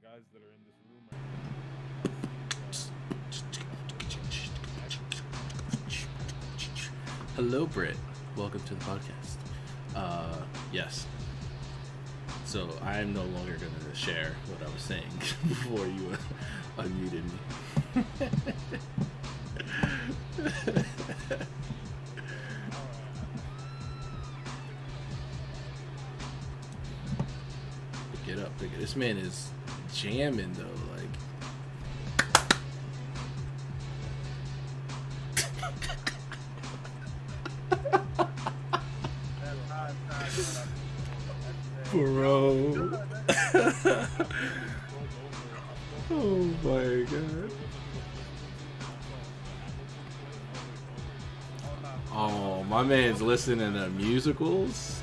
guys that are in this room Hello, Britt. Welcome to the podcast. Yes. So I am no longer going to share what I was saying before you unmuted me. Get up. This man is jamming though, like. Bro. Oh my god. Oh, my man's listening to musicals.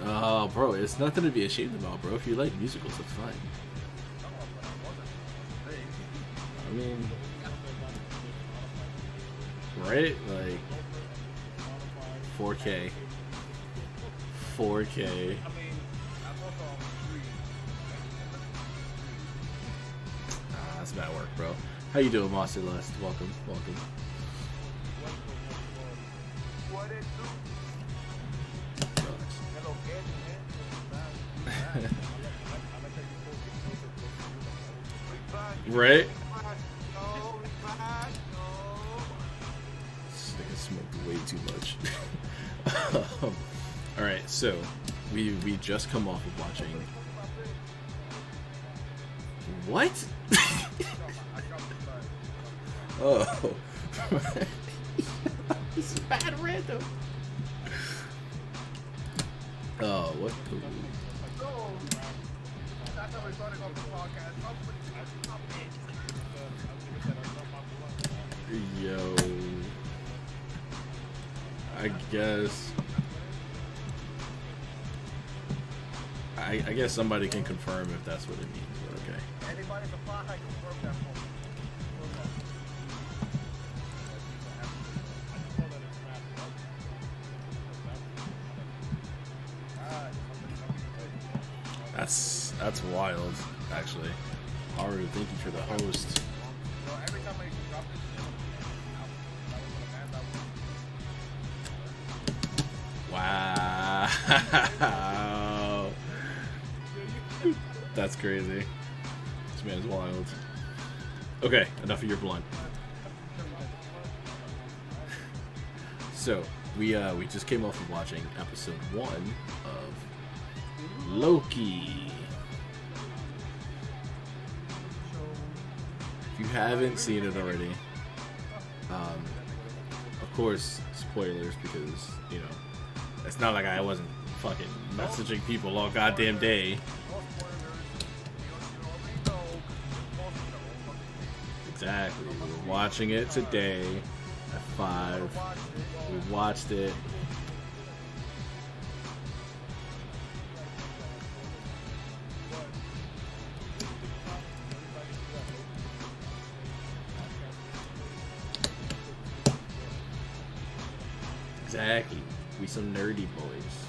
Oh, bro, it's nothing to be ashamed about, bro. If you like musicals, that's fine. I mean, right? Like 4K. 4K. That's bad work, bro. How you doing, Mossy Lust? Welcome. Right? This nigga smoked way too much. Alright, so we just come off of watching. What? Oh. This is bad random. Oh, what the... Yo, I guess I guess somebody can confirm if that's what it means, but okay. Anybody confirm that That's wild, actually. Haru, thank you for the host. Wow. That's crazy. This man's wild. Okay, enough of your blunt. So, we just came off of watching episode 1 of Loki. If you haven't seen it already, of course, spoilers, because, you know, it's not like I wasn't fucking messaging people all goddamn day. Exactly. We were watching it today at 5. We watched it. Exactly. We some nerdy boys.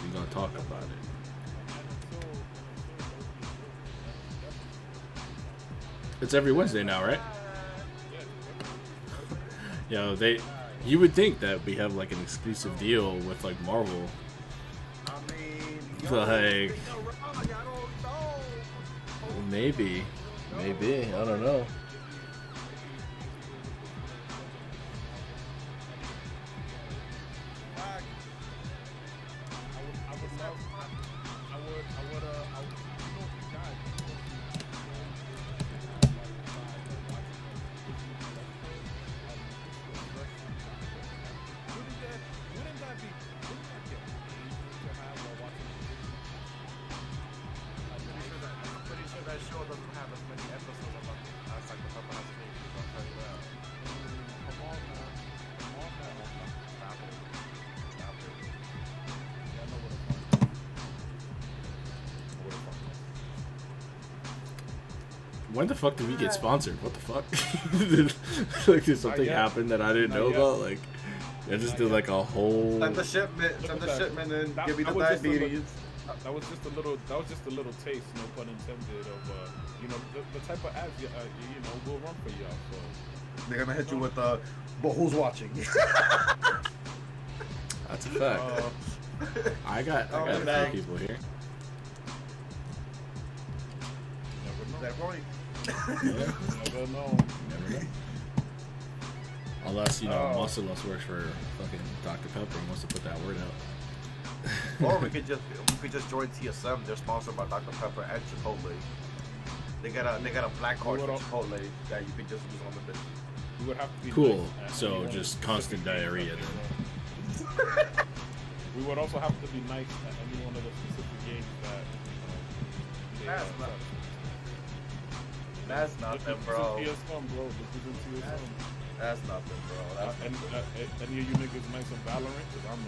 We gonna talk about it. It's every Wednesday now, right? Yo, you would think that we have like an exclusive deal with like Marvel. Like, maybe, I don't know. When the fuck did we get sponsored? What the fuck? Like, did something happen that I didn't know about? Like, I just did like a whole... Send the shipment and give me the diabetes. that was just a little taste, no pun intended, of the type of ads will run for y'all. So they're gonna hit you with but who's watching? That's a fact. I got a few people here. Is that right? Never know. Never know. Unless Muscles works for fucking Dr. Pepper and wants to put that word out. Or we could just join TSM. They're sponsored by Dr. Pepper and Chipotle. They got a black card for Chipotle that you could just use on the bitch. We would have to be cool. Nice so just constant diarrhea then. We would also have to be nice at any one of the specific games that. That's nothing, bro. This isn't TSM, bro. This isn't TSM. That's nothing, bro. Any of you niggas nice on Valorant? Because I'm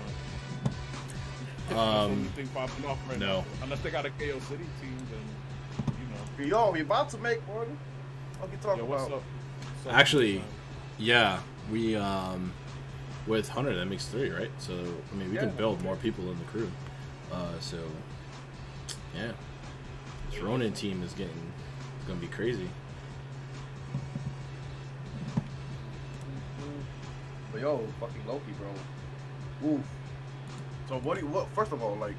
not. Anything popping off right now. Unless they got a KO City team, then Yo, we about to make one. What you talking about? What's up? Actually, yeah, we with Hunter that makes 3, right? So I mean, we can build more people in the crew. So yeah, this Ronin team is gonna be crazy. But yo, fucking Loki, bro. Oof. So what? First of all, like,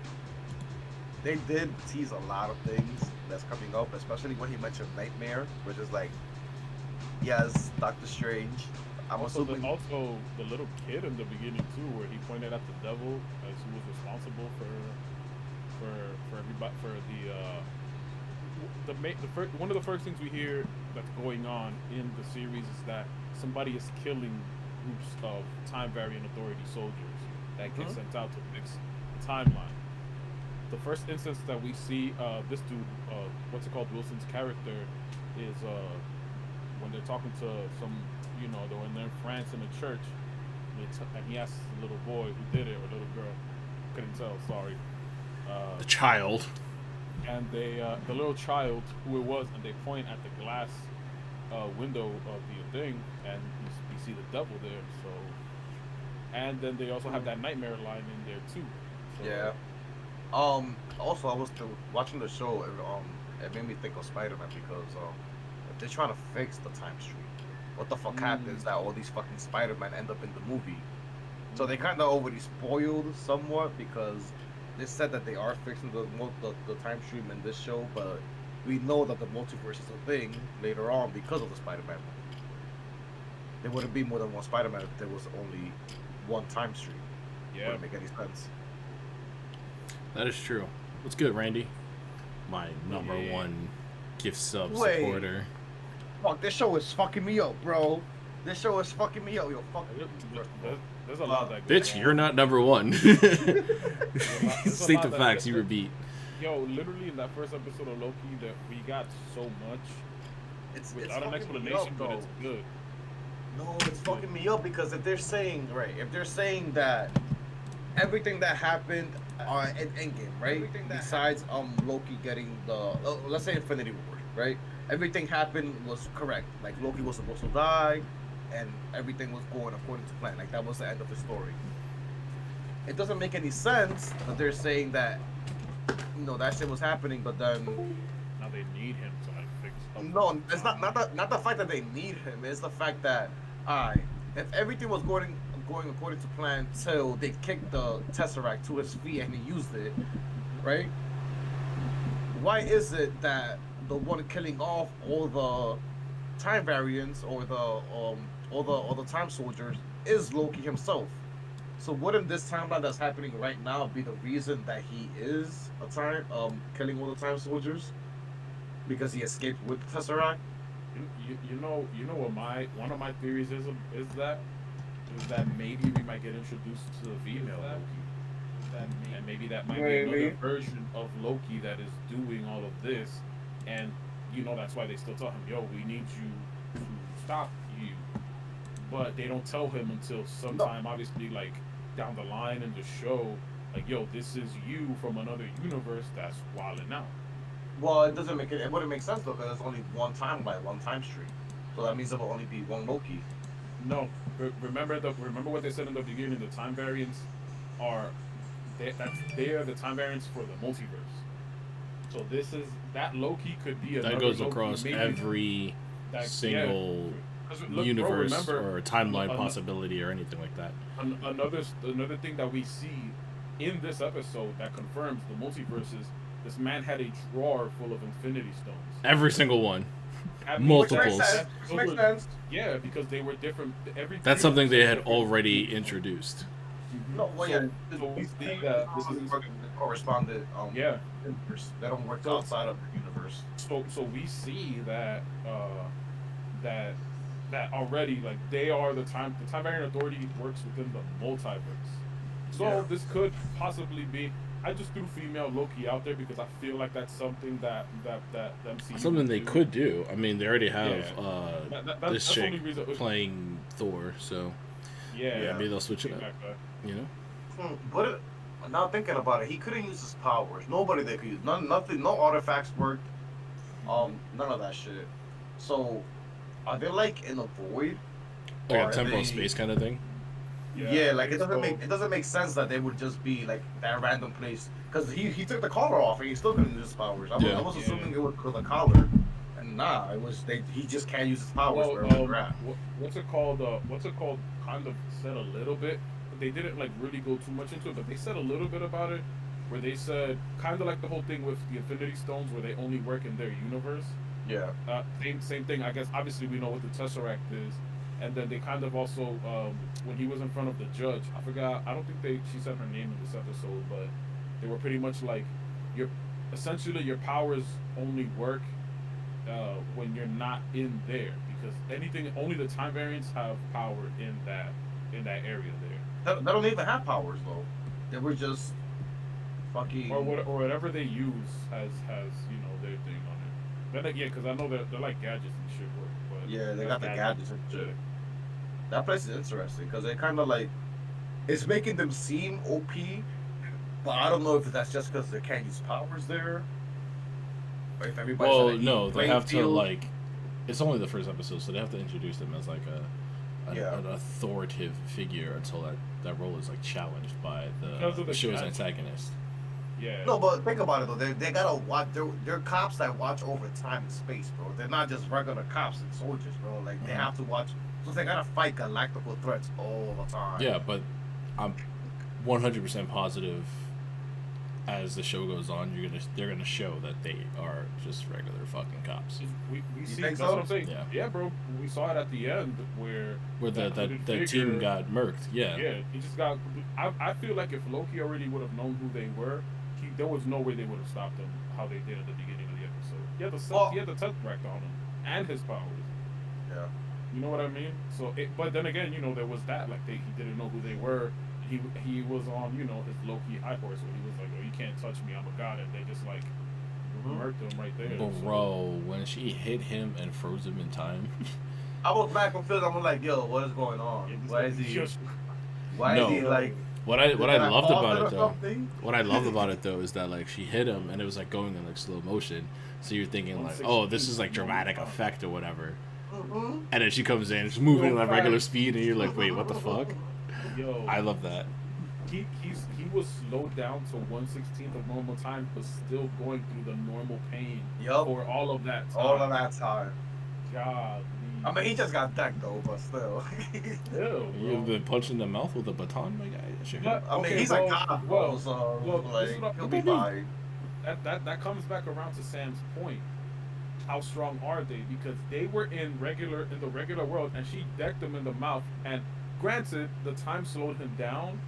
they did tease a lot of things that's coming up, especially when he mentioned Nightmare, which is like, yes, Doctor Strange. Also the little kid in the beginning too, where he pointed at the devil as who was responsible for everybody one of the first things we hear that's going on in the series is that somebody is killing groups of Time Variant Authority soldiers that get sent out to fix the timeline. The first instance that we see this dude, Wilson's character, is when they're talking to some, they're in France in a church, and he asks the little boy who did it, or little girl, couldn't tell, sorry. The child. And they, the little child, who it was, and they point at the glass window of the thing, and you see the devil there, so. And then they also have that nightmare line in there, too. So, yeah. Also, I was watching the show, and it made me think of Spider-Man because if they're trying to fix the time stream, what the fuck happens that all these fucking Spider-Man end up in the movie? So they kind of already spoiled somewhat because they said that they are fixing the time stream in this show, but we know that the multiverse is a thing later on because of the Spider-Man movie. There wouldn't be more than one Spider-Man if there was only one time stream. Yeah. Wouldn't make any sense. That is true. What's good, Randy? My number one gift sub supporter. Fuck, this show is fucking me up, bro. This show is fucking me up. Yo, fuck. There's a lot that bitch, you're not number one. State the facts, you were beat. Yo, literally in that first episode of Loki, that we got so much. It's without an explanation, but it's good. No, it's fucking me up because if they're saying that everything that happened in Endgame, right? Besides Loki getting the let's say Infinity War, right? Everything happened was correct. Like Loki was supposed to die, and everything was going according to plan. Like that was the end of the story. It doesn't make any sense that they're saying that that shit was happening, but then now they need him to like fix stuff. No, it's not the fact that they need him. It's the fact that if everything was going according to plan till they kicked the Tesseract to his feet and he used it, right? Why is it that the one killing off all the time variants or all the time soldiers is Loki himself? So wouldn't this timeline that's happening right now be the reason that he is killing all the time soldiers? Because he escaped with the Tesseract? You know what one of my theories is that maybe we might get introduced to the female Loki. And maybe that might be another version of Loki that is doing all of this, and that's why they still tell him, yo, we need you to stop you. But they don't tell him until sometime, obviously, like down the line in the show, like, yo, this is you from another universe that's wilding out. Well, it wouldn't make sense though, because there's only one time stream. So that means there will only be one Loki. No, remember what they said in the beginning. The time variants are they are the time variants for the multiverse. So this is that Loki could be another That goes Loki, across maybe every single 'Cause look, universe bro, remember, or timeline possibility or anything like that. another thing that we see in this episode that confirms the multiverse is this man had a drawer full of Infinity Stones. Every single one. I mean, Multiples. Which makes sense. Yeah, because they were different. That's something they had already introduced. No, well, yeah. So we see that this is corresponded. yeah. Universe. They don't work outside of the universe. So we see that that already, like, they are the time variant authority works within the multiverse. So this could possibly be. I just threw female Loki out there because I feel like that's something that the MCU Something they could do. I mean, they already have this that's chick the only reason playing Thor, so yeah, maybe they'll switch it up. You know. But now thinking about it, he couldn't use his powers. Nobody they could use. Nothing. No artifacts worked. None of that shit. So, are they like in a void? Like a temporal space kind of thing. Yeah, like it doesn't make sense that they would just be like that random place because he took the collar off and he still couldn't use his powers. I was assuming it was with a collar, and nah, it was he just can't use his powers. What's it called? Kind of said a little bit. They didn't like really go too much into it, but they said a little bit about it, where they said kind of like the whole thing with the Infinity Stones, where they only work in their universe. Yeah. Same thing. I guess obviously we know what the Tesseract is. And then they kind of also, when he was in front of the judge, I forgot. I don't think she said her name in this episode, but they were pretty much like, essentially your powers only work when you're not in there, because only the time variants have power in that area there. They don't even have powers though. They were just fucking or whatever they use has their thing on it. But like, because I know they're like gadgets and shit. But yeah, they got the gadgets and shit. That place is interesting because they kind of like it's making them seem OP, but I don't know if that's just because they can't use powers there. Or if everybody's no, they have to like. It's only the first episode, so they have to introduce them as like an authoritative figure until that role is like challenged by the show's antagonist. Yeah. No, but think about it though. They gotta watch. They're cops that watch over time and space, bro. They're not just regular cops and soldiers, bro. Like they have to watch. So they gotta fight galactical threats all the time. Yeah, but I'm 100% positive. As the show goes on, they're gonna show that they are just regular fucking cops. We see. Think That's so? what I'm saying. Yeah, bro. We saw it at the end where that team got murked. Yeah. Yeah, he just got. I feel like if Loki already would have known who they were, there was no way they would have stopped him how they did at the beginning of the episode. He had the Tesseract on him and his powers. Yeah. You know what I mean? So, but then again, there was that he didn't know who they were. He was on his Loki high horse where he was like, "Oh, you can't touch me, I'm a god," and they just like murked him right there. Bro, when she hit him and froze him in time. I was back confused. I'm like, yo, what is going on? Why is he? Why is he like? What I loved about it though is that like she hit him and it was like going in like slow motion, so you're thinking like, oh, this is like dramatic effect or whatever, and then she comes in, she's moving at regular speed, and you're like, wait, what the fuck? Yo, I love that. He was slowed down to 1/16 of normal time, but still going through the normal pain for all of that time. All of that time. God. I mean, he just got decked though, but still. You've been punched in the mouth with a baton, my guy. I mean, he's a god, so he'll be fine. That comes back around to Sam's point. How strong are they? Because they were in the regular world, and she decked him in the mouth. And granted, the time slowed him down,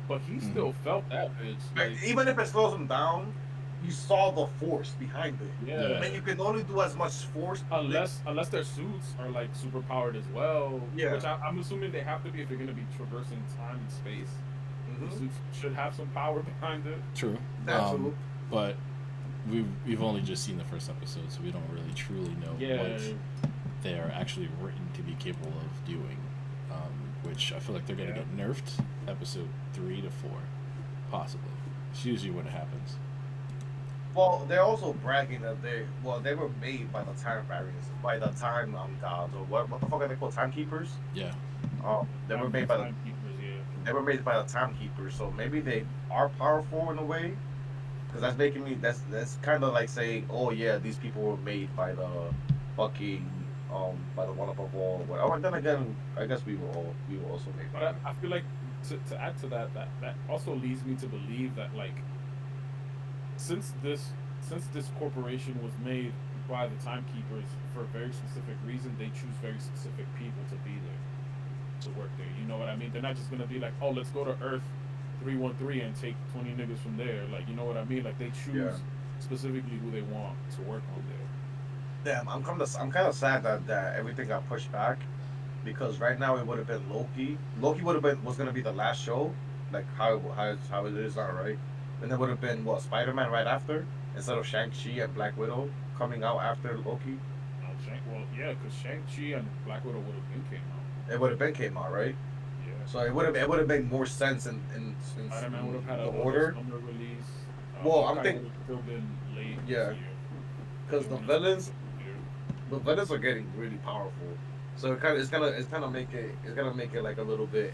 but he still felt that bitch. Like, even if it slows him down, you saw the force behind it. Yeah. I mean, you can only do as much force unless their suits are like super powered as well. Yeah. Which I'm assuming they have to be if you're going to be traversing time and space. The suits should have some power behind it. True. But we've only just seen the first episode, so we don't really truly know what they are actually written to be capable of doing. Which I feel like they're going to get nerfed episode 3 to 4, possibly. It's usually what happens. Well, they're also bragging that they were made by the time variants, by the time gods, or what the fuck are they called? Timekeepers? Yeah. They were made by the timekeepers. Yeah. they were made by the timekeepers, so maybe they are powerful in a way. Because that's making me that's kind of like saying, oh yeah, these people were made by the fucking by the one above all. Oh, and then again, I guess we were also made by But them. I feel like to add to that, that also leads me to believe that like since this since this corporation was made by the timekeepers for a very specific reason, they choose very specific people to be there, to work there. You know what I mean? They're not just gonna be like, oh, let's go to Earth 313 and take 20 niggas from there. Like, you know what I mean? Like they Yeah. choose specifically who they want to work on there. Damn, I'm kind of sad that everything got pushed back because right now it would have been Loki. Loki would have been was gonna be the last show, like how it is now, right? And it would have been what Spider-Man right after instead of Shang-Chi and Black Widow coming out after Loki. Well, yeah, because Shang-Chi and Black Widow would have been came out. It would have been came out, right? Yeah. So it would have made more sense in Spider-Man would have had the a order. summer release. Well, I'm Hawkeye thinking, would have still been late yeah, this year. because the villains are getting really powerful. So it's gonna make it like a little bit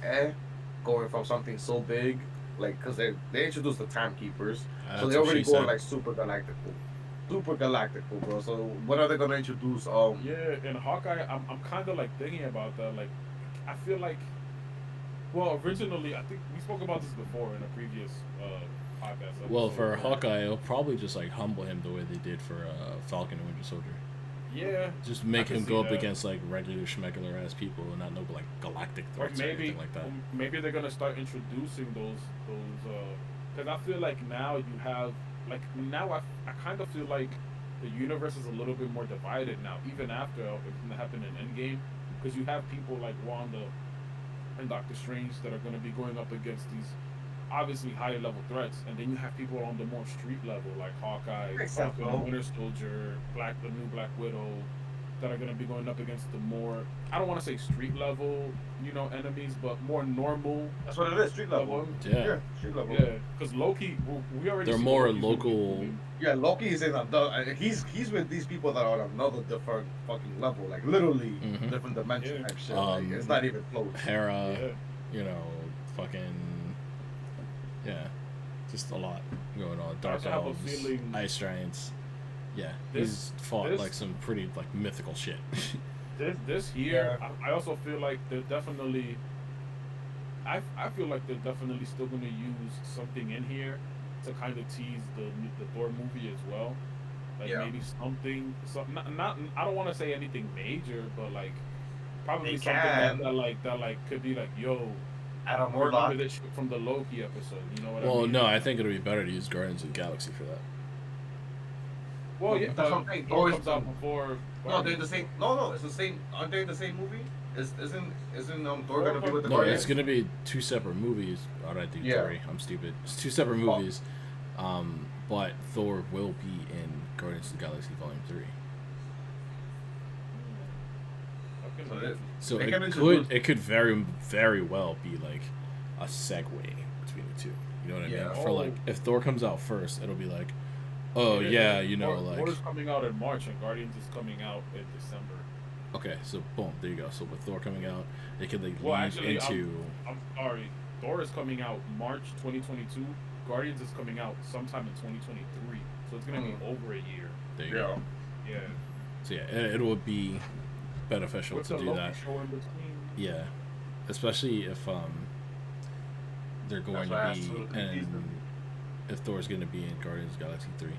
going from something so big, like because they introduced the timekeepers, so That's they're what already she going said. like super galactical, bro. So what are they gonna introduce? Yeah, in Hawkeye, I'm kind of like thinking about that. Like, I feel like, well, originally, I think we spoke about this before in a previous podcast episode. Well, for where- Hawkeye, it'll probably just like humble him the way they did for Falcon and Winter Soldier. yeah, Just I make can him see go up that. against like regular schmegular ass people and not no like galactic Or threats or anything like that. maybe they're gonna start introducing those because I feel like now you have like now I kind of feel like the universe is a little bit more divided now, even after everything that happened in Endgame, because you have people like Wanda and Doctor Strange that are gonna be going up against these obviously higher level threats, and then you have people on the more street level like Hawkeye, Makes sense, Falcon, bro. Winter Soldier, the new Black Widow, that are going to be going up against the more, I don't want to say street level, enemies, but more normal That's what it is, street level. level. Yeah. Street level. Yeah, because Loki, we already. They're see more Loki's local- movie. Yeah, Loki is in another. He's with these people that are on another different fucking level, like literally Mhm. different dimension Yeah. and shit. Like, it's not even close. Hera, Yeah. you know, fucking, yeah, just a lot going on. Dark also have a elves, feeling- ice giants. Yeah, This- he's fought this- like some pretty like mythical shit. This year, I also feel like they're definitely. I feel like they're definitely still going to use something in here to kind of tease the Thor movie as well. Like Yeah. maybe something, not I don't want to say anything major, but like probably They something can. that could be like, yo, Adam remember Warlock. this shit from the Loki episode. You know what I Well, mean? no, I think it'll be better to use Guardians of the Galaxy for that. Well, yeah, That's what I'm saying. Thor Always comes out done. before. No, they're the same. No, it's the same. Aren't they in the same movie? Isn't Thor gonna be with the No, Guardians? it's gonna be two separate movies. Oh, I do. Yeah. Sorry, I'm stupid. It's two separate movies. But Thor will be in Guardians of the Galaxy Volume 3. So They it can could introduce- very well be like a segue between the two. You know what I Yeah. mean? For like if Thor comes out first, it'll be like, oh yeah, you know, like Thor's coming out in March and Guardians is coming out in December. okay, so boom, there you go. So with Thor coming out, it could like Well, lead actually, into I'm sorry. Thor is coming out March 2022. Guardians is coming out sometime in 2023. So it's gonna be over a year. there you Yeah. go. Yeah. So yeah, it would be beneficial With to the do Loki that. show in between. Yeah, especially if they're going That's why I to asked be who the and season. if Thor's going to be in Guardians of the Galaxy 3.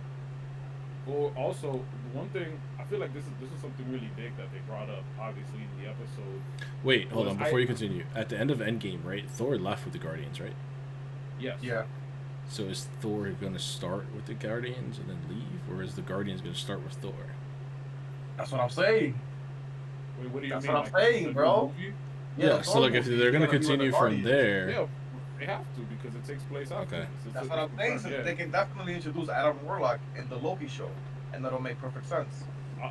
Well, also one thing I feel like this is something really big that they brought up, obviously in the episode. Wait, hold Was on. Before I- you continue, at the end of Endgame, right? Thor left with the Guardians, right? Yes. Yeah. So is Thor going to start with the Guardians and then leave, or is the Guardians going to start with Thor? That's what I'm saying. Wait, what do you That's mean? what I'm like, saying, the new bro. movie? Yeah. the So Thor like if movie they're is going to gonna be with the continue from Guardians. there, Yeah, they have to because it takes place after. Okay. That's what I'm saying. So Yeah. they can definitely introduce Adam Warlock in the Loki show, and that'll make perfect sense.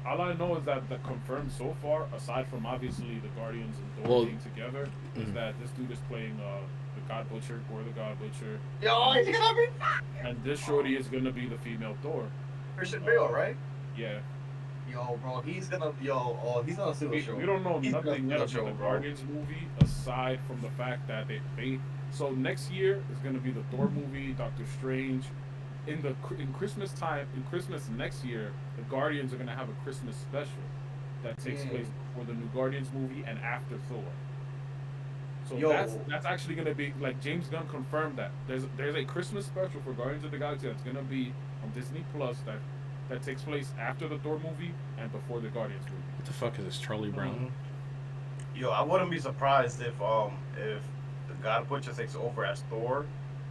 All I know is that the confirmed so far, aside from obviously the Guardians and Thor Well, being together, is mhm. that this dude is playing the God Butcher or the God Butcher, Yo, he's gonna be and this shorty is gonna be the female Thor. Christian Bale, right? Yeah, Yo, bro, he's gonna he's gonna see the show. we don't know He's gonna nothing do yet the about show, the bro. Guardians movie aside from the fact that they So next year is gonna be the Thor movie, Doctor Strange. In Christmas time, in Christmas next year, the Guardians are gonna have a Christmas special that takes place before the new Guardians movie and after Thor. So that's actually gonna be like James Gunn confirmed that there's a Christmas special for Guardians of the Galaxy that's gonna be on Disney Plus that takes place after the Thor movie and before the Guardians movie. What the fuck is this, Charlie Brown? Mm-hmm. Yo, I wouldn't be surprised if the God Butcher takes over as Thor,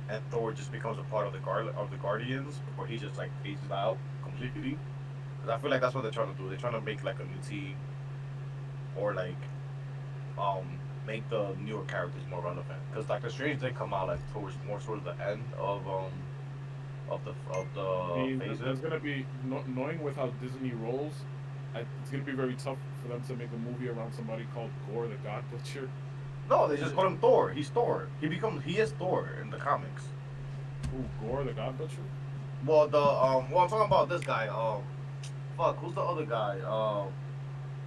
and Thor just becomes a part of the Guardians, or he just like phases out completely. Because I feel like that's what they're trying to do. They're trying to make like a new team, or like make the newer characters more relevant. Because Doctor Strange did come out like towards the end of the phases. There's gonna be knowing with how Disney rolls, it's gonna be very tough for them to make a movie around somebody called Gore the God Butcher. No, they just call him Thor. He's Thor. He is Thor in the comics. Ooh, Gore the God Butcher? Well, I'm talking about this guy. Who's the other guy? I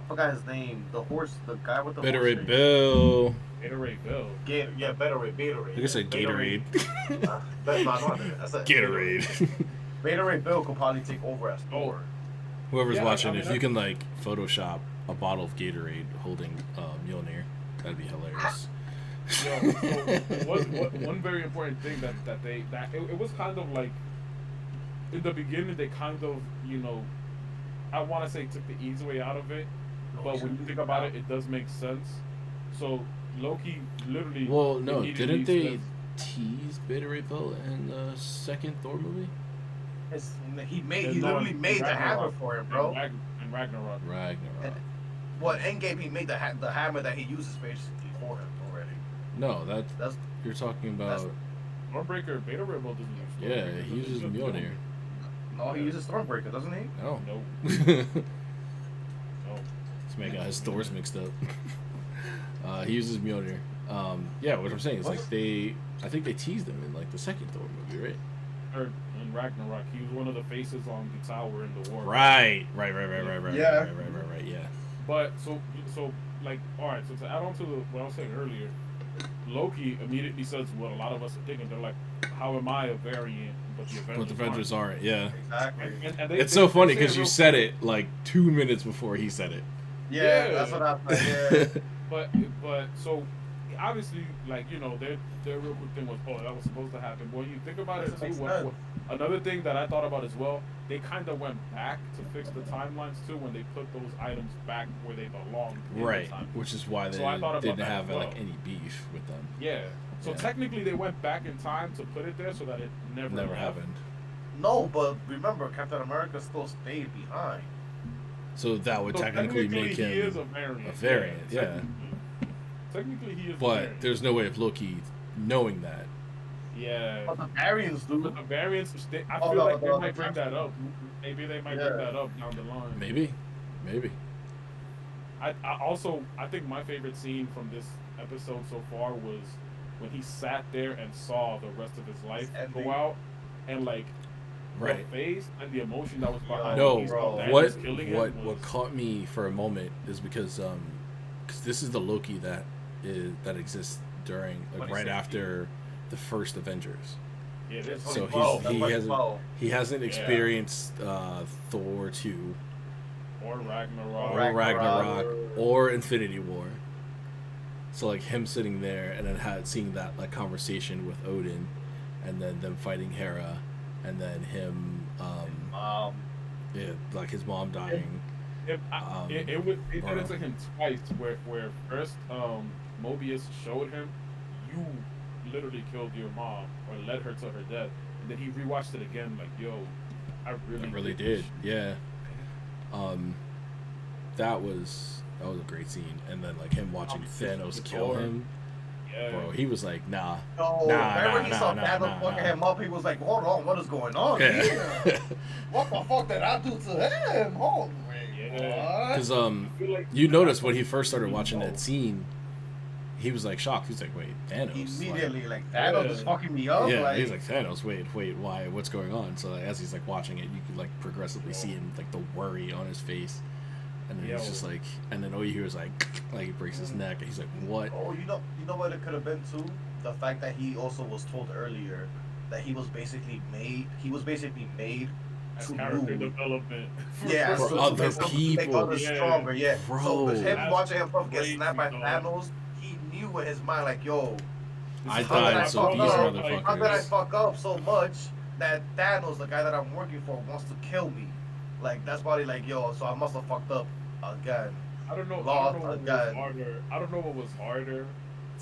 forgot his name. The guy with the Gatorade horse Bill. Gatorade Bill. Gatorade. I guess say Gatorade. That's not it. I said Gatorade. Gatorade Bill could probably take over as Thor. Whoever's watching, if you can like Photoshop a bottle of Gatorade holding Mjolnir, that'd be hilarious. One very important thing that it was kind of like in the beginning they kind of I want to say took the easy way out of it, but when you think about it, it does make sense. So Loki literally. Well, no, didn't they tease Gatorade Bill in the second Thor movie? He literally made the hammer for him, bro. In Ragnarok. Well, Endgame, he made the hammer that he uses basically for him already. No, that's you're talking about. Stormbreaker, Gatorade Bill doesn't use Stormbreaker. Yeah, he uses Mjolnir. No, he uses Stormbreaker, doesn't he? No. No. This man got his Thors mixed up. He uses Mjolnir. Yeah, what I'm saying is like I think they teased him in like the second Thor movie, right? Or in Ragnarok, he was one of the faces on the tower in the war. Right. Yeah. Right. Yeah. But so like, all right. So to add on to what I was saying earlier, Loki immediately says what a lot of us are thinking. They're like, how am I a variant, but the Avengers aren't? Yeah. Exactly. And It's so funny because you said it like 2 minutes before he said it. Yeah, that's what I thought. Yeah. but so obviously, like their real quick thing was, that was supposed to happen. When you think about it too, another thing that I thought about as well, they kind of went back to fix the timelines too when they put those items back where they belonged. Right, which is why they didn't have like any beef with them. Yeah. So technically, they went back in time to put it there so that it never happened. No, but remember, Captain America still stayed behind. So that would technically make him he is a variant. Yeah. Technically, he is. But there's no way of Loki knowing that. Yeah. But the variants do. But the variants, I feel like they might bring that up. Maybe they might bring that up down the line. Maybe. I think my favorite scene from this episode so far was when he sat there and saw the rest of his life go out, and like the face and the emotion that was behind. What caught me for a moment is because this is the Loki that exists during right after the first Avengers. Yeah, so he hasn't experienced Thor 2 or Ragnarok or Infinity War. So like him sitting there and then seeing that like conversation with Odin, and then them fighting Hera, and then him like his mom dying. It did it to him twice, where first Mobius showed him, you literally killed your mom or led her to her death, and then he rewatched it again like, yo, I really did. Yeah. That was a great scene, and then like him watching Thanos kill him. Yeah. Bro, he was like, nah. Remember he saw Thanos fucking him up, he was like, hold on, what is going on here? What the fuck did I do to him? Hold on. Because you notice when he first started watching that scene, he was like shocked. He's like, wait, Thanos? Immediately, like Thanos is fucking me up. Yeah, like, he's like, Thanos, wait, why? What's going on? So like, as he's like watching it, you could like progressively see him like the worry on his face, and then he's just like, and then all you hear is like he breaks his neck, and he's like, what? Oh, you know what it could have been too? the fact that he also was told earlier that he was basically made As to character move. development. Yeah, For so other to make people. others Yeah. stronger. Yeah. So Bro. with him That's watching himself get crazy, snapped by dog. Thanos, he knew in his mind like, yo, This I is how did died, I so fuck these up? motherfuckers. How did I fuck up so much that Thanos, the guy that I'm working for, wants to kill me? Like that's probably like, yo, so I must have fucked up again. I don't know. Lost what was again. harder. I don't know what was harder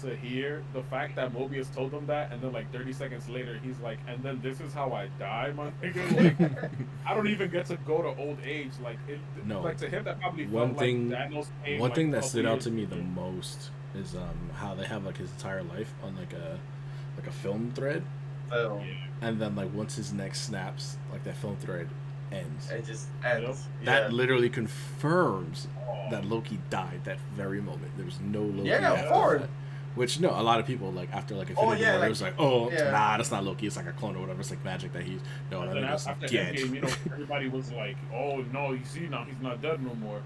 to hear. The fact that Mobius told him that, and then like 30 seconds later, he's like, "And then this is how I die, my nigga." Like, I don't even get to go to old age. Like, No. like to him that probably One felt thing- like Thanos came, One like, thing a that couple stood out years to me the later. most is how they have like his entire life on like a film thread, So and then like once his neck snaps, like that film thread ends. it just ends. That Yeah. literally confirms Oh. that Loki died that very moment. There was no Loki Yeah, of after course. that. Which no, a lot of people like after like Oh, Infinity yeah, War, it like- was like, oh, yeah. nah, that's not Loki. It's like a clone or whatever. It's like magic that he's no, And that then nigga's after dead. Endgame, you know, everybody was like, "Oh no, you see now he's not dead no more."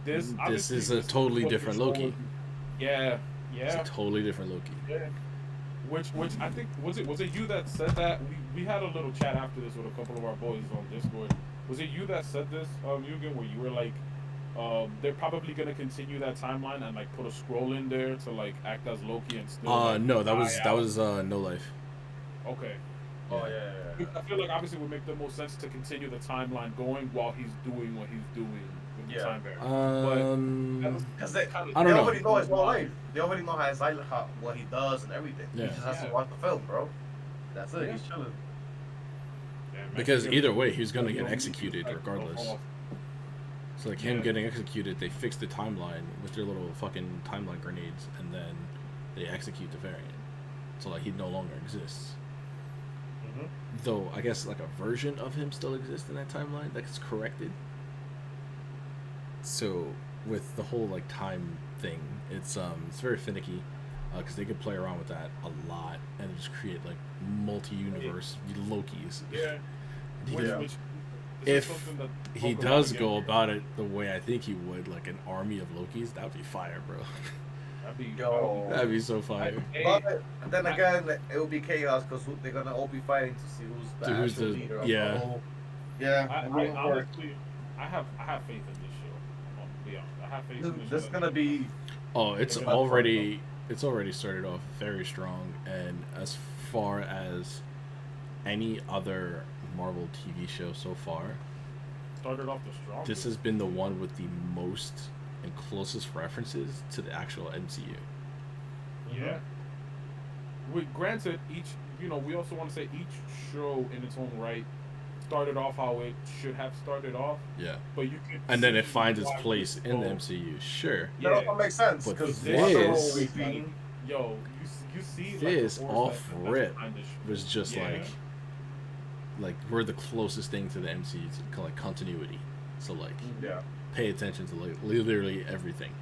This obviously, is a this totally what different this Loki. was- Yeah, It's yeah. a totally different Loki. Yeah. Which I think was it you that said that? We had a little chat after this with a couple of our boys on Discord. Was it you that said this, Eugen, where you were like, they're probably gonna continue that timeline and like put a scroll in there to like act as Loki and still. Like, No, that die was out? No Life. Okay. Oh yeah. I feel like obviously it would make the most sense to continue the timeline going while he's doing what he's doing with the Yeah. time bearer. Um, Because they I don't know. already know his whole life. They already know what he does and everything. Yeah. He just has Yeah. to watch the film, bro. That's it. Yeah. He's chilling. Yeah, man, because you either know, way, he's gonna you get know, executed like, regardless. oh, So like him Yeah. getting executed, they fix the timeline with their little fucking timeline grenades, and then they execute the variant. So like he no longer exists. Mm-hmm. Though I guess like a version of him still exists in that timeline that gets corrected. So with the whole like time thing, it's very finicky, because they could play around with that a lot and just create like multi-universe Lokis. Yeah. He Which, could- which, this is if something that he Pokemon does again go here. about it the way I think he would, like an army of Lokis, that would be fire, bro. That'd be, Yo. That'd be so fire. Hey, But then again, it will be chaos because they're gonna all be fighting to see who's the To who's actual the- leader of yeah. the whole. Yeah. I it will work. honestly, I have faith in this show. I'm gonna be honest. I have faith in this This show. is gonna be. Oh, it's It's already started off very strong, and as far as any other Marvel TV show so far, Started off the strong. this has been the one with the most and closest references to the actual MCU. Yeah. Granted, we also want to say each show in its own right started off how it should have started off, Yeah, but you can. and then see it finds its why place this in the show- MCU. Sure, That also makes sense But because this- Yo, you see, like, This the force off that's rip behind this show. was just Yeah. like we're the closest thing to the MCU to like continuity. So like, Yeah. pay attention to like literally everything.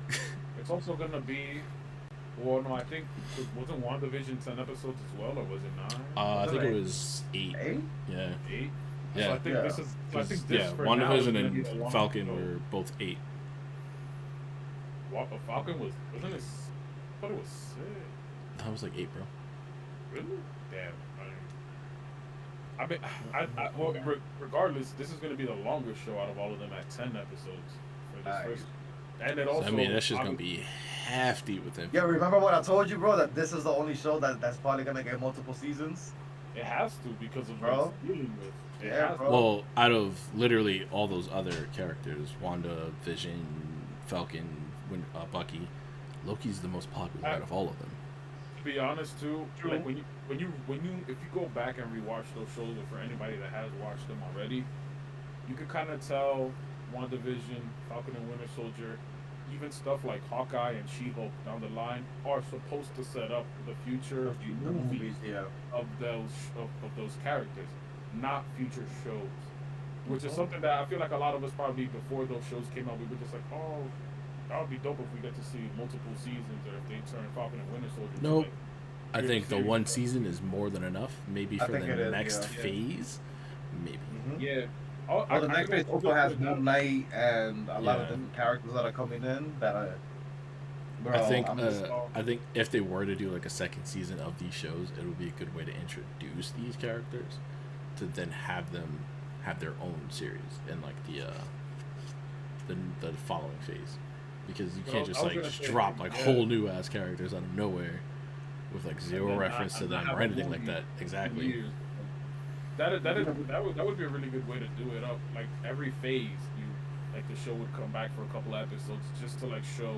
It's also gonna be. Well, no, I think wasn't WandaVision 10 episodes as well, or was it 9? I Was it think it eight? was 8. Hey? Yeah. 8. Yeah. So I think Yeah. this is. So I think 'Cause, this yeah, for now is WandaVision gonna be the and longest Falcon show. were both 8. Falcon wasn't it? I thought it was 6. That was like 8, bro. Really? Damn. Well, regardless, this is going to be the longest show out of all of them at 10 episodes for this Nice. first. And it also. I mean, that's just gonna be hefty with him. Yeah, remember what I told you, bro? That this is the only show that's probably gonna get multiple seasons. It has to because of Bro. what it's dealing with. It Yeah, has bro. to. Well, out of literally all those other characters, Wanda, Vision, Falcon, Bucky, Loki's the most popular out of all of them. To be honest, too, True. like when you if you go back and rewatch those shows, or for anybody that has watched them already, you can kind of tell WandaVision, Falcon and Winter Soldier, even stuff like Hawkeye and She-Hulk down the line are supposed to set up the future The movies movies, yeah. of those characters, not future shows. Which is something that I feel like a lot of us probably before those shows came out, we were just like, oh, that would be dope if we get to see multiple seasons, or if they turn Falcon and Winter Soldier. Nope. To, I Here's think the the series, one though. season is more than enough. Maybe I for think the it is, next yeah. phase, maybe. Mhm. yeah. Well, the next phase also has Moon Knight and a lot of Yeah. different characters that are coming in that are. Bro, I think if they were to do like a second season of these shows, it would be a good way to introduce these characters, to then have them have their own series in like the following phase, because you can't just like just drop like whole new ass characters out of nowhere with like zero reference to them or anything like that. Exactly. That would be a really good way to do it up. Like every phase, like the show would come back for a couple episodes just to like show.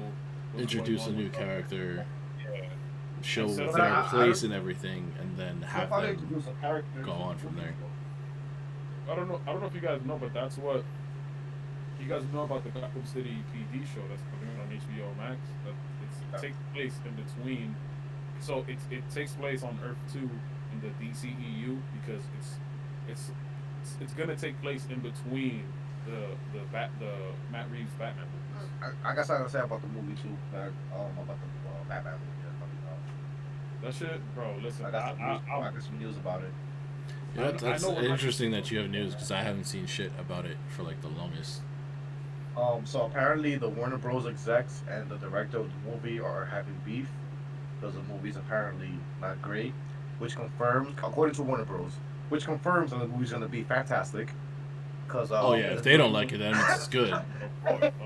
Introduce a new character. Yeah. Show their place and everything, and then have them go on from there. I don't know if you guys know, but that's what you guys know about the Gotham City PD show that's coming on HBO Max. It takes place in between. So it takes place on Earth 2 in the DCEU because it's gonna take place in between the Matt Reeves Batman movies. I guess I gotta say about the movie too. About the Batman movie. That shit, bro. Listen, I got some news about it. Yeah, that's interesting that you have news because I haven't seen shit about it for like the longest. So apparently the Warner Bros. Execs and the director of the movie are having beef because the movie's apparently not great, which confirms, according to Warner Bros., which confirms that the movie's gonna be fantastic. Cause if they don't like it, that means it's good.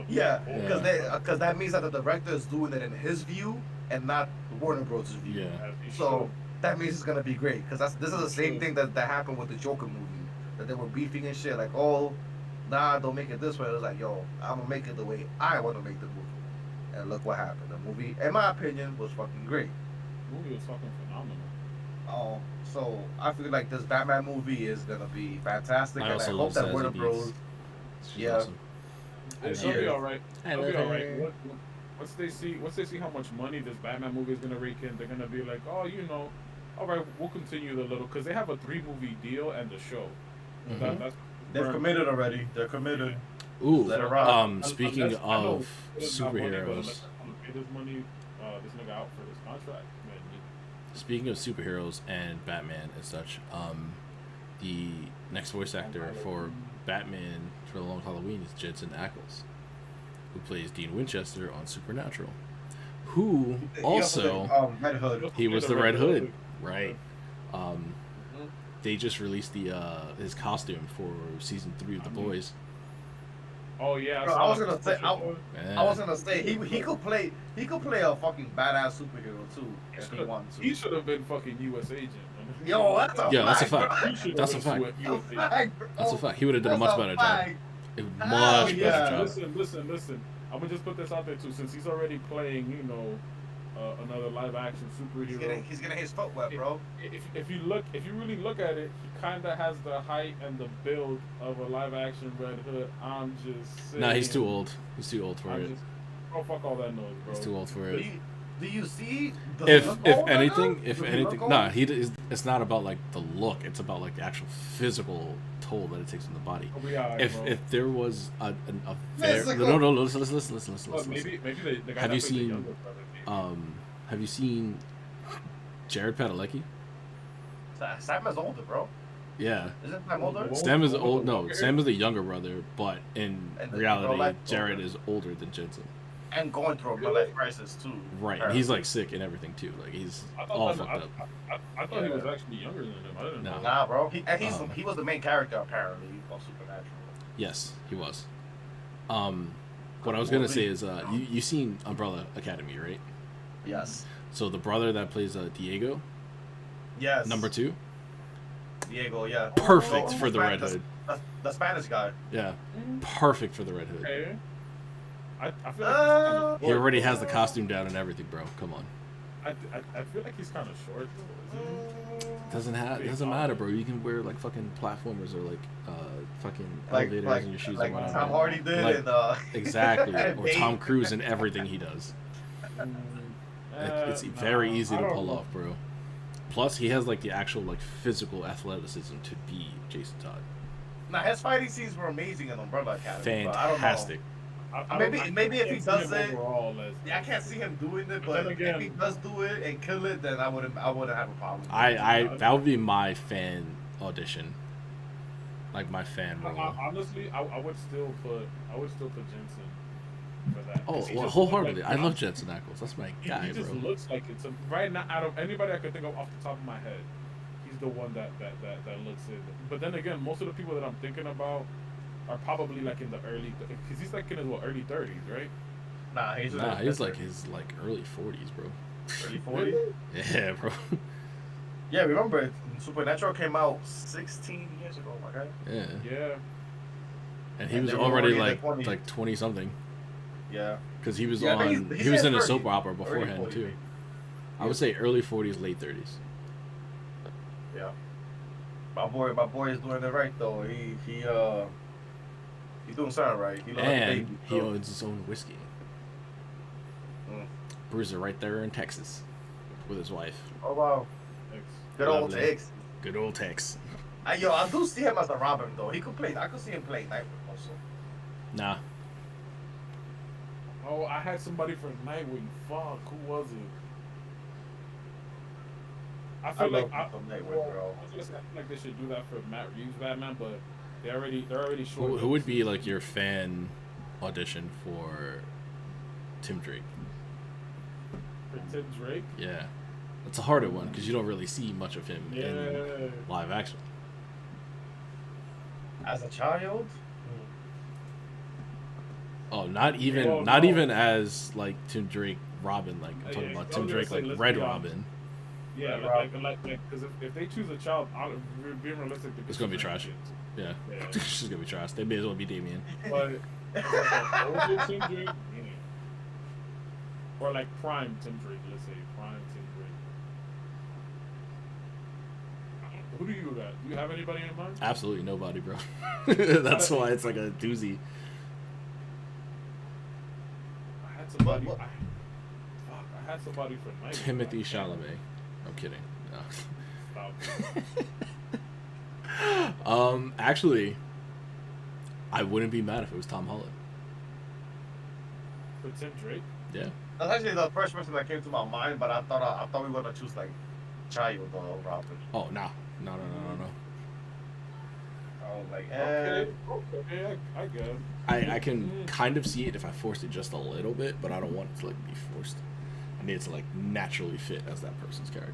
Yeah, because that means that the director is doing it in his view and not Warner Bros.' view. Yeah. So that means it's gonna be great because this is the same thing that happened with the Joker movie, that they were beefing and shit like, oh, nah, don't make it this way. It was like, yo, I'm gonna make it the way I want to make the movie, and look what happened. The movie, in my opinion, was fucking great. The movie was fucking phenomenal. So I feel like this Batman movie is gonna be fantastic, and I hope that Warner Bros. Yeah. Awesome. It'll be all right. It'll be all right. Once they see how much money this Batman movie is gonna rake in, they're gonna be like, oh, all right, we'll continue the little, because they have a 3-movie deal and the show. Mm-hmm. They've committed already. They're committed. Ooh. Let it rock. Speaking of superheroes. This money, this nigga out for this contract. Speaking of superheroes and Batman and such, the next voice actor for Batman for the Long Halloween is Jensen Ackles, who plays Dean Winchester on Supernatural. Who also Red Hood. He was the Red Hood, right? They just released his costume for season 3 of The Boys. Oh yeah, I was gonna say he could play a fucking badass superhero too if he wanted to. He should have been fucking U.S. agent. Yo, that's a fact. That's a fact. That's a fact. He would have done a much better job. Better job. Listen. I'm gonna just put this out there too, since he's already playing, another live action superhero. He's getting his foot wet, bro. If you really look at it, he kind of has the height and the build of a live action Red Hood. I'm just saying. Nah, he's too old. He's too old for it. Fuck all that noise, bro. He's too old for it. Do you see? If anything, nah. It's not about like the look. It's about like the actual physical toll that it takes on the body. If there was a no, listen. Maybe they have you seen Jared Padalecki? Sam is older, bro. Yeah. Isn't Sam older? Sam is old. No, Sam is the younger brother, but in reality, Jared is older than Jensen. And going through a midlife crisis too. Right, and he's like sick and everything too. Like he's all fucked up. I thought he was actually younger than him. I didn't know. Nah, bro. He was the main character apparently of Supernatural. Yes, he was. What I was gonna say is, you seen Umbrella Academy, right? Yes. So the brother that plays Diego. Yes. Number 2. Diego, yeah. Perfect for the Red Hood. The Spanish guy. Yeah. Perfect for the Red Hood. Okay. I feel like he already has the costume down and everything, bro. Come on. I feel like he's kind of short. It doesn't matter, bro. You can wear like fucking platformers or like fucking elevators in your shoes. Like or whatever. Tom Hardy did. Exactly. Or Tom Cruise in everything he does. It's very easy to pull off, bro. Plus, he has like the actual like physical athleticism to be Jason Todd. Now his fighting scenes were amazing in Umbrella Academy. Fantastic. Maybe if he does it, I can't see him doing it. But if he does do it and kill it, then I wouldn't have a problem. That would be my fan audition, like my fan role. Honestly, I would still put Jensen for that. 'Cause Oh, he well, just wholeheartedly. looks I like, love Jensen Ackles. That's my guy, he just bro. looks like it's right now. Out of anybody I could think of off the top of my head, he's the one that looks in. But then again, most of the people that I'm thinking about are probably like in the early, because he's like in his early 30s, right? Nah, he's like his early 40s, bro. early 40. Yeah, bro. Yeah, remember Supernatural came out 16 years ago, my guy. Yeah. Yeah. And he And was they were already already in the like 20s. 20 something. Yeah. Because he was Yeah, I think on. he's He was in in a his soap 30s. opera Early beforehand 40s, too. maybe. I would say early 40s, late 30s. Yeah. My boy is doing it right though. He's doing something right. He loves And baby, he so- owns his own whiskey. Mm. Brews it right there in Texas with his wife. Oh wow. Good old Lovely. Tex. Good old Tex. I do see him as a Robin though. He could play. I could see him play Nightwing also. Nah. Oh, I had somebody for Nightwing. Fuck, who was it? I feel like Nightwing, well, bro. I was gonna say, I feel like they should do that for Matt Reeves Batman, but they're already short. Who would be like your fan audition for Tim Drake? for Tim Drake? Yeah. It's a harder one because you don't really see much of him Yeah. in live action. As a child. Oh, not even Well, not no. even as like Tim Drake Robin. Like I'm talking Yeah, about I Tim was Drake gonna say, like let's Red be honest. Robin. Yeah, Right, like because if they choose a child, being realistic, It's gonna be trash. Yeah. Yeah. It's just gonna be trash. They may as well be Damien. But older Tim Drake, or like prime Tim Drake, let's say prime Tim Drake. Who do you got? Do you have anybody in mind? Absolutely nobody, bro. That's why it's like a doozy. I had somebody. What? I had somebody for Nightwing. Timothy Chalamet. I'm kidding. No. Stop. Actually, I wouldn't be mad if it was Tom Holland. For Tim Drake. Yeah. That's actually the first person that came to my mind, but I thought we were gonna choose like child or Robin. Oh no. No. I was like, Okay, I guess. I can kind of see it if I forced it just a little bit, but I don't want it to like be forced. I need it to like naturally fit as that person's character.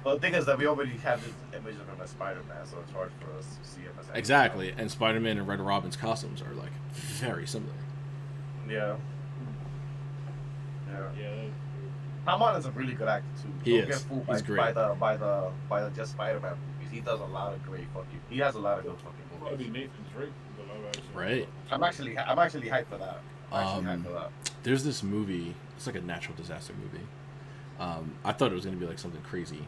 Well, the thing is that we already have this image of him as Spider-Man, so it's hard for us to see him as anything Exactly, else. and Spider-Man and Red Robin's costumes are like very similar. Yeah. Yeah. Yeah. Tom Holland's a really good actor too. He Don't is. get fooled He's great. by the just Spider-Man movies. He does a lot of great fucking. He has a lot of good fucking Probably movies. Nathan Drake. The live action. Right. I'm actually hyped for that. Um, There's this movie. It's like a natural disaster movie. I thought it was gonna be like something crazy,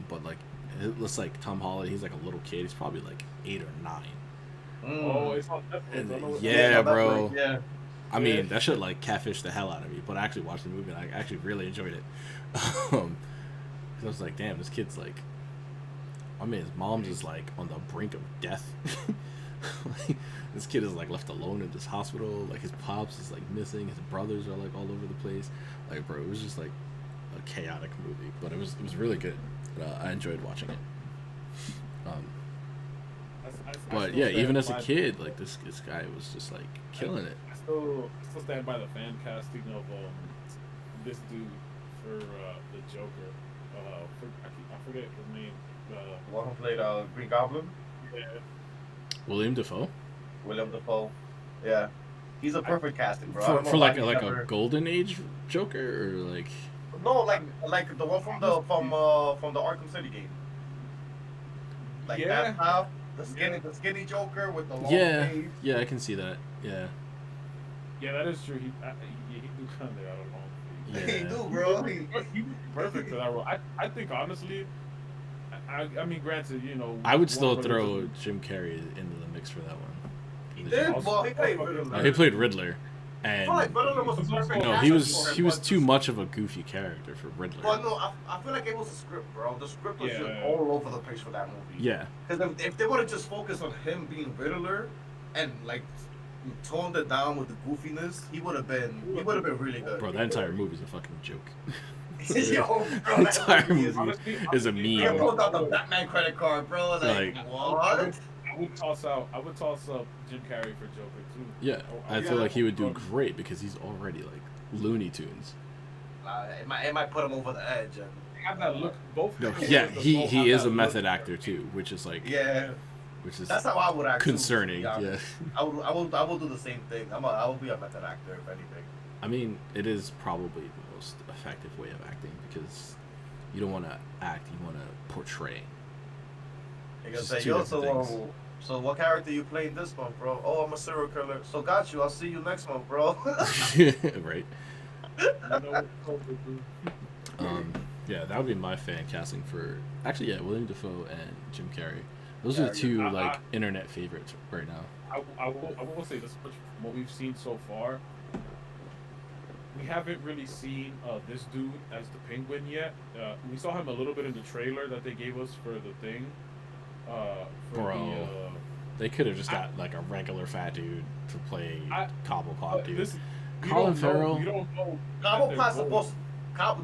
but like it looks like Tom Holland. He's like a little kid. He's probably like 8 or 9. Oh, it's on Netflix. And I know what- yeah, bro. Yeah. I mean, that shit like catfished the hell out of me. But I actually watched the movie and I actually really enjoyed it. 'Cause I was like, damn, this kid's like. I mean, his mom's is like on the brink of death. Like, this kid is like left alone in this hospital. Like his pops is like missing. His brothers are like all over the place. Like, bro, it was just like a chaotic movie, but it was really good. I enjoyed watching it. I But still yeah, stand even as a by- kid, like this guy was just like killing it. I still stand by the fan casting of this dude for the Joker. I forget his name. The one who played Green Goblin, Yeah. William Dafoe William Dafoe. Yeah. He's a perfect casting, bro. I for, don't know for why like he like never- a golden age Joker or like No, like the one from the Arkham City game. Like Yeah. that style. The skinny Joker with the long yeah face. yeah I can see that yeah Yeah, that is true. He do kind of out of long. Yeah. He do, bro. He perfect for that role. I think honestly, I mean, granted, you know, I would still Warner throw Brothers Jim Carrey into the mix for that one. He The did. Joker. Well, he played Riddler. He played Riddler, I and feel like Riddler was a perfect no, casting he for was him, too much of a goofy character for Riddler. Well, no, I feel like it was a script, bro. The script was just Yeah. all over the place for that movie. Yeah, Because if they would have just focused on him being Riddler and like toned it down with the goofiness, he would have been really good. bro, that entire movie's a fucking joke. Yo, bro, The that entire movie is movie Honestly, is a He meme. pulled out the Batman credit card, bro. Like, Like- what? I I would toss up Jim Carrey for Joker too. Yeah, I feel like he would do great because he's already like Looney Tunes. It might put him over the edge. And, Have that look. Both. No, yeah, he is a method actor too, which is like which is that's how I would act. concerning. Too, yeah, I will do the same thing. I will be a method actor if anything. I mean, it is probably the most effective way of acting because you don't want to act, you want to portray. You're gonna say, yo, so what character you playing this month, bro? Oh, I'm a serial killer. So got you. I'll see you next month, bro. Right. Yeah, that would be my fan casting for. Actually, yeah, William Dafoe and Jim Carrey. Those are the two internet favorites right now. I will say this much from what we've seen so far. We haven't really seen this dude as the Penguin yet. We saw him a little bit in the trailer that they gave us for the thing. They could have just got like a regular fat dude to play Cobblepot, dude. We Colin don't Farrell. We don't know. Cobblepot's supposed.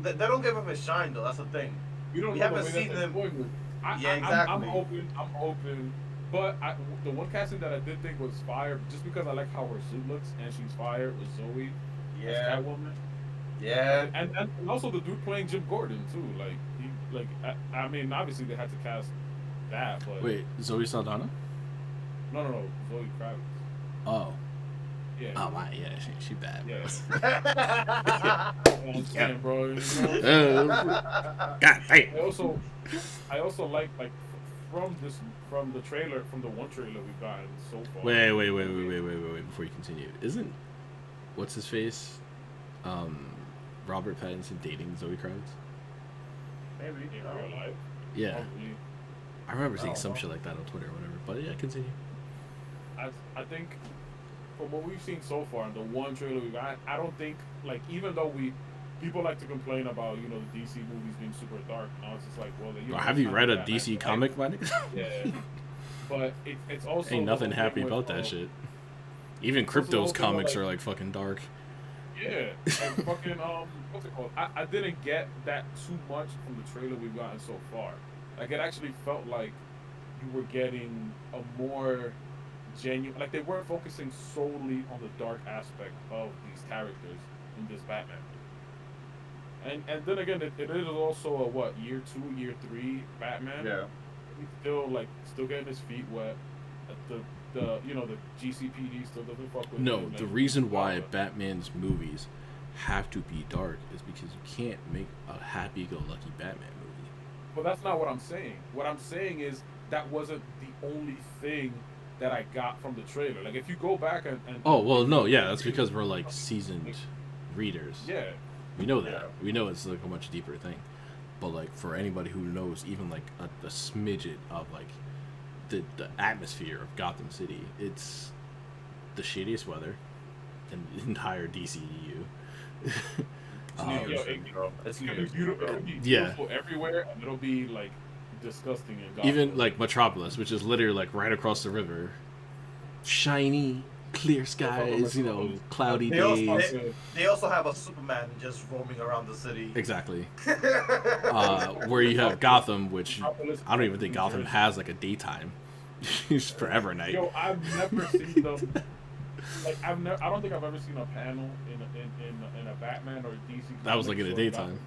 They don't give him his shine though. That's the thing. We haven't seen them. Yeah, exactly. I'm hoping. But the one casting that I did think was fire, just because I like how her suit looks and she's fire, was Zoe. Yeah. As Catwoman. Yeah. And also the dude playing Jim Gordon too. I mean, obviously they had to cast that, but Wait, Zoe Saldana? No, Zoe Kravitz. Oh. Yeah. Oh my, yeah, she bad. Yes. Yeah. Bro. You know God damn. I also like from the trailer, from the one trailer we've gotten so far. Wait, before you continue. Isn't what's his face? Robert Pattinson dating Zoe Kravitz? Maybe in real life. Yeah. Probably. I remember seeing some shit like that on Twitter or whatever. But yeah, continue. I think from what we've seen so far in the one trailer we got, I don't think, like, even though people like to complain about, you know, the DC movies being super dark, and I was just like, well, you know, have you read a DC comic, my nigga? Yeah. But it's also ain't nothing happy about that shit. Even Crypto's comics are like fucking dark. Yeah, and fucking what's it called? I didn't get that too much from the trailer we've gotten so far. Like, it actually felt like you were getting a more genuine, like they weren't focusing solely on the dark aspect of these characters in this Batman. And then again, it is also a year 2, year 3 Batman. Yeah. He's still getting his feet wet. The GCPD still doesn't fuck with him. No, the reason why Batman's movies have to be dark is because you can't make a happy-go-lucky Batman movie. But that's not what I'm saying. What I'm saying is that wasn't the only thing that I got from the trailer. Like, if you go back and oh, well, no, yeah, that's because we're like seasoned readers. Yeah. We know that. We know it's like a much deeper thing. But like for anybody who knows even like a smidget of like the atmosphere of Gotham City, it's the shittiest weather in the entire DCEU. It's gonna be beautiful. It'll be beautiful everywhere, and it'll be like disgusting in Gotham. Even like Metropolis, which is literally like right across the river, shiny, clear skies, you know, cloudy days. They also have a Superman just roaming around the city. Exactly. Where you have Gotham, which I don't even think Gotham has like a daytime. It's forever night. Yo, I've never seen them. Like I don't think I've ever seen a panel in a Batman or DC. That was like in the daytime.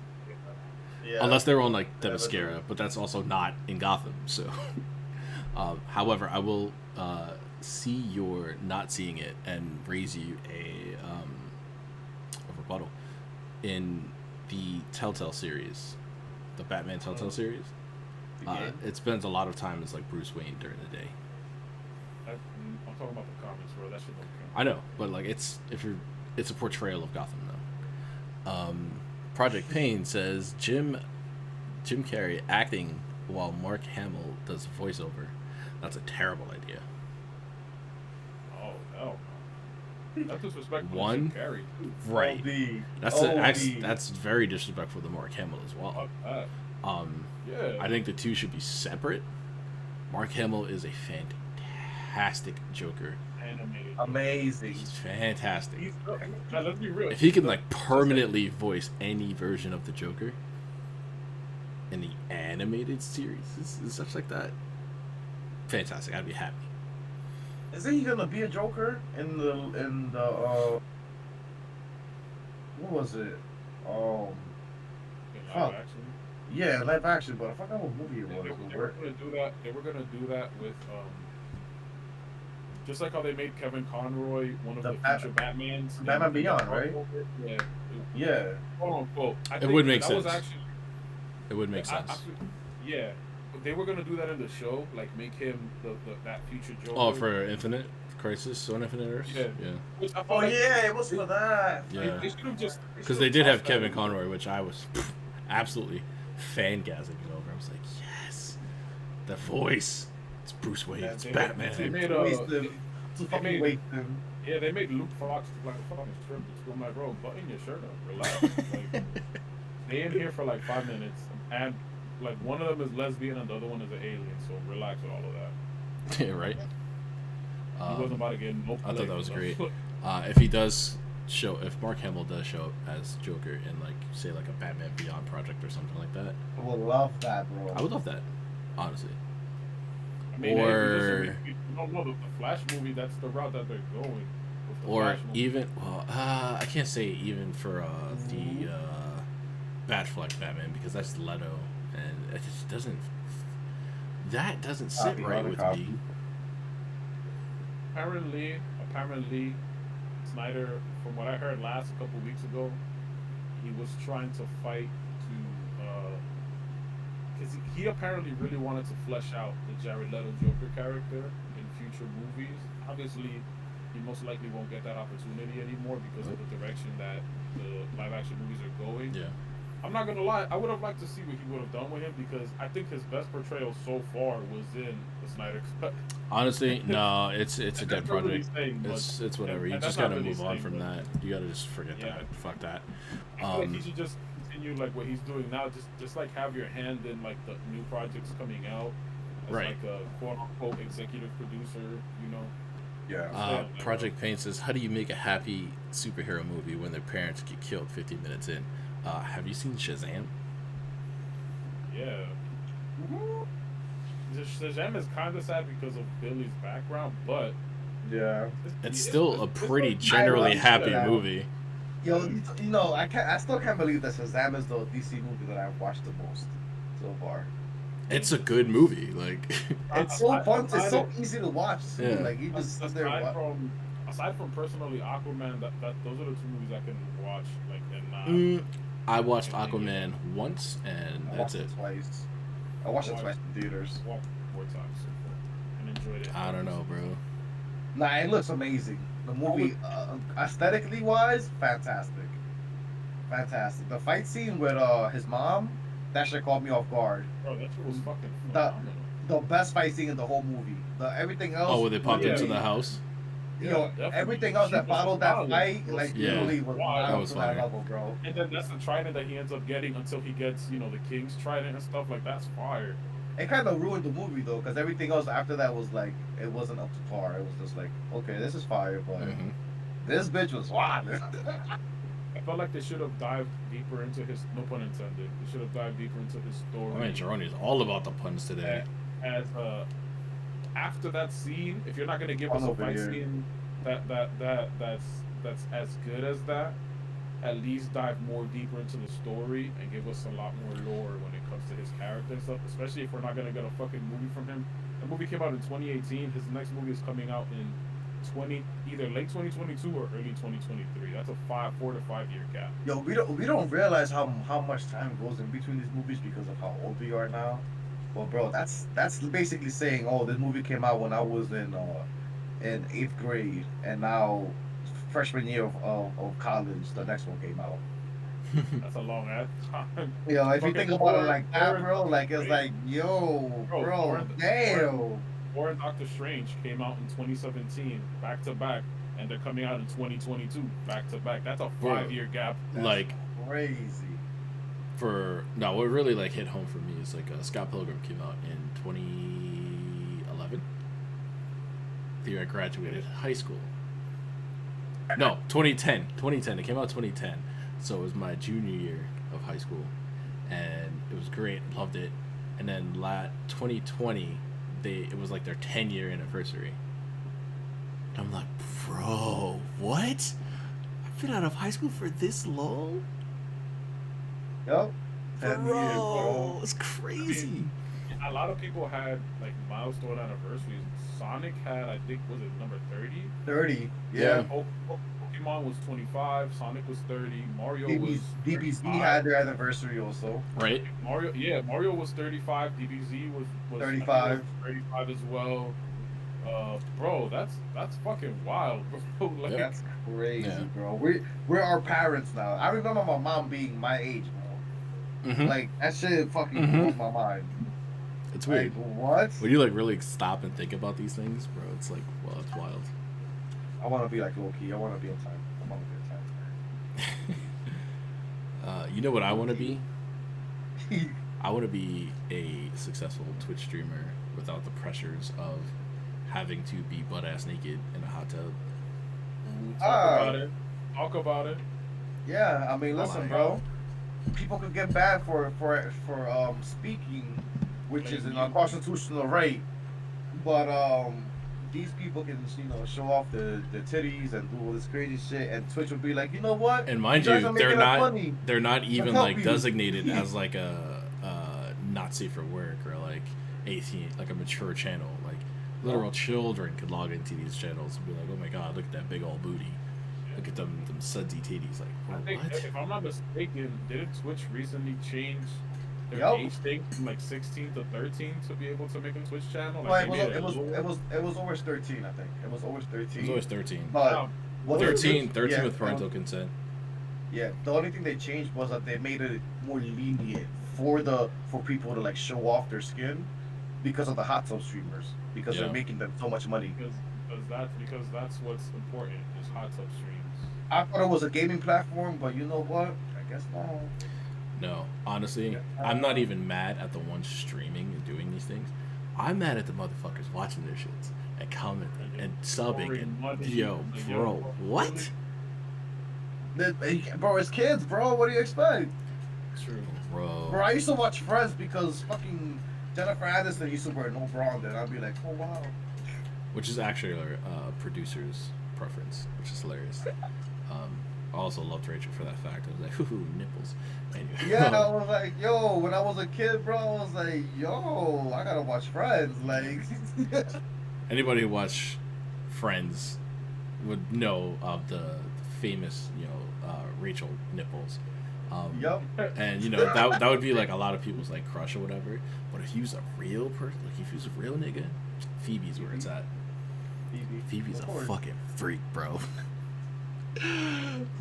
Yeah. Unless they were on like Themyscira, but that's also not in Gotham. So, however, I will see your not seeing it and raise you a rebuttal. In the Telltale series, the Batman Telltale series, it spends a lot of time as like Bruce Wayne during the day. I'm talking about the comics, bro. That shit don't count. I know, but like it's a portrayal of Gotham though. Project Pain says Jim Carrey acting while Mark Hamill does voiceover. That's a terrible idea. Oh no. That's disrespectful. One, to Carrey, too. right? That's very disrespectful to Mark Hamill as well. Yeah. I think the two should be separate. Mark Hamill is a fantastic Joker. Animated. Amazing. He's fantastic. Let's be real. If he can like permanently voice any version of the Joker in the animated series, is such like that, fantastic. I'd be happy. Isn't he gonna be a Joker in the what was it? Um, In live fuck. action. Yeah, live action, but I forgot what movie it They, was. they were gonna do that. They were gonna do that with just like how they made Kevin Conroy one of The the Bat- future Batmans. Batman Beyond, right? Yeah. Yeah. Quote unquote. I It think would make that sense. Was actually, It would make sense. yeah. They were gonna do that in the show, like make him that future Joker. Oh, for Infinite Crisis on Infinite Earths? Yeah. Yeah. Which I felt Oh like yeah, it was for that. Yeah. They should have just Because they did have Kevin Conroy, which I was absolutely fangasming over. I was like, yes, the voice. It's Bruce Wayne. Yeah, It's they Batman. They made Waste them. To they fucking made- waste them. Yeah, they made Luke Fox like a fucking strip. I'm like, bro, button your shirt up, relax. Like, they in here for like 5 minutes, and like one of them is lesbian and the other one is an alien. So relax with all of that. Yeah, right? He wasn't about to get no. I thought that was play. great. If he does show, if Mark Hamill does show up as Joker in like, say, like a Batman Beyond project or something like that, I would love that, bro. I would love that, honestly. I mean, Or- you don't know the Flash movie. That's the route that they're going. With the Or Flash movie. even, well, I can't say even for the Batfleck Batman because that's Leto, and it just doesn't. That doesn't sit right with me. Apparently, Snyder, from what I heard last a couple weeks ago, he was trying to fight to, because he apparently really wanted to flesh out the Jared Leto Joker character in future movies. Obviously, he most likely won't get that opportunity anymore because of the direction that the live action movies are going. Yeah. I'm not gonna lie, I would have liked to see what he would have done with him because I think his best portrayal so far was in the Snyder Cut. Honestly, no, it's a That's dead not really project. saying much. It's whatever. You And just that's not gotta really move on saying from much. that. You gotta just forget Yeah. that. Fuck that. I feel like he should just continue like what he's doing now. Just like have your hand in like the new projects coming out. As Right. Like a quote unquote executive producer, you know. Yeah. Project Pain says, "How do you make a happy superhero movie when their parents get killed 15 minutes in?" Have you seen Shazam? Yeah. Shazam is kind of sad because of Billy's background, but Yeah. It's still a pretty generally love happy Shazam. movie. Yo, you know, I still can't believe that Shazam is the DC movie that I've watched the most so far. It's a good movie. Like, It's so fun. It's so easy to watch. Too. Yeah. Like you just sit there and watch. Aside from personally Aquaman, that those are the two movies I can watch like and I watched Aquaman once, and I that's watched it. it twice. I watched it twice in theaters. walk 4 times so far and enjoyed it. I don't know, bro. Nah, it looks amazing. The movie, aesthetically wise, fantastic. Fantastic. The fight scene with his mom, that shit caught me off guard. Bro, that shit was fucking The- phenomenal. The best fight scene in the whole movie. Everything else. Oh, where they popped Yeah. into the house. You know, definitely. everything else that She was followed that wild. fight, like Yeah. really was Wild. That wild was to that fire. level, bro. And then that's the trident that he ends up getting until he gets, you know, the King's trident and stuff. Like, that's fire. It kind of ruined the movie though, because everything else after that was like, it wasn't up to par. It was just like, okay, this is fire, but Mhm. this bitch was wild. I felt like they should have dived deeper into his, no pun intended, they should have dived deeper into his story. I mean, Juhrownee is all about the puns today. As after that scene, if you're not gonna give us I'm a over fight here. scene that's as good as that, at least dive more deeper into the story and give us a lot more lore when it comes to his character and stuff. Especially if we're not gonna get a fucking movie from him. The movie came out in 2018. His next movie is coming out in either late 2022 or early 2023. That's a 4 to 5 year gap. Yo, we don't realize how much time goes in between these movies because of how old we are now. Well, bro, that's basically saying, oh, this movie came out when I was in 8th grade, and now freshman year of college, the next one came out. That's a long ass time. You know, if you Fucking think about it Thor- like that, Thor- bro, like it's Thor- like, yo, Bro, bro, Thor- damn. Or Doctor Strange came out in 2017, back to back, and they're coming out in 2022, back to back. That's a Bro. 5 year gap. Like, Crazy. what really like hit home for me is like Scott Pilgrim came out in 2011. The year I graduated high school. No, 2010. 2010. It came out 2010. So it was my junior year of high school, and it was great. Loved it. And then 2020, it was like their 10-year anniversary. And I'm like, bro, what? I've been out of high school for this long? Yep. Bro, it's crazy. A lot of people had like milestone anniversaries. Sonic had, I think, was it number 30? 30. Yeah. Pokemon was 25. Sonic was 30. Mario was DBZ 35. had their anniversary also. Right? Mario was 35. DBZ was 35. 35 as well. Bro, that's fucking wild, bro. Like, Yeah. That's crazy, Yeah. bro. We're our parents now. I remember my mom being my age, bro. Mm-hmm. Like that shit fucking Mhm. blows my mind. It's Like weird. what? When you like really stop and think about these things, bro, it's like, well, it's wild. I want to be like Loki. I want to be in time. I want to be You know what I want to be? in time. I want to be a successful Twitch streamer without the pressures of having to be butt ass naked in a hot tub. Talk about it. Yeah, I mean, listen, Why? bro. People could get banned for speaking, which is an unconstitutional right. But these people can show off the titties and do all this crazy shit, and Twitch will be like, you know what? And mind guys you, are making up money. they're not even help like you. designated as like a not safe for work or like 18, like a mature channel. Like literal children could log into these channels and be like, oh my god, look at that big old booty. Look at them sudsy titties. Like, I bro, think, what? if I'm not mistaken, didn't Twitch recently change their Yup. age thing from like 16 to 13 to be able to make a Twitch channel? Well, Like, it was always 13, I think. It was always 13. It was always 13. But what was 13 it? Yeah, with parental consent. Yeah, the only thing they changed was that they made it more lenient for people to like show off their skin because of the hot tub streamers, because Yeah. they're making them so much money. because that's what's important is hot tub streams. I thought it was a gaming platform, but you know what? I guess not. No, honestly, I'm not even mad at the ones streaming and doing these things. I'm mad at the motherfuckers watching their shits and commenting and subbing and yo, bro, what? Bro, it's kids, bro. What do you expect? True. Bro, Bro, I used to watch Friends because fucking Jennifer Aniston used to wear no bra on there. I'd be like, oh wow. which is actually our producer's preference, which is hilarious. I also loved Rachel for that fact. I was like, hoo nipples. Anyway. Yeah, I was like, yo, when I was a kid, bro, I was like, yo, I gotta watch Friends. Like, Anybody who watched Friends would know of the famous, Rachel nipples. yup. And that would be like a lot of people's like crush or whatever. But if he was a real person, like if he was a real nigga, Phoebe's where it's at. Phoebe's Of a course. fucking freak, bro.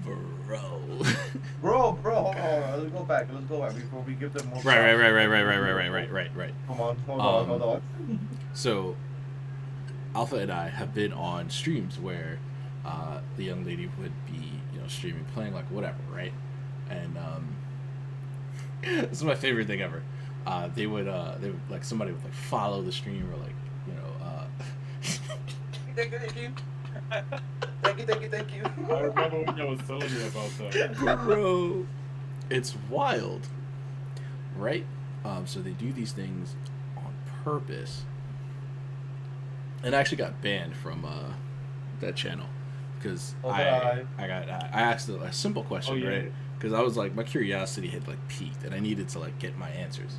Bro. Bro, hold on. Let's go back before we give them more. Right. Come on, hold on. So, Alpha and I have been on streams where the young lady would be, streaming, playing like whatever, right? And this is my favorite thing ever. They would like somebody would like follow the stream or like Thank you. I remember when I was telling you about that. bro, it's wild, right? So they do these things on purpose, and I actually got banned from that channel because I asked a simple question, Oh, yeah. right? Because I was like, my curiosity had like peaked, and I needed to like get my answers.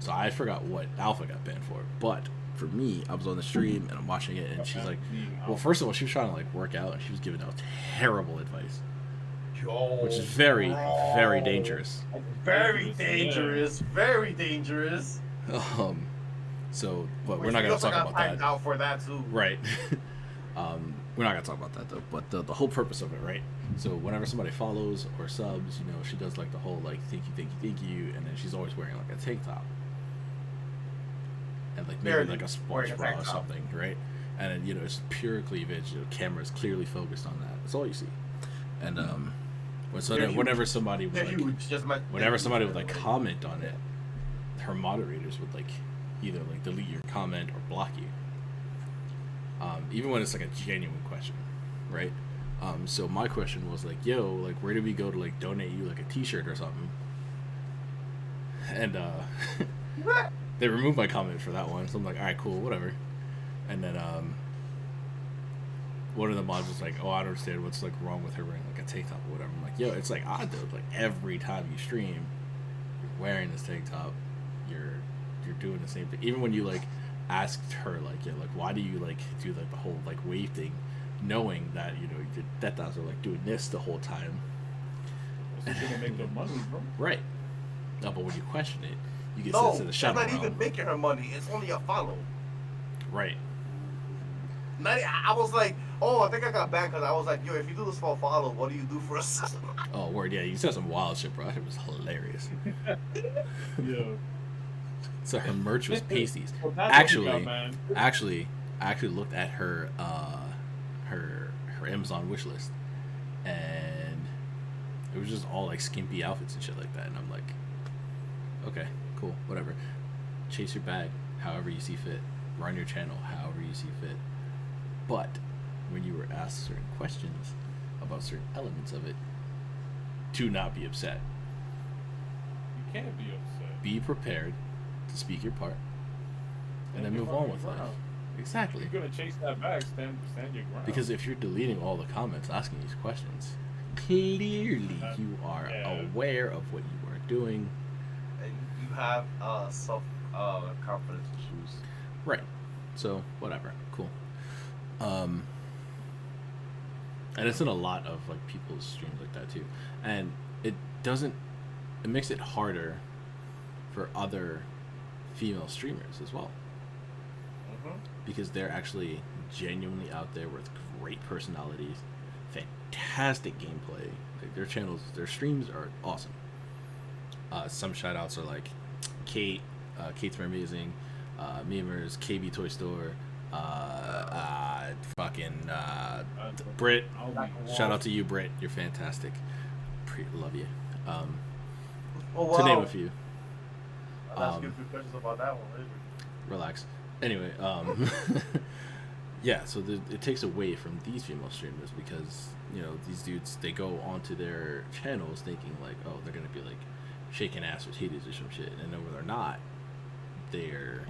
So I forgot what Alpha got banned for, but for me, I was on the stream and I'm watching it, and she's like, well, first of all, she was trying to like work out, and she was giving out terrible advice, which is very, very dangerous. Very dangerous. Very dangerous. So, but we're not gonna talk about that. Out for that too. Right. We're not gonna talk about that though. But the whole purpose of it, right? So whenever somebody follows or subs, she does like the whole like thank you, and then she's always wearing like a tank top and like maybe like a sports bra or something, right? And then it's pure cleavage. Camera's clearly focused on that. That's all you see. And whenever somebody would like, whenever somebody would like comment on it, her moderators would like either like delete your comment or block you. Even when it's like a genuine question, right? So my question was like, yo, like where do we go to like donate you like a t-shirt or something? And they removed my comment for that one, so I'm like, all right, cool, whatever. And then one of the mods was like, "Oh, I don't understand what's like wrong with her wearing like a tank top or whatever." I'm like, "Yo, it's like odd though. Like every time you stream, you're wearing this tank top. You're doing the same thing. Even when you like asked her like, yeah, like why do you like do like the whole like wave thing, knowing that you know your tetas are like doing this the whole time." It's gonna make them money, bro. Right. No, but when you question it, you get No, sent to the it's shadow not realm. even making her money. It's only a follow. Right. I was like, oh, I think I got banned because I was like, yo, if you do this for a follow, what do you do for a sub? Oh, word, yeah, you said some wild shit, bro. It was hilarious. Yeah. So her merch was pasties. Well, that's what you Actually, got, man. I actually looked at her her Amazon wish list, and it was just all like skimpy outfits and shit like that. And I'm like, okay, cool, whatever. Chase your bag however you see fit. Run your channel however you see fit. But when you were asked certain questions about certain elements of it, do not be upset. You can't be upset. Be prepared to speak your part, and then Stand your move on fucking with life. ground. Exactly. If you're gonna chase that bag, stand your ground. Because if you're deleting all the comments asking these questions, clearly you are aware of what you are doing. And you have self confidence issues. Right. So whatever. Cool. And it's in a lot of like people's streams like that too. And it makes it harder for other female streamers as well. Because they're actually genuinely out there with great personalities, fantastic gameplay. Like their channels, their streams are awesome. Some shout outs are like Kate, Kate's Very Amazing, Memers, KB Toy Store, Britt. Shout out to you, Britt. You're fantastic. Love you. To name a few. I'll ask you a few questions about that one later. Relax. Anyway, yeah, so it takes away from these female streamers because, you know, these dudes, they go onto their channels thinking like, oh, they're going to be like shaking ass with titties or some shit. And then when they're not, they're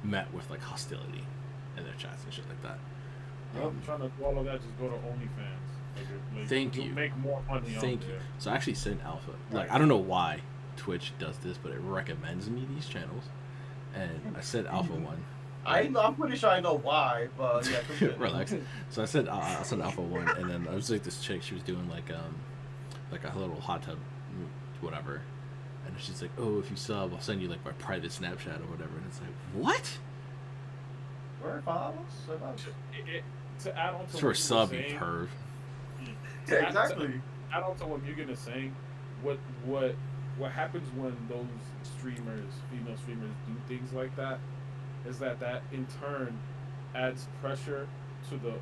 met with like hostility in their chats and shit like that. I'm trying to do all of that, just go to OnlyFans. Like, Thank you'll you. Make more money Thank on you. there. So I actually sent Alpha. Like, I don't know why Twitch does this, but it recommends me these channels. And I sent Alpha one. I'm pretty sure I know why, but yeah. Continue. Relax. So I sent Alpha one, and then I was like this chick. She was doing like a little hot tub, whatever. And she's like, "Oh, if you sub, I'll send you like my private Snapchat or whatever." And it's like, what? Where follows? To add on to It's for a what sub, you you were saying, perv. Yeah, exactly. To add on to what Mugen is saying, what happens when those streamers, female streamers, do things like that, is that in turn adds pressure to the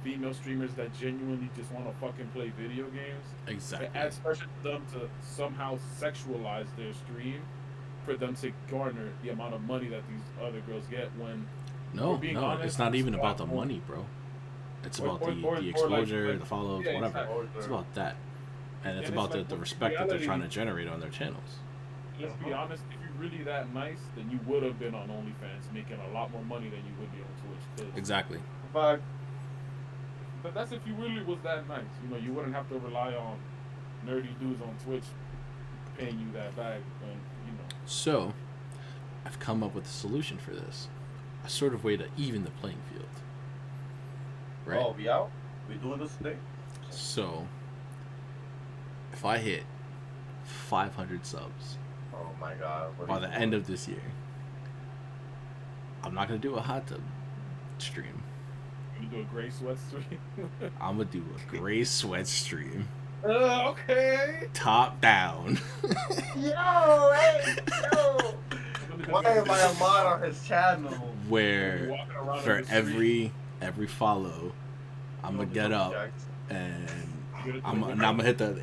female streamers that genuinely just want to fucking play video games. Exactly. It adds pressure to them to somehow sexualize their stream for them to garner the amount of money that these other girls get when. No, honest, it's not even about the money, bro. It's about the exposure, the follows, whatever. It's about that. And it's about the respect that they're trying to generate on their channels. Let's be honest, if you're really that nice, then you would have been on OnlyFans making a lot more money than you would be on Twitch. Exactly. But that's if you really was that nice. You know, you wouldn't have to rely on nerdy dudes on Twitch paying you that bag when, you know. So, I've come up with a solution for this. A sort of way to even the playing field. Right? Oh, we out? We doing this today? So, if I hit 500 subs Oh my god. by the end of this year, I'm not going to do a hot tub stream. You do a gray sweat stream? I'm going to do a gray sweat stream. Okay. Top down. Yo, hey, yo. Why am I a mod on his channel? Where for every follow, I'm gonna get up and I'm gonna hit the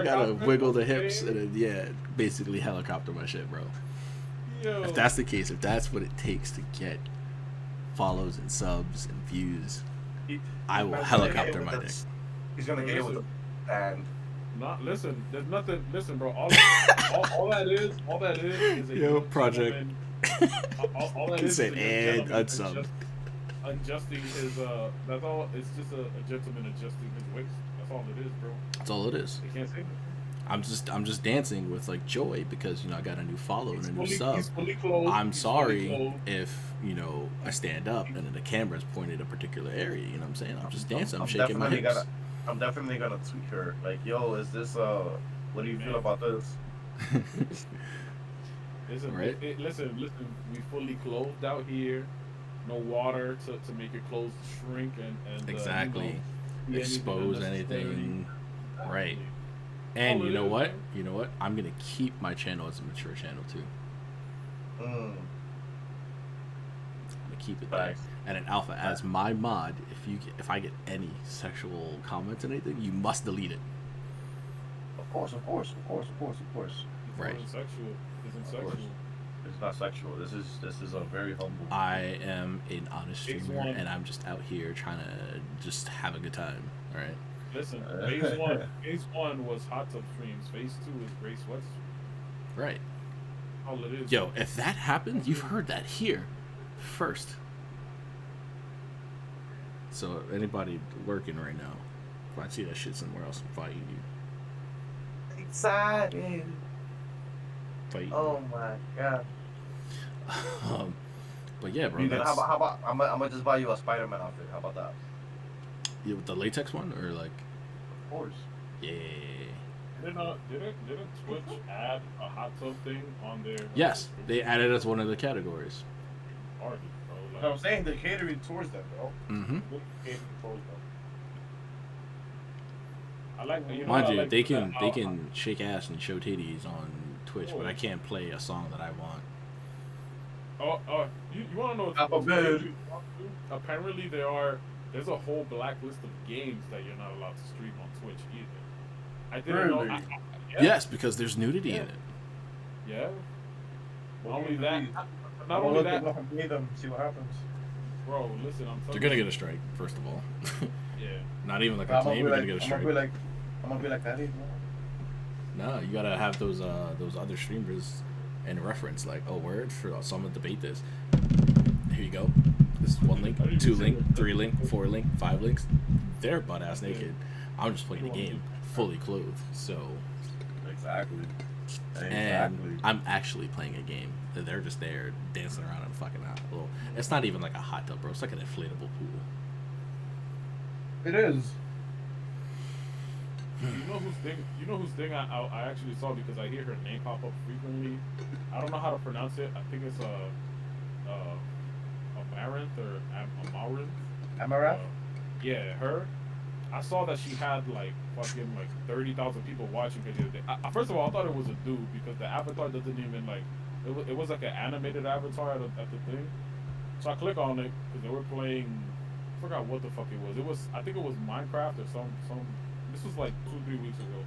gotta wiggle the hips and then, yeah, basically helicopter my shit, bro. Yo. If that's the case, if that's what it takes to get follows and subs and views, I will helicopter my dick. He's gonna get it with the band. Not listen. There's nothing. Listen, bro. All that is a Yo, project. All that is Say and a unsub. adjusting his that's all. It's just a gentleman adjusting his waist. That's all it is, bro. That's all it is. They can't say nothing. I'm just dancing with like joy because I got a new follow and a new sub. He's fully clothed. I'm He's sorry fully clothed. if I stand up and then the camera's pointed a particular area. You know what I'm saying? I'm just dancing. I'm I'm shaking my hips. I'm definitely gonna tweet her like, yo, is this what do you feel about this? Listen, Right? Listen. We fully clothed out here. No water to make your clothes shrink and Exactly. see Expose unnecessary. anything. Exactly. Right. And All you it know is, what? man. You know what? I'm gonna keep my channel as a mature channel too. Mm. I'm gonna keep it there. Facts. And an alpha as my mod. If I get any sexual comments and anything, you must delete it. Of course. Right. It's sexual. Isn't Of course. sexual. It's not sexual. This is a very humble. I am an honest Phase streamer, one. and I'm just out here trying to just have a good time. All right. Listen, phase one was hot tub streams. Phase 2 is gray sweats. Right. All it is. Yo, if that happens, you've heard that here first. So anybody lurking right now, if I see that shit somewhere else, I'm fighting you. Excited. Fighting Oh my god. you. But yeah, bro. You gonna, That's, how about I'm gonna just buy you a Spider-Man outfit. How about that? yeah, with the latex one or like, Of course. yeah. Didn't Twitch add a hot tub thing on their? Yes, they added as one of the categories. Already, bro. But I'm saying they're catering towards them, bro. Mm-hmm. Catering towards them. I like. Mind I you, like they that can shake ass and show titties on Twitch, but I Oh. can't play a song that I want. You want to know what's Apple crazy? Apparently there's a whole blacklist of games that you're not allowed to stream on Twitch either. I didn't know. Really? Yeah. Yes, because there's nudity in it. Yeah. Not Well, only that. maybe- Not only that, and play them, see what happens. bro. Listen, I'm They're telling gonna you. get a strike, first of all. Yeah. Not even like a I'm claim, gonna they're be gonna like, get a strike. I'm gonna be like that. No, you gotta have those other streamers in reference, like, oh, word for someone debate this. Here you go. This is 1 link, 2 link, 3 link, 4 link, 5 links. They're butt ass naked. I'm just playing the game fully clothed. So, Exactly. and I'm actually playing a game. They're just there dancing around and fucking out. Well, it's not even like a hot tub, bro. It's like an inflatable pool. It is. You know whose thing I actually saw because I hear her name pop up frequently. I don't know how to pronounce it. I think it's Amaranth or Amaranth. Amaranth? Yeah, her. I saw that she had like fucking like 30,000 people watching her the other day. First of all, I thought it was a dude because the avatar doesn't even like. It was like an animated avatar at the thing. So I click on it because they were playing. I forgot what the fuck it was. I think it was Minecraft or some. This was like 2-3 weeks ago.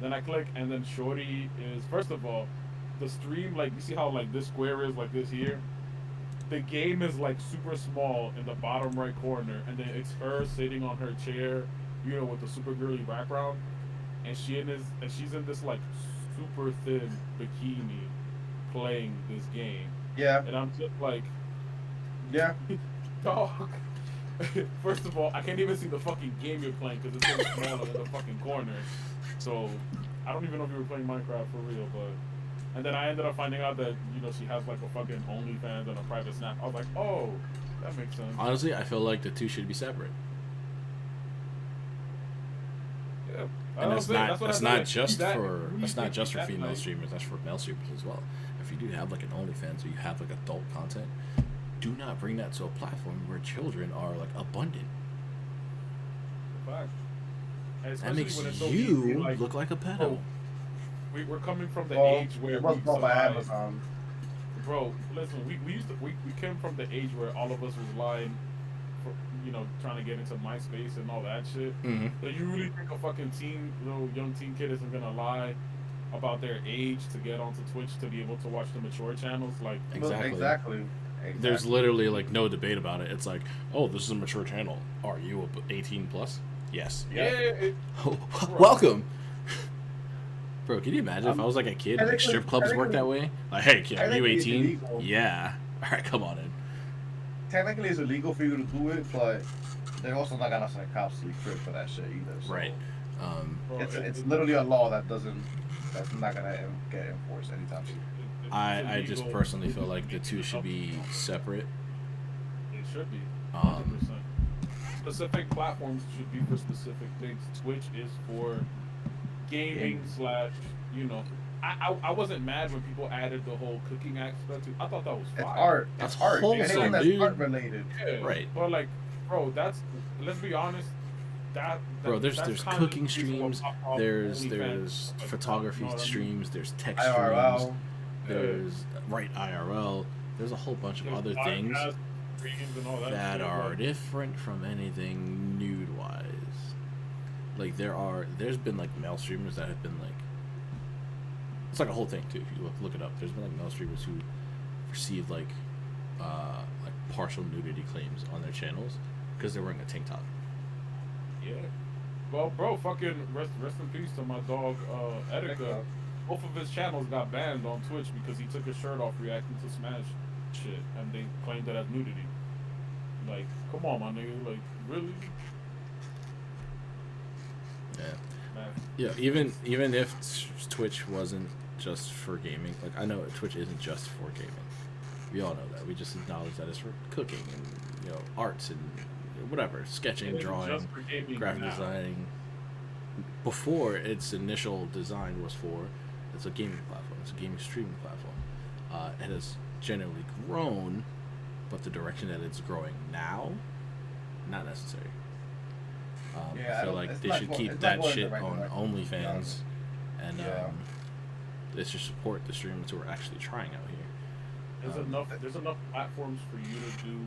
Then I click and then Shorty is first of all, the stream like you see how like this square is like this here. The game is like super small in the bottom right corner, and then it's her sitting on her chair, with the super girly background, and she's in this like super thin bikini, playing this game, Yeah. and I'm just like, Yeah. dog. First of all, I can't even see the fucking game you're playing because it's so small in the fucking corner. So I don't even know if you were playing Minecraft for real, but. And then I ended up finding out that, she has like a fucking OnlyFans and a private Snap. I was like, oh, that makes sense. Honestly, I feel like the two should be separate. Yeah. And that's not just for that female night. streamers. That's for male streamers as well. If you do have like an OnlyFans or you have like adult content, do not bring that to a platform where children are like abundant. Fact. And That especially makes when it's so you easy, like, look like a pedo. oh, we're coming from the Well, age where it was we bought by survived. Amazon. Bro, listen, we came from the age where all of us was lying, for, trying to get into MySpace and all that shit. Mm-hmm. So you really think a fucking young teen kid isn't gonna lie about their age to get onto Twitch to be able to watch the mature channels? Like, Exactly. There's literally like no debate about it. It's like, oh, this is a mature channel. Are you 18 plus? Yes. Welcome. Bro, can you imagine if I was like a kid and like strip clubs work that way? Like, hey kid, are you 18? Yeah. Alright, come on in. technically it's illegal for you to do it, but they're also not gonna send cops to your crib for that shit either. So Right. it's literally a law that's not gonna get enforced anytime soon. I just personally feel like the two should be separate. It should be. 100%. Specific platforms should be for specific things. Twitch is for gaming / you know. I wasn't mad when people added the whole cooking aspect. I thought that was fine. It's art. That's It's art. wholesome, Anything that's dude. art related. Yeah, Right. But like, bro, let's be honest. Bro, there's that's kind of cooking the reason why streams, pop-up there's OnlyFans, like, photography you know what I mean? streams, there's tech IRL. streams, there's IRL. There's a whole bunch of There's other things podcast streams and all that shit, are like, different from anything nude wise. Like there's been like male streamers that have been like, it's like a whole thing too. If you look it up, there's been like male streamers who received like partial nudity claims on their channels because they're wearing a tank top. Yeah. Well, bro, fucking rest in peace to my dog, Etika. Both of his channels got banned on Twitch because he took his shirt off reacting to Smash shit, and they claimed it as nudity. Like, come on, my nigga. Like, really? Yeah. Man. Yeah. Even if Twitch wasn't just for gaming, like I know Twitch isn't just for gaming. We all know that. We just acknowledge that it's for cooking and arts and whatever, sketching, drawing, graphic designing. Before its initial design was for, it's a gaming platform, it's a gaming streaming platform. It has generally grown, but the direction that it's growing now, not necessary. I feel like they should keep that shit on OnlyFans, and they should support the streamers who are actually trying out here. There's enough platforms for you to do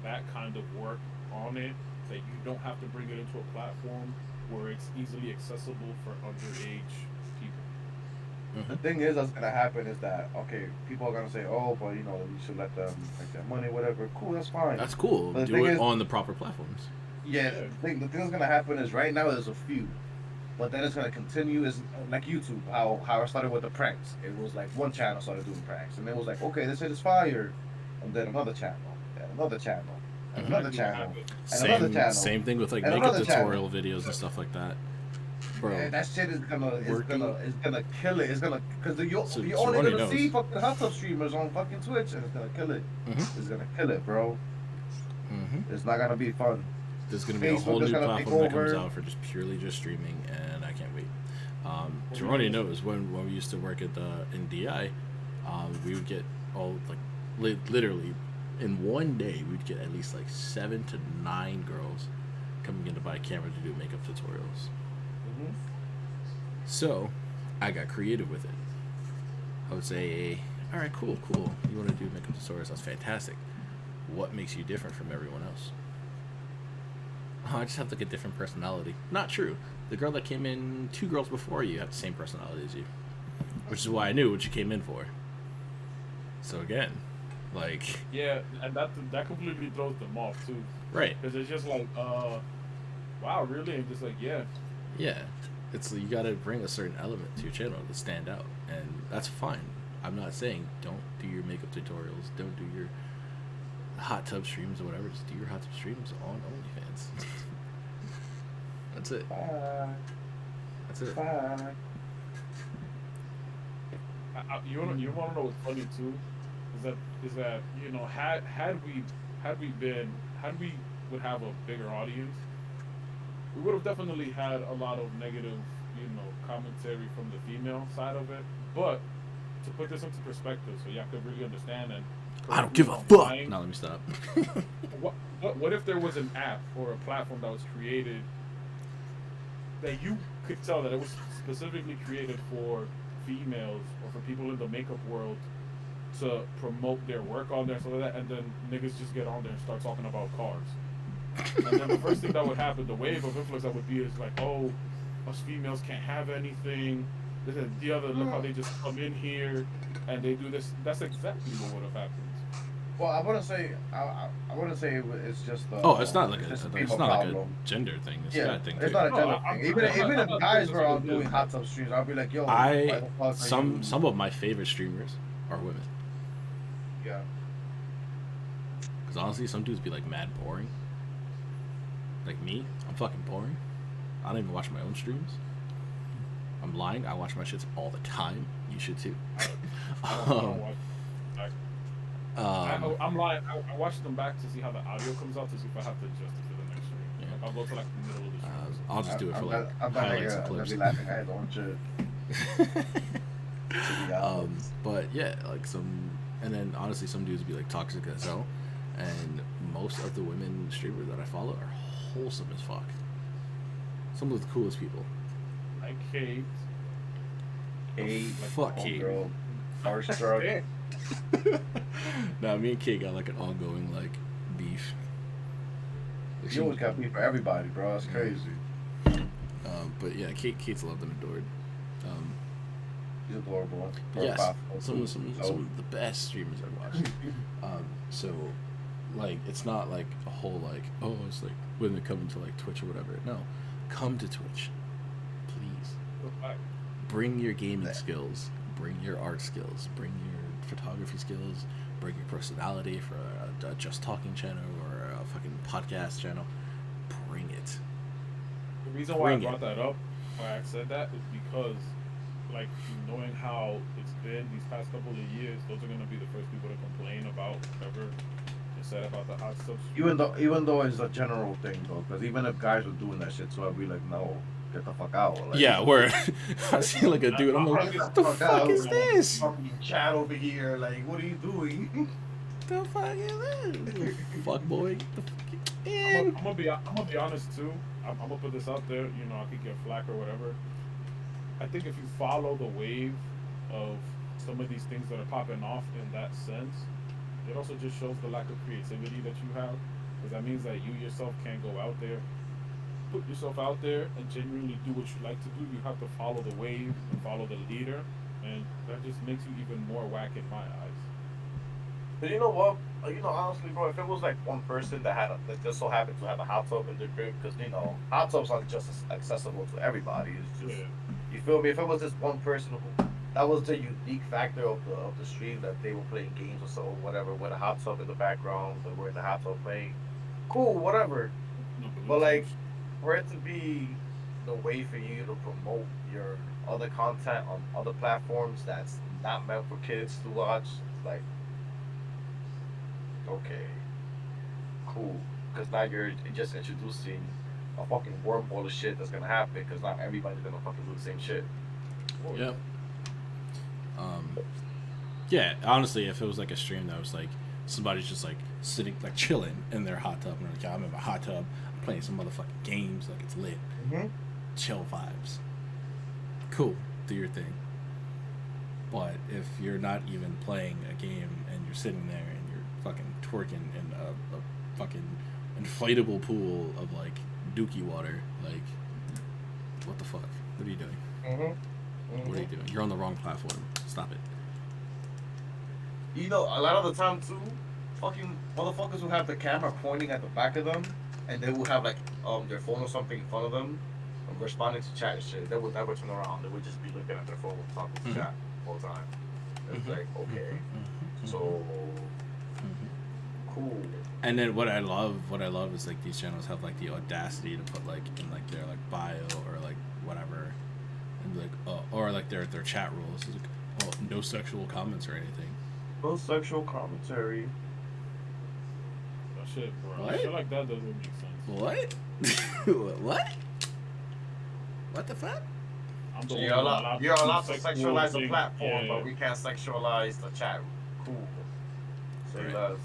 that kind of work on it that you don't have to bring it into a platform where it's easily accessible for underage people. The thing is, that's gonna happen is that people are gonna say, oh, but you should let them make their money, whatever. Cool, that's fine. That's cool. But do it on the proper platforms. Yeah, the thing that's gonna happen is right now there's a few, but then it's gonna continue. Is like YouTube, how I started with the pranks. It was like one channel started doing pranks, and it was like, okay, this shit is fire, and then another channel, and another channel, and another channel, and another channel. Same thing with like makeup tutorial videos and stuff like that. Bro, yeah, that shit is gonna kill it. It's gonna because you're only Juhrownee gonna knows. see fucking hot tub streamers on fucking Twitch, and it's gonna kill it. It's gonna kill it, bro. It's not gonna be fun. There's going to be a whole new platform that comes out for just purely just streaming, and I can't wait. Juhrownee knows when we used to work in DI, we would get literally in one day we'd get at least like 7 to 9 girls coming in to buy a camera to do makeup tutorials. So I got creative with it. I would say, all right, cool. You want to do makeup tutorials? That's fantastic. What makes you different from everyone else? I just have like a different personality. Not true. The girl that came in, 2 girls before you have the same personality as you, which is why I knew what you came in for. So again, like, yeah, and that completely throws them off too. Right. Because it's just like, wow, really? And just like, yeah. It's you got to bring a certain element to your channel to stand out, and that's fine. I'm not saying don't do your makeup tutorials, don't do your hot tub streams or whatever. Just do your hot tub streams on OnlyFans. That's it. That's it. You want to know what's funny too? Is that had we would have a bigger audience, we would have definitely had a lot of negative commentary from the female side of it. But to put this into perspective, so y'all could really understand and. I don't give a fuck. No, let me stop. What if there was an app or a platform that was created that you could tell that it was specifically created for females or for people in the makeup world to promote their work on there, so like that, and then niggas just get on there and start talking about cars. And then the first thing that would happen, the wave of influx that would be is like, oh, us females can't have anything. This and the other, look how they just come in here and they do this. That's exactly what would have happened. Well, I wouldn't say it's just. It's not like a gender thing. It's a thing. It's not a gender thing. Even if guys were all doing hot tub streams, I'd be like, yo. Some of my favorite streamers are women. Yeah. Because Because honestly, some dudes be like mad boring. Like me, I'm fucking boring. I don't even watch my own streams. I'm lying. I watch my shits all the time. You should too. I don't watch. I'm lying. I watch them back to see how the audio comes out to see if I have to adjust it for the next stream. Yeah. Like, I'll go to like the middle of the stream. I'll just do it for like I'm highlights and gonna clips. be laughing at on shit. But yeah, like and then honestly, some dudes be like toxic as hell, and most of the women streamers that I follow are wholesome as fuck. Some of the coolest people. Like Kate. Fuck Kate. Girl, starstruck. Nah, me and Kate got like an ongoing like beef. Like, You always got beef for everybody, bro. That's crazy. But yeah, Kate's loved and adored. He's adorable. Yes, some of the best streamers I've watched. So, like, it's not like a whole like, oh, it's like women coming to like Twitch or whatever. No, come to Twitch, please. Bring your gaming skills, bring your art skills, bring your photography skills, bring your personality for a Just Talking channel or a fucking podcast channel. Bring it. The reason why I brought that up, why I said that, is because, like, knowing how it's been these past couple of years, those are gonna be the first people to complain about whatever they said about the hot stuff. Even though it's a general thing though, because even if guys were doing that shit, so I'd be like, no, get the fuck out. Like, Yeah, where I see like a dude, I'm like, what the fuck is this? Fucking chat over here, like, what are you doing? The fuck is this? Fuck boy, get the fuck in. I'm gonna be honest too. I'm gonna put this out there. You know, I could get flack or whatever. I think if you follow the wave of some of these things that are popping off in that sense, it also just shows the lack of creativity that you have, because that means that you yourself can't go out there, put yourself out there, and genuinely do what you like to do. You have to follow the wave and follow the leader, and that just makes you even more whack in my eyes. But you know what? Honestly, bro, if it was like one person that just so happened to have a hot tub in their crib, because hot tubs aren't just as accessible to everybody. It's just, you feel me? If it was just one person who that was the unique factor of the stream, that they were playing games or so, whatever, with a hot tub in the background, they were in the hot tub playing, cool, whatever. But like, for it to be the way for you to promote your other content on other platforms that's not meant for kids to watch, it's like, okay, cool, because now you're just introducing a fucking wormhole of shit that's gonna happen, because not everybody's gonna fucking do the same shit. Yeah. Yeah, honestly, if it was like a stream that was like somebody's just like sitting, like chilling in their hot tub, and like, I'm in my hot tub, I'm playing some motherfucking games, like it's lit, chill vibes, cool, do your thing. But if you're not even playing a game and you're sitting there and you're fucking twerking in a fucking inflatable pool of like dookie water, like, what the fuck? What are you doing? What are you doing? You're on the wrong platform. Stop it. A lot of the time too, fucking motherfuckers who have the camera pointing at the back of them, and they will have like their phone or something in front of them, responding to chat and shit. They would never turn around. They would just be looking at their phone, talking to chat all the time. It's like, okay, so cool. And then what I love is like these channels have like the audacity to put like in like their like bio or like whatever, and like or like their chat rules. It's like, oh, no sexual comments or anything. No sexual commentary. That shit, bro. What? Shit like that doesn't make sense. What? What? What the fuck? I'm the So one you're allowed to sexualize the thing. platform, Yeah. but we can't sexualize the chat. Cool. Say Right. less.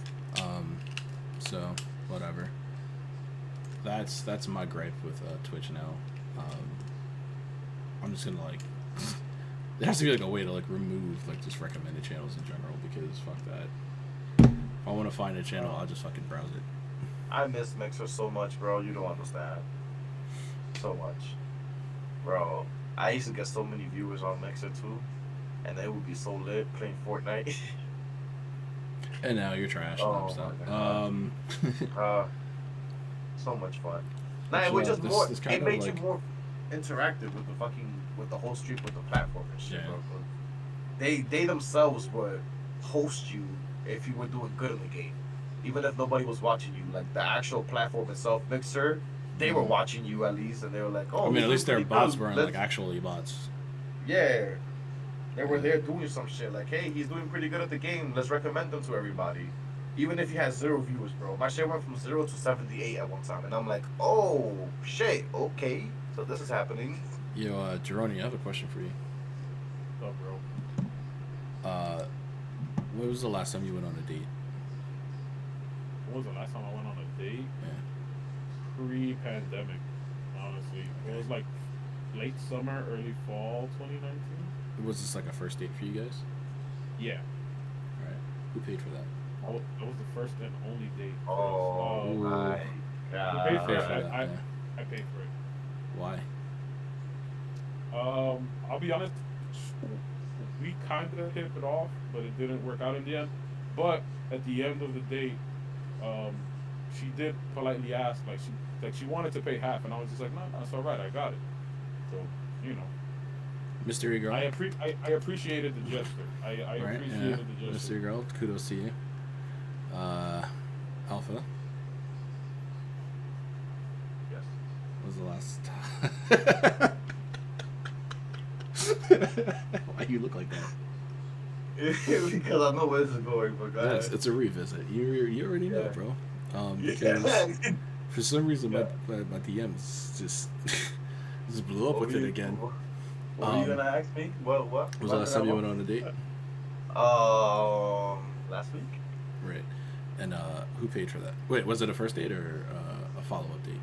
So whatever. That's my gripe with Twitch now. I'm just gonna like. There has to be like a way to like remove like just recommended channels in general, because fuck that. If I want to find a channel, I'll just fucking browse it. I miss Mixer so much, bro. You don't understand. So much. Bro, I used to get so many viewers on Mixer too, and they would be so lit playing Fortnite. And now you're trash. Oh, Stop. my God. So much fun. Nah, it Actually, was just more. this kind It of, made like- you more interactive with the whole stream, with the platform and shit, Yeah. bro. They themselves would host you if you were doing good in the game. even if nobody was watching you, like the actual platform itself, Mixer, they were watching you at least, and they were like, "Oh, I mean, he's at least their doing bots pretty weren't good. like actually bots. Yeah, they were there doing some shit. Like, hey, he's doing pretty good at the game. Let's recommend him to everybody. Even if he has 0 viewers, bro. My share went from 0 to 78 at one time, and I'm like, oh shit, okay, so this is happening. Yo, Juhrownee, I have a question for you. What's up, bro? When was the last time you went on a date? When was the last time I went on a date? Yeah. Pre-pandemic, honestly. It was like late summer, early fall 2019. Was this like a first date for you guys? Yeah. All right. Who paid for that? That was the first and only date. Oh Ooh. my Who paid for god. it? Yeah. I paid for it. Why? I'll be honest. We kind of hit it off, but it didn't work out in the end. But at the end of the date, she did politely ask, like she wanted to pay half, and I was just like, no, it's all right, I got it. So, you know, Mystery girl. I appreciated the gesture. I Right? appreciated Yeah. the gesture. Mystery girl. Kudos to you. Alpha. Yes. What was the last time? Why you look like that? Because I know where this is going, but guys. Yes, it's a revisit. You already know, Yeah. bro. Yeah. Because for some reason Yeah. my DMs just blew up with it again. What were you gonna ask me? What? Was the last time you went on a date? Last week. Right. And who paid for that? Wait, was it a first date or a follow-up date?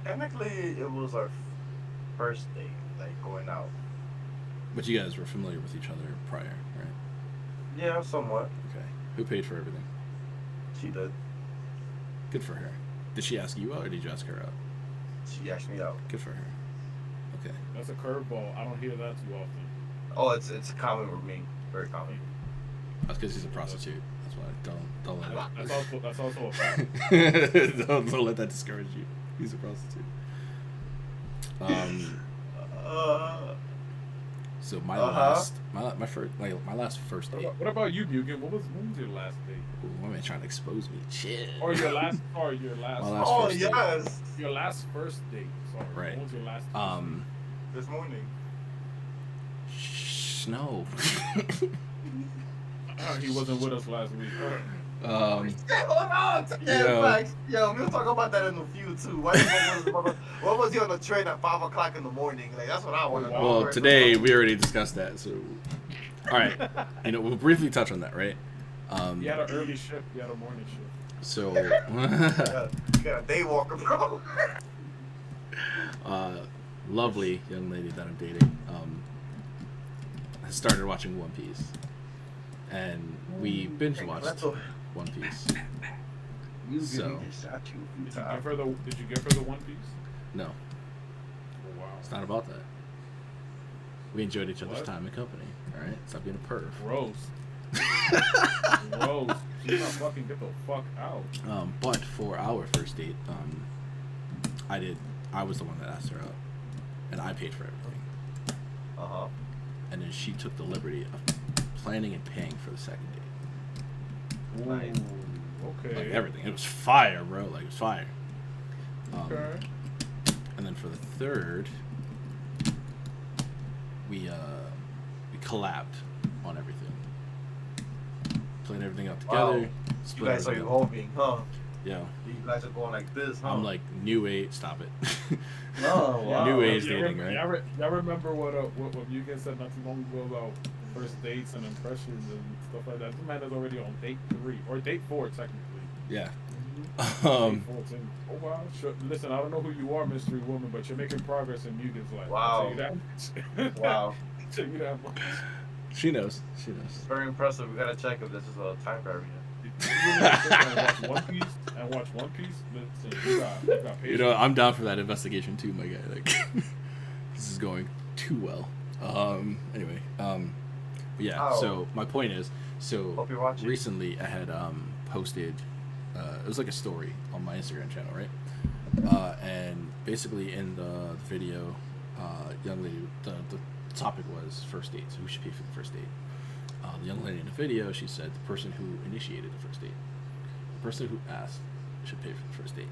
Technically, it was our first date, like going out. But you guys were familiar with each other prior, right? Yeah, somewhat. Okay. Who paid for everything? She did. Good for her. Did she ask you out or did you ask her out? She asked me out. Good for her. Okay. That's a curveball. I don't hear that too often. Oh, it's common with me. Very common. That's because he's a prostitute. That's why. Don't let That's also a fact. it. don't let that discourage you. He's a prostitute. So my last first date. What about you, Mugen? When was your last date? Ooh, my man trying to expose me. Shit. Or your last My last Oh first date. yes. your last first date. Sorry. Right. When was your last? This morning. No. He wasn't with us last week. Hold on. Yeah, Yo. facts. Yo, we'll talk about that in the few too. What was he on the train at 5 o'clock in the morning? Like that's what I want to know. Well, today we already discussed that. So, all right. We'll briefly touch on that, right? You had an early shift. You had a morning shift. So, You got a day walker, bro. lovely young lady that I'm dating. I started watching One Piece, and we binge watched One Piece. So, Did you give her the One Piece? no, Oh, wow. it's not about that. We enjoyed each other's What? time and company. All right, stop being a perv. Gross. Gross. She's not fucking get the fuck out. But for our first date, I was the one that asked her out, and I paid for everything. And then she took the liberty of planning and paying for the second date. Ooh, Nice. okay. Like everything. It was fire, bro. Like it was fire. Okay. And then for the third, we collabed on everything. Planned everything out together. Wow. You Split guys are everything up. evolving, huh? Yeah. You guys are going like this, huh? I'm like new age. Stop it. Oh, wow. New age Y'all dating, right? Y'all remember what Mugen said not too long ago about first dates and impressions and stuff like that? This man is already on date 3 or date 4 technically. Yeah. Date 14. Oh wow! Sure. Listen, I don't know who you are, mystery woman, but you're making progress in Mugen's life. Wow. I'll tell you that. Wow. I'll tell you that much. She knows. She knows. It's very impressive. We gotta check if this is a time variant. If you really sit there and watch One Piece, listen, you got patience. I'm down for that investigation too, my guy. Like, this is going too well. Anyway, yeah. Oh. So my point is, Hope you're watching. recently I had posted. It was like a story on my Instagram channel, right? And basically in the video, young lady, the topic was first dates. Who should pay for the first date? The young lady in the video, she said the person who initiated the first date. The person who asks should pay for the first date.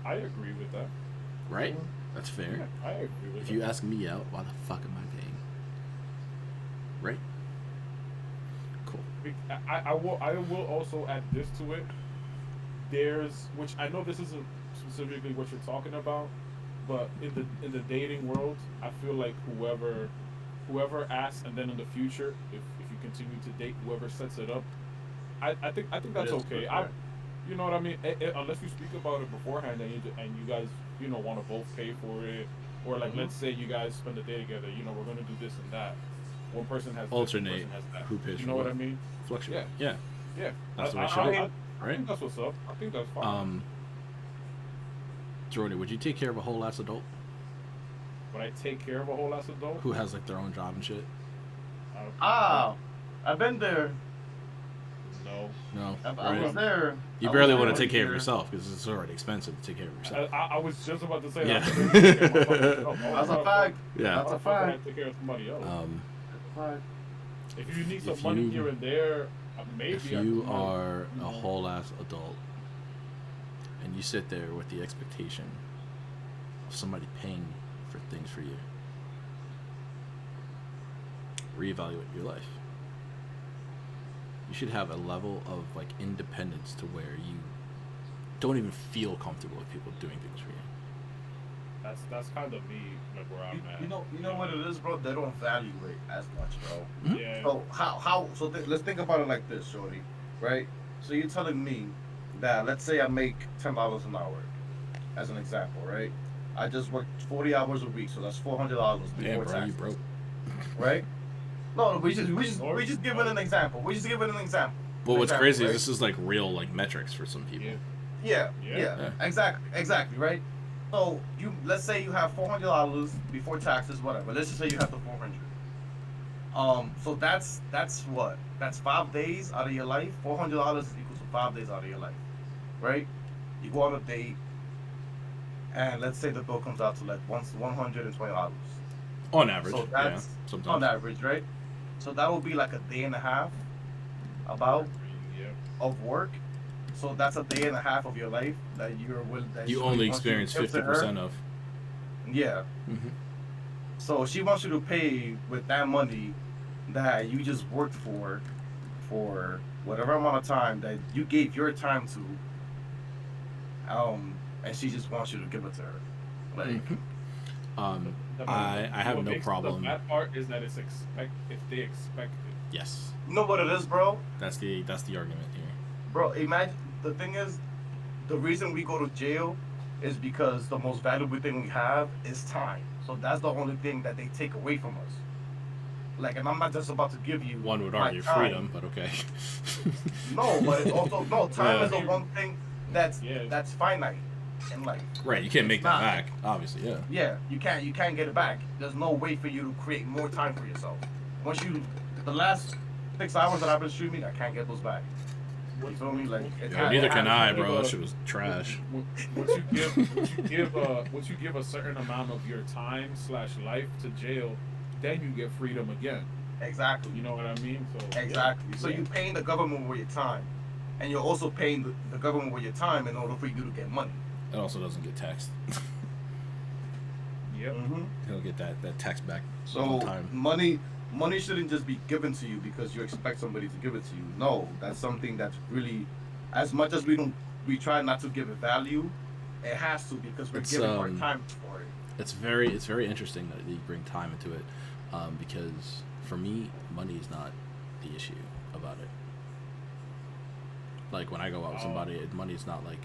I agree with that. Right? That's fair. Yeah, I agree with If that. you ask me out, why the fuck am I paying? Right? Cool. I will also add this to it. There's, which I know this isn't specifically what you're talking about, but in the dating world, I feel like whoever asks, and then in the future, if you continue to date, whoever sets it up, I think that's okay. You know what I mean? Unless you speak about it beforehand and you guys want to both pay for it, or like let's say you guys spend a day together. We're gonna do this and that. One person has alternate this, one person has that. who pays. You know what I mean? Fluctuate. Yeah. That's the way it I should be. think Right? that's what's up. I think that's fine. Juhrownee, would you take care of a whole ass adult Would I take care of a whole ass adult? who has like their own job and shit? I've been there. No. No. I Right? was there. You I barely was want there to take care of one year. yourself because it's already expensive to take care of yourself. I was just about to say Yeah. that. That's a fact. Yeah. That's a fact. Take care of somebody else. If you need some if money you- here and there, maybe. If you are a whole ass adult and you sit there with the expectation of somebody paying for things for you, reevaluate your life. You should have a level of like independence to where you don't even feel comfortable with people doing things for you. That's kind of me, like where I'm at. You know what it is, bro? They don't value it as much, bro. Yeah. So let's think about it like this, shorty, right? So you're telling me that let's say I make $10 an hour, as an example, right? I just work 40 hours a week, so that's $400 before Damn, bro, taxes, you broke. right? No, we just giving an example. We just giving an example. But what's Example, crazy right? is this is like real like metrics for some people. Yeah. Yeah, exactly, right? So let's say you have $400 before taxes, whatever. Let's just say you have the 400. So that's what? That's 5 days out of your life. $400 is equal to 5 days out of your life, right? You go on a date, and let's say the bill comes out to like $120. On average. So that's sometimes. on average, right? So that would be like a day and a half, about, Yeah. of work. So that's a day and a half of your life that you're willing. You only experience 50% of. Yeah. Mm-hmm. So she wants you to pay with that money that you just worked for whatever amount of time that you gave your time to. And she just wants you to give it to her. Like, I have no problem. The bad part is that if they expect it. Yes, you know what it is, bro? that's the argument here. Bro, imagine, the thing is, the reason we go to jail is because the most valuable thing we have is time. So that's the only thing that they take away from us. Like, and I'm not just about to give you One would my argue time. freedom, but okay. No, but it's also time Yeah. is the one thing that's Yeah. that's finite in life. Right, you can't make It's that not. back, obviously. Yeah. Yeah, you can't get it back. There's no way for you to create more time for yourself. Once the last 6 hours that I've been streaming, I can't get those back. You feel me? Like, it's Yo, not- neither it can has- I, bro. That shit was trash. Once you give a certain amount of your time / life to jail, then you get freedom again. Exactly. You know what I mean? So Exactly. yeah. So you're paying the government with your time, and you're also paying the government with your time in order for you to get money. It also doesn't get taxed. Yep. Mm-hmm. He'll get that tax back So on time. money shouldn't just be given to you because you expect somebody to give it to you. No, that's something that's really, as much as we try not to give it value, it has to because we're It's, giving Our time for it. It's very interesting that you bring time into it, because for me, money is not the issue about it. Like when I go out with somebody, money is not like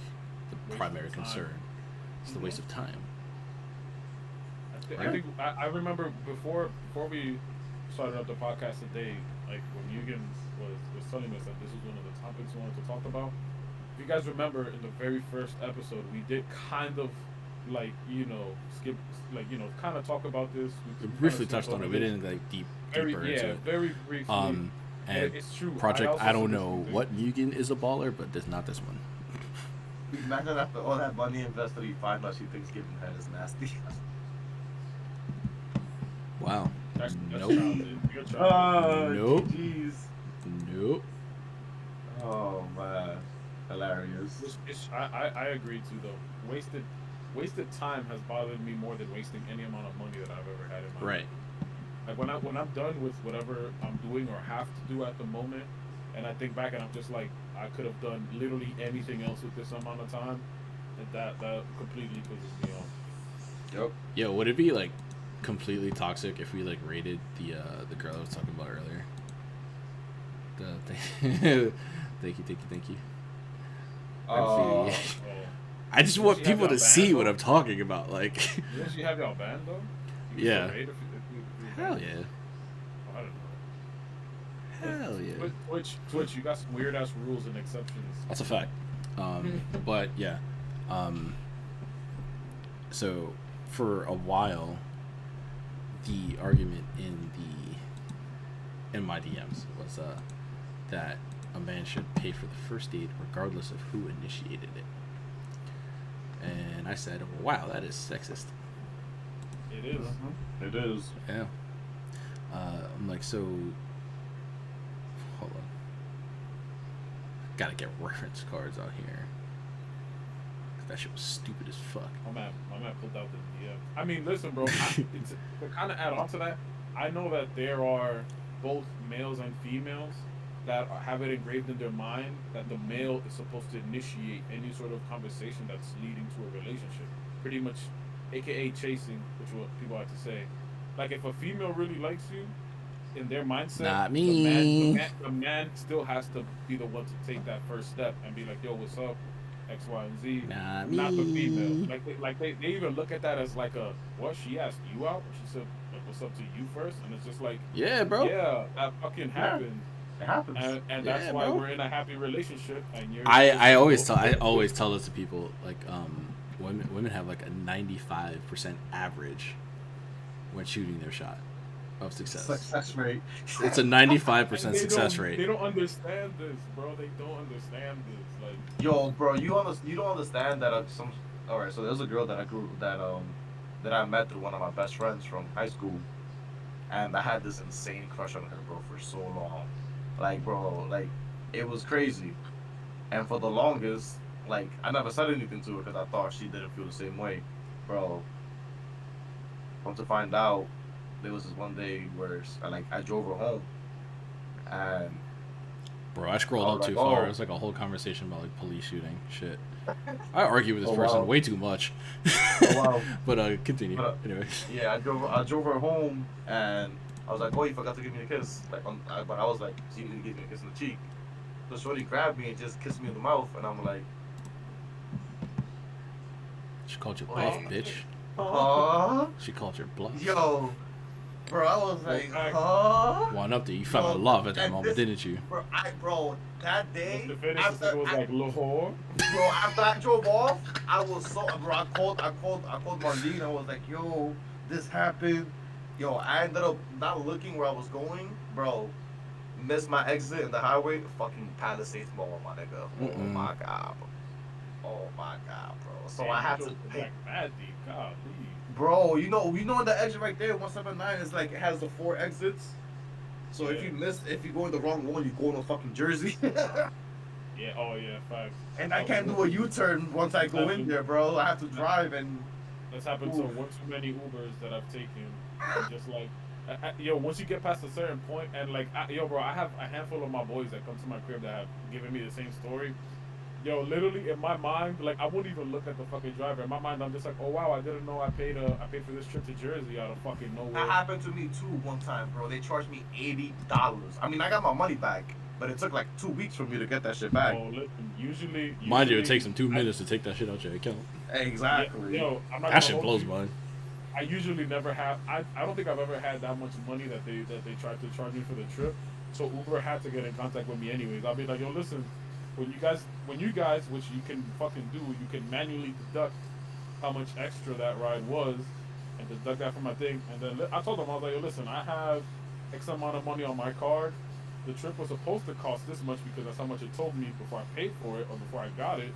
the Waste primary of time. concern. It's the waste of time. I think I remember before we started up the podcast today, like when Mugen was telling us that this was one of the topics we wanted to talk about. If you guys remember, in the very first episode, we did kind of skip, kind of talk about this. We briefly touched on it. We didn't like deeper into it. Very briefly. And it's true. Project, also I don't see the know same thing. what Mugen is a baller, but there's not this one. Imagine after all that money invested, you find out she thinks giving head is nasty. Wow. That's Nope. childhood. You're childhood. Nope. Jeez. Nope. hilarious. I agree too though. Wasted time has bothered me more than wasting any amount of money that I've ever had in my life. Right. Like when I'm done with whatever I'm doing or have to do at the moment, and I think back and I'm just like I could have done literally anything else with this amount of time, and that completely pisses me off. Yep. Yeah, would it be like completely toxic if we like rated the girl I was talking about earlier? Thank you. Oh. I just Does want she have people to y'all see banned, what though? I'm talking about. Like, Didn't she have y'all banned though? You can Yeah. still raid if you hell banned? yeah, Oh, I don't know. hell yeah. Twitch, you got some weird ass rules and exceptions. That's a fact. But yeah, so for a while, the argument in my DMs was that a man should pay for the first date regardless of who initiated it. And I said, wow, that is sexist. It is. It is. Yeah. I'm like, so hold on. Gotta get reference cards out here. 'Cause that shit was stupid as fuck. My man pulled out the DM. I mean, listen, bro. To kind of add on to that, I know that there are both males and females that have it engraved in their mind that the male is supposed to initiate any sort of conversation that's leading to a relationship. Pretty much, aka chasing, which is what people like to say. Like if a female really likes you, in their mindset, Not me. the man still has to be the one to take that first step and be like, yo, what's up? X, Y, and Z. Not the me. female. Like they even look at that as like a what? She asked you out? She said, like, what's up to you first? And it's just like, Yeah, bro. yeah, that fucking happened. It happens. And that's Yeah, why bro. we're in a happy relationship. And you're. I always tell this to people, like women have like a 95% average when shooting their shot of success. Success rate. It's a 95% And they success don't- rate. They don't understand this, bro. They don't understand this. Like, Yo, bro, you don't understand that all right, so there's a girl that I met through one of my best friends from high school, and I had this insane crush on her, bro, for so long. Like, bro, like it was crazy. And for the longest, like I never said anything to her because I thought she didn't feel the same way, bro. Come to find out, there was this one day where I drove her home, and Bro, I scrolled I up was too like, far. oh. It was like a whole conversation about like police shooting shit. I argue with this Oh, person wow. way too much. Oh, wow. But continue. But, Anyway. yeah, I drove her home, and I was like, oh, you forgot to give me a kiss. But I was like, so you need to give me a kiss in the cheek. So shorty grabbed me and just kissed me in the mouth, and I'm like, She called you Oh. bluff, bitch. huh? She called you bluff. Yo, bro, I was like, Okay. huh? One up there, you found Yo, love at that and moment, this- didn't you? Bro, that day, the finish after it was like Lahore. bro, after I drove off, I was so, bro, I called Marlene. I was like, yo, this happened. Yo, I ended up not looking where I was going, bro. Missed my exit in the highway. Fucking Palisades Mall, my nigga. Oh Mm-mm. my god, bro. Oh my god, bro. So Damn, I had you to drove pay. back mad deep. God, Bro, you know the exit right there, 179 is like it has the 4 exits. So if you go in the wrong one, you go in a fucking Jersey. yeah, oh yeah, facts. And I can't do a U-turn once I go in there, bro. I have to drive and That's happened to one too many Ubers that I've taken. I'm just like, yo, once you get past a certain point, and like, yo, bro, I have a handful of my boys that come to my crib that have given me the same story. Yo, literally in my mind, like I wouldn't even look at the fucking driver. In my mind, I'm just like, oh wow, I didn't know I paid for this trip to Jersey out of fucking nowhere. that happened to me too one time, bro. They charged me $80. I mean, I got my money back, but it took like 2 weeks for me to get that shit back. Oh, listen, usually Mind you, it takes them 2 minutes to take that shit out your account. Exactly. Yo, I'm not That gonna shit hold blows you. mine. I usually never have. I don't think I've ever had that much money that they tried to charge me for the trip. So Uber had to get in contact with me anyways. I'll be like, yo, listen, when you guys, which you can fucking do, you can manually deduct how much extra that ride was, and deduct that from my thing. And then I told them, I was like, yo, listen, I have X amount of money on my card. The trip was supposed to cost this much because that's how much it told me before I paid for it or before I got it.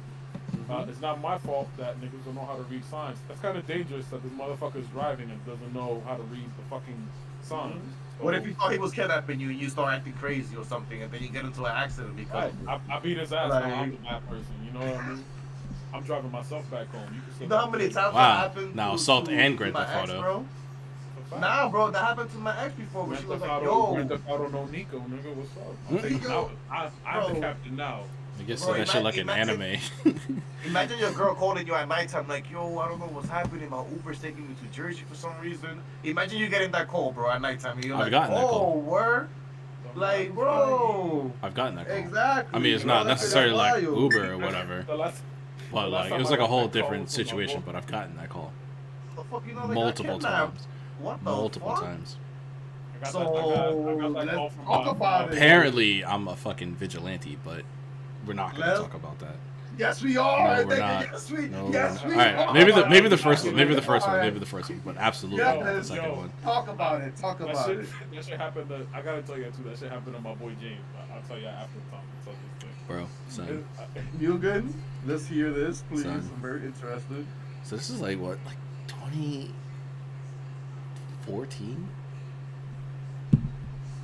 It's not my fault that niggas don't know how to read signs. That's kind of dangerous that this motherfucker's driving and doesn't know how to read the fucking signs. What if he thought he was kidnapping you and you start acting crazy or something, and then you get into an accident because I beat his ass. Like- Now I'm the bad person. You know what I mean? I'm driving myself back home. You can still you know how many times that Wow. happened? Now to- assault to- and to Grand my Theft ex, Auto. bro. Nah, bro, that happened to my ex before. Where she was like, "Yo, Grand Theft Auto no Nico, nigga, what's up? I'm Hmm? taking out. I'm the Bro. captain now. I guess Bro, that shit like an imagine- anime. imagine your girl calling you at nighttime like, yo, I don't know what's happening. My Uber's taking me to Jersey for some reason." Imagine you getting that call, bro, at nighttime. And you're I've like, gotten that "Oh, call. word." Like, bro. I've gotten that call. Exactly. I mean, it's bro, not that's necessarily like wild. Uber or whatever, The last but like it was like a whole different situation. But I've gotten that call The fuck, you know, they got multiple kidnapped. times. What the Multiple fuck? times. I got So, that call let's from talk about it. Apparently, I'm a fucking vigilante, but we're not gonna Let's- talk about that. Yes, we are. No, we're not. Yes, we. No, Yes, we're we not. All are. right, maybe the first one, maybe the first one, maybe the first one, but absolutely not the Yes, second yo. one. Talk about it. Talk That about shit, it. that shit happened to, I gotta tell you too, that shit happened to my boy James. I'll tell you after the time. Tell this thing. Bro, son. You good? Let's hear this, please. Son. I'm very interested. So this is like what, like 2014?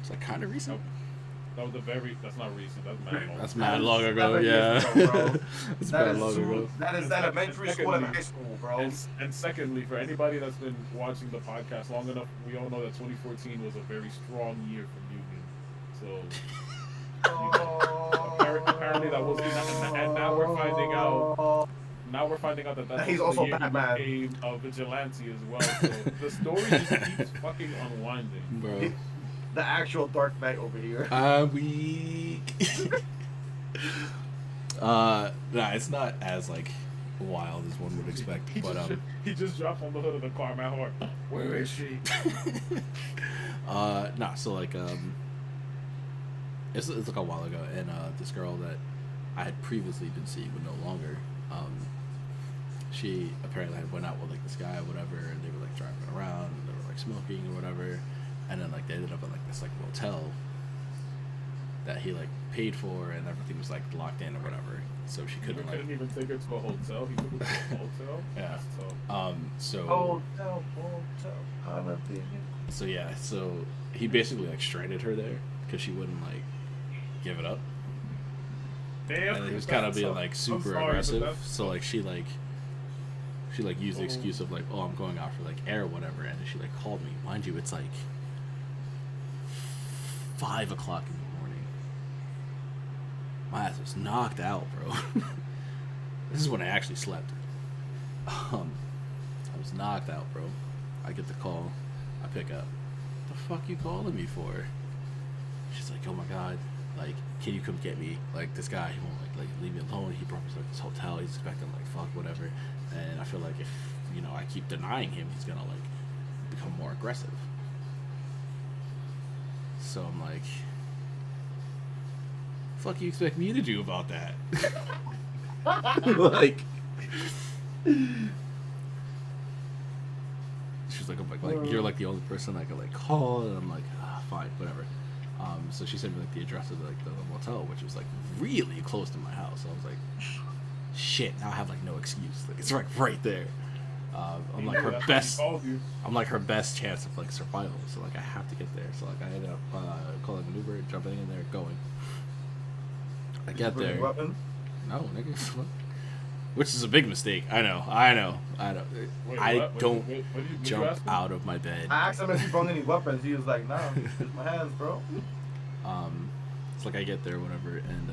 It's like kind of recent. That was that's not recent, that's mad long. That's mad long ago, 7 years yeah. ago, bro. That's That mad is long ago. that is elementary school and high school, bro. And secondly, for anybody that's been watching the podcast long enough, we all know that 2014 was a very strong year for Union. So apparently that was, and now we're finding out. Now we're finding out that that's He's the also year he Batman. became a vigilante as well. So the story just keeps fucking unwinding. Bro. The actual Dark Knight over here. I'm weak. Nah, it's not as like wild as one would expect, but He just dropped on the hood of the car, my heart. Where is she? nah, so like it's like a while ago, and this girl that I had previously been seeing but no longer, she apparently had went out with like this guy or whatever, and they were like driving around and they were like smoking or whatever, and then like they ended up at like this like motel that he like paid for, and everything was like locked in or whatever, so she couldn't like. Couldn't even take her to a hotel. He took her to a hotel. Yeah. So Hotel. So yeah, so he basically like stranded her there because she wouldn't like give it up, damn. and he was kind of being like super sorry, but aggressive. that's- So like she used the excuse of like, oh, I'm going out for like air or whatever, and then she like called me. Mind you, it's like 5 o'clock in the morning. My ass was knocked out, bro. This is when I actually slept. I was knocked out, bro. I get the call. I pick up. The fuck you calling me for? She's like, oh my god, like, can you come get me? Like, this guy, he won't like leave me alone. He brought me to like, this hotel. He's expecting like fuck whatever. And I feel like if I keep denying him, he's gonna like become more aggressive. So I'm like, fuck you expect me to do about that? Like, she's like, oh my, like you're like the only person I could like call, and I'm like, fine, whatever. So she sent me like the address of like the motel, which was like really close to my house. So I was like, shit, now I have like no excuse. Like it's like right there. I'm like her best. I'm like her best chance of like survival. So like I have to get there. So like I ended up calling an Uber, jumping in there, going. I get there. Weapon? No, nigga. Which is a big mistake. I know. Wait, I what? don't What'd you jump ask him? out of my bed. I asked him if he brought any weapons. He was like, nah, just my hands, bro. It's like I get there, whatever, and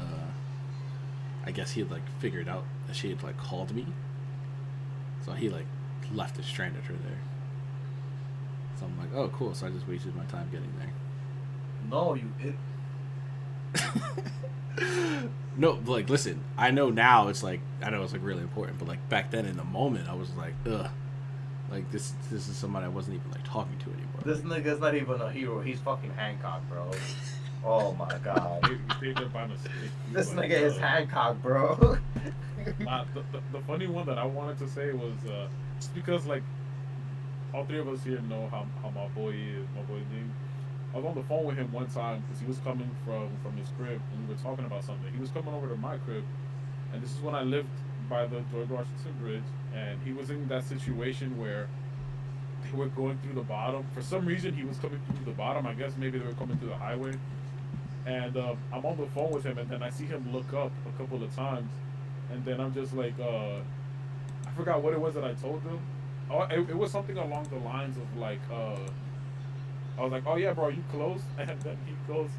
I guess he had like figured out that she had like called me, so he like left and stranded her there. So I'm like, oh cool. So I just wasted my time getting there. No, you didn't. No, but like listen, I know now it's like like really important, but like back then in the moment I was like, ugh, like this is somebody I wasn't even like talking to anymore. This nigga's not even a hero. He's fucking Hancock, bro. Oh my god. You saved it by mistake. This Like, nigga is Hancock, bro. The funny one that I wanted to say was just because like all three of us here know how my boy is, my boy James. I was on the phone with him one time because he was coming from his crib and we were talking about something. He was coming over to my crib, and this is when I lived by the George Washington Bridge, and he was in that situation where they were going through the bottom. For some reason, he was coming through the bottom. I guess maybe they were coming through the highway. And I'm on the phone with him, and then I see him look up a couple of times, and then I'm just like, I forgot what it was that I told him. Oh, it was something along the lines of like, I was like, oh yeah, bro, you close? And then he goes,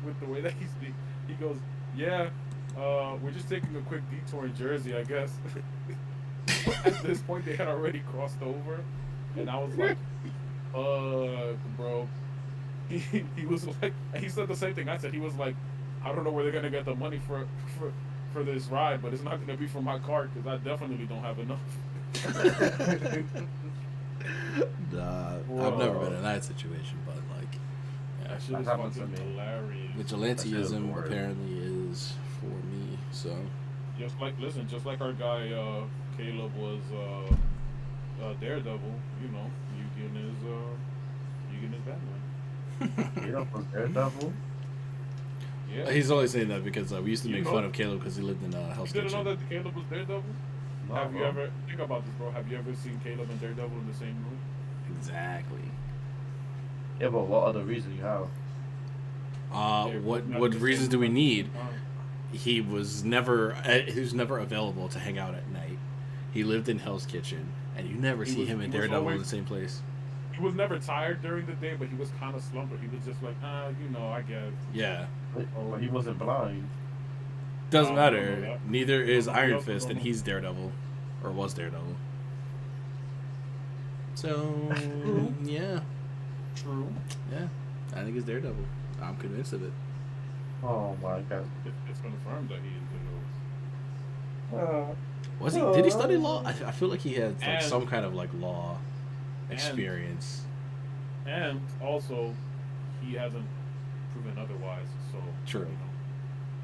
with the way that he speaks, he goes, yeah, we're just taking a quick detour in Jersey, I guess. At this point, they had already crossed over, and I was like, bro. He was like, he said the same thing I said. He was like, I don't know where they're gonna get the money for this ride, but it's not gonna be from my card because I definitely don't have enough. I've never been in that situation, but like, yeah. That shit is fucking hilarious. Vigilantism apparently is for me. So just like our guy Caleb was Daredevil. You know, Yugen is Batman. Caleb was Daredevil. Yeah. He's only saying that because we used to make fun of Caleb because he lived in Hell's You didn't Kitchen. know that Caleb was Daredevil? No, Have you ever think about this, bro? Have you ever seen Caleb and Daredevil in the same room? Exactly. Yeah, but what other reason you have? What reasons do we need? He was never available to hang out at night. He lived in Hell's Kitchen, and you never see him and Daredevil in the same place. He was never tired during the day, but he was kind of slumber. He was just like, I guess. Yeah. But he wasn't blind. Doesn't matter. Neither is Iron Fist, and he's Daredevil, or was Daredevil. So yeah. True. Yeah, I think it's Daredevil. I'm convinced of it. Oh my god. It's confirmed that he is Daredevil. Was he? Did he study law? I feel like he had And- some kind of like law experience. And also, he hasn't proven otherwise. So True. you know.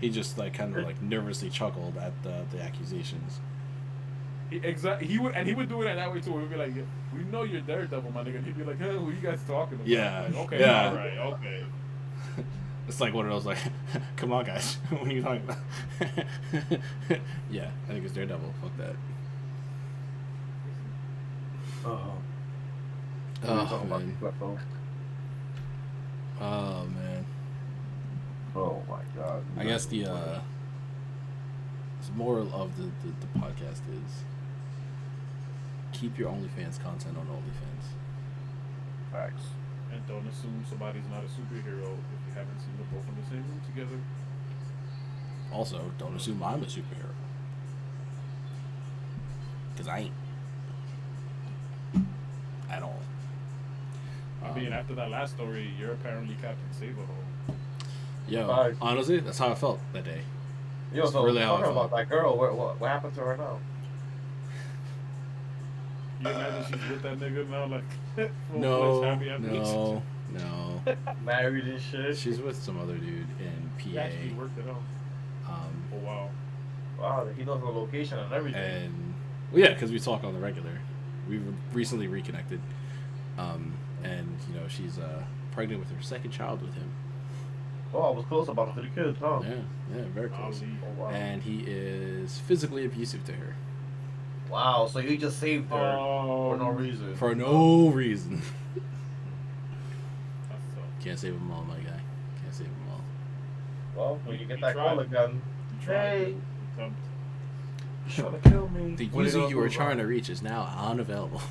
He just like kind of like nervously chuckled at the accusations. He would do it that way too. We'd be like, we know you're Daredevil, my nigga. And he'd be like, hey, who you guys talking about? Yeah. Like, okay. Yeah. All right. Okay. It's like one of those like, come on guys, what are you talking about? Yeah, I think it's Daredevil. Fuck that. Oh man. Oh man. Oh my god. I guess the moral of the podcast is keep your OnlyFans content on OnlyFans. Facts. And don't assume somebody's not a superhero if you haven't seen them both in the same room together. Also, don't assume I'm a superhero. Because I ain't. At all. I mean, after that last story, you're apparently Captain Save-A-Hole. Yo, Bye. honestly, that's how I felt that day. Yo, That's so really how I talking felt. about that girl, what happened to her now? You imagine she's with that nigga now, like, No, full-fledged happy no. Married and shit. She's with some other dude in He PA. actually worked it out. Oh, wow. Wow, he knows the location and everything. And well, yeah, because we talk on the regular. We recently reconnected, and you know she's pregnant with her second child with him. Oh, I was close about 3 kids, huh? Yeah, very close. Ali. Oh, wow. And he is physically abusive to her Wow, so you just saved her for no reason. for no reason. That's tough. Can't save them all, my guy. Can't save them all. Well, when you get You that tried. call again, You tried. hey, Some- you're trying to kill me. The What are user gonna you do were about trying it? to reach is now unavailable.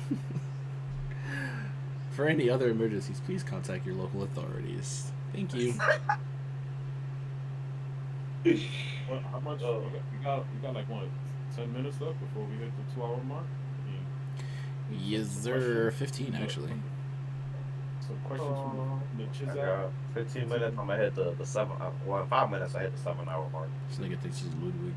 For any other emergencies, please contact your local authorities. Thank you. What, how much? You got like what? 10 minutes left before we hit the 2-hour mark. Yes, sir. 15 actually. Some questions from the I Chizal. got 15 minutes. I'm gonna hit the 7. Well, in 5 minutes, I hit the 7-hour mark. This nigga thinks he's Ludwig.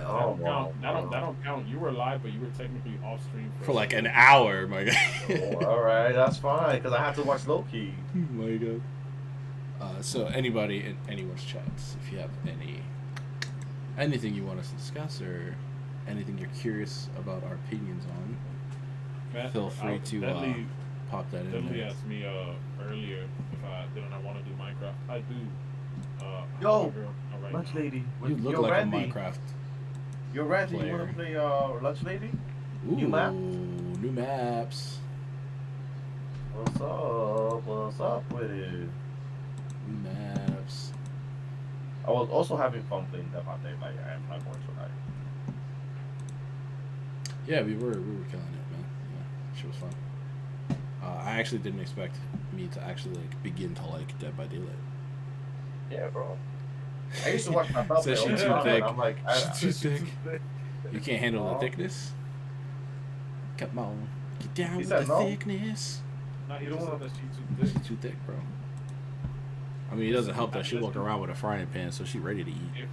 Oh, That don't count. You were live, but you were technically off stream For like an hour, my guy. Oh, all right, that's fine because I have to watch Loki. My God. So anybody in anyone's chats, if you have anything you want us to discuss or anything you're curious about our opinions on, Matt, feel free to Deadly, pop that in Deadly there. asked me earlier if I want to do Minecraft. I do. Yo, however, not right Lunch now. lady. You look Yo, like Randy. a Minecraft. Yo, Randy, you player. wanna play Lunch lady? Ooh, New map? new maps. What's up? What's up with it? New maps. I was also having fun playing Death by Daylight. I am not going to lie. Yeah, we were killing it, man. Yeah, shit was fun. I actually didn't expect me to actually like begin to like Dead by Daylight. Yeah, bro. I used to watch my top Says play she all the too time, thick. and I'm like, She too thick. You can't handle the Oh. thickness. Come on, get down He with said the no? thickness. No, he You just don't said wanna- that she's too thick. She's too thick, bro. I mean, it doesn't help that she walked around with a frying pan, so she ready to eat.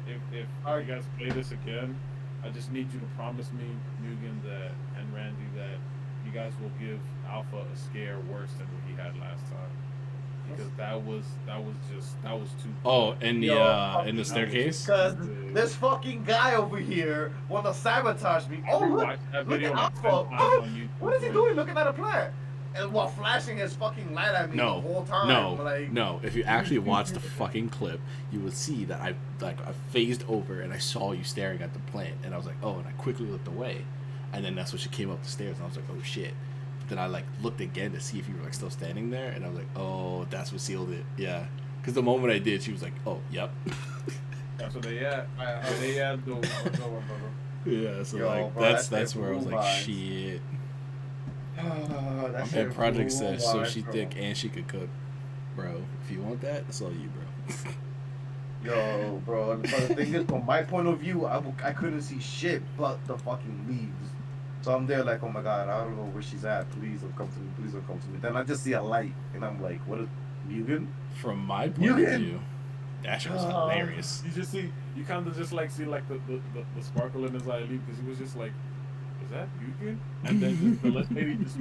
If you guys play this again, I just need you to promise me, Mugen, that and Randy, that you guys will give Alpha a scare worse than what he had last time. Because that was too. Oh, in the Yo, in the staircase. Because this fucking guy over here want to sabotage me. Oh, look, Watch that look video at like Alpha. 10 times on YouTube. What is he man. doing looking at a plant? And while flashing his fucking light at me the whole time. No. If you actually watch the fucking clip, you would see that I phased over and I saw you staring at the plant, and I was like, oh, and I quickly looked away, and then that's when she came up the stairs, and I was like, oh shit. But then I like looked again to see if you were like still standing there, and I was like, oh, that's what sealed it. Yeah, because the moment I did, she was like, oh, yep. That's what they at. They at the. Yeah, so Yo, like bro, that's where I was like, vibes. shit. That And Project blew says my so mind, she bro. thick and she could cook, bro. If you want that, it's all you, bro. Yo, bro. But the thing is, from my point of view, I couldn't see shit but the fucking leaves. So I'm there like, oh my god, I don't know where she's at. Please don't come to me. Please don't come to me. Then I just see a light, and I'm like, what is Mugen? From my point of view, that shit was hilarious. You kind of just like see like the sparkle in his eye leave because he was just like, is that Mugen? And then the lady just.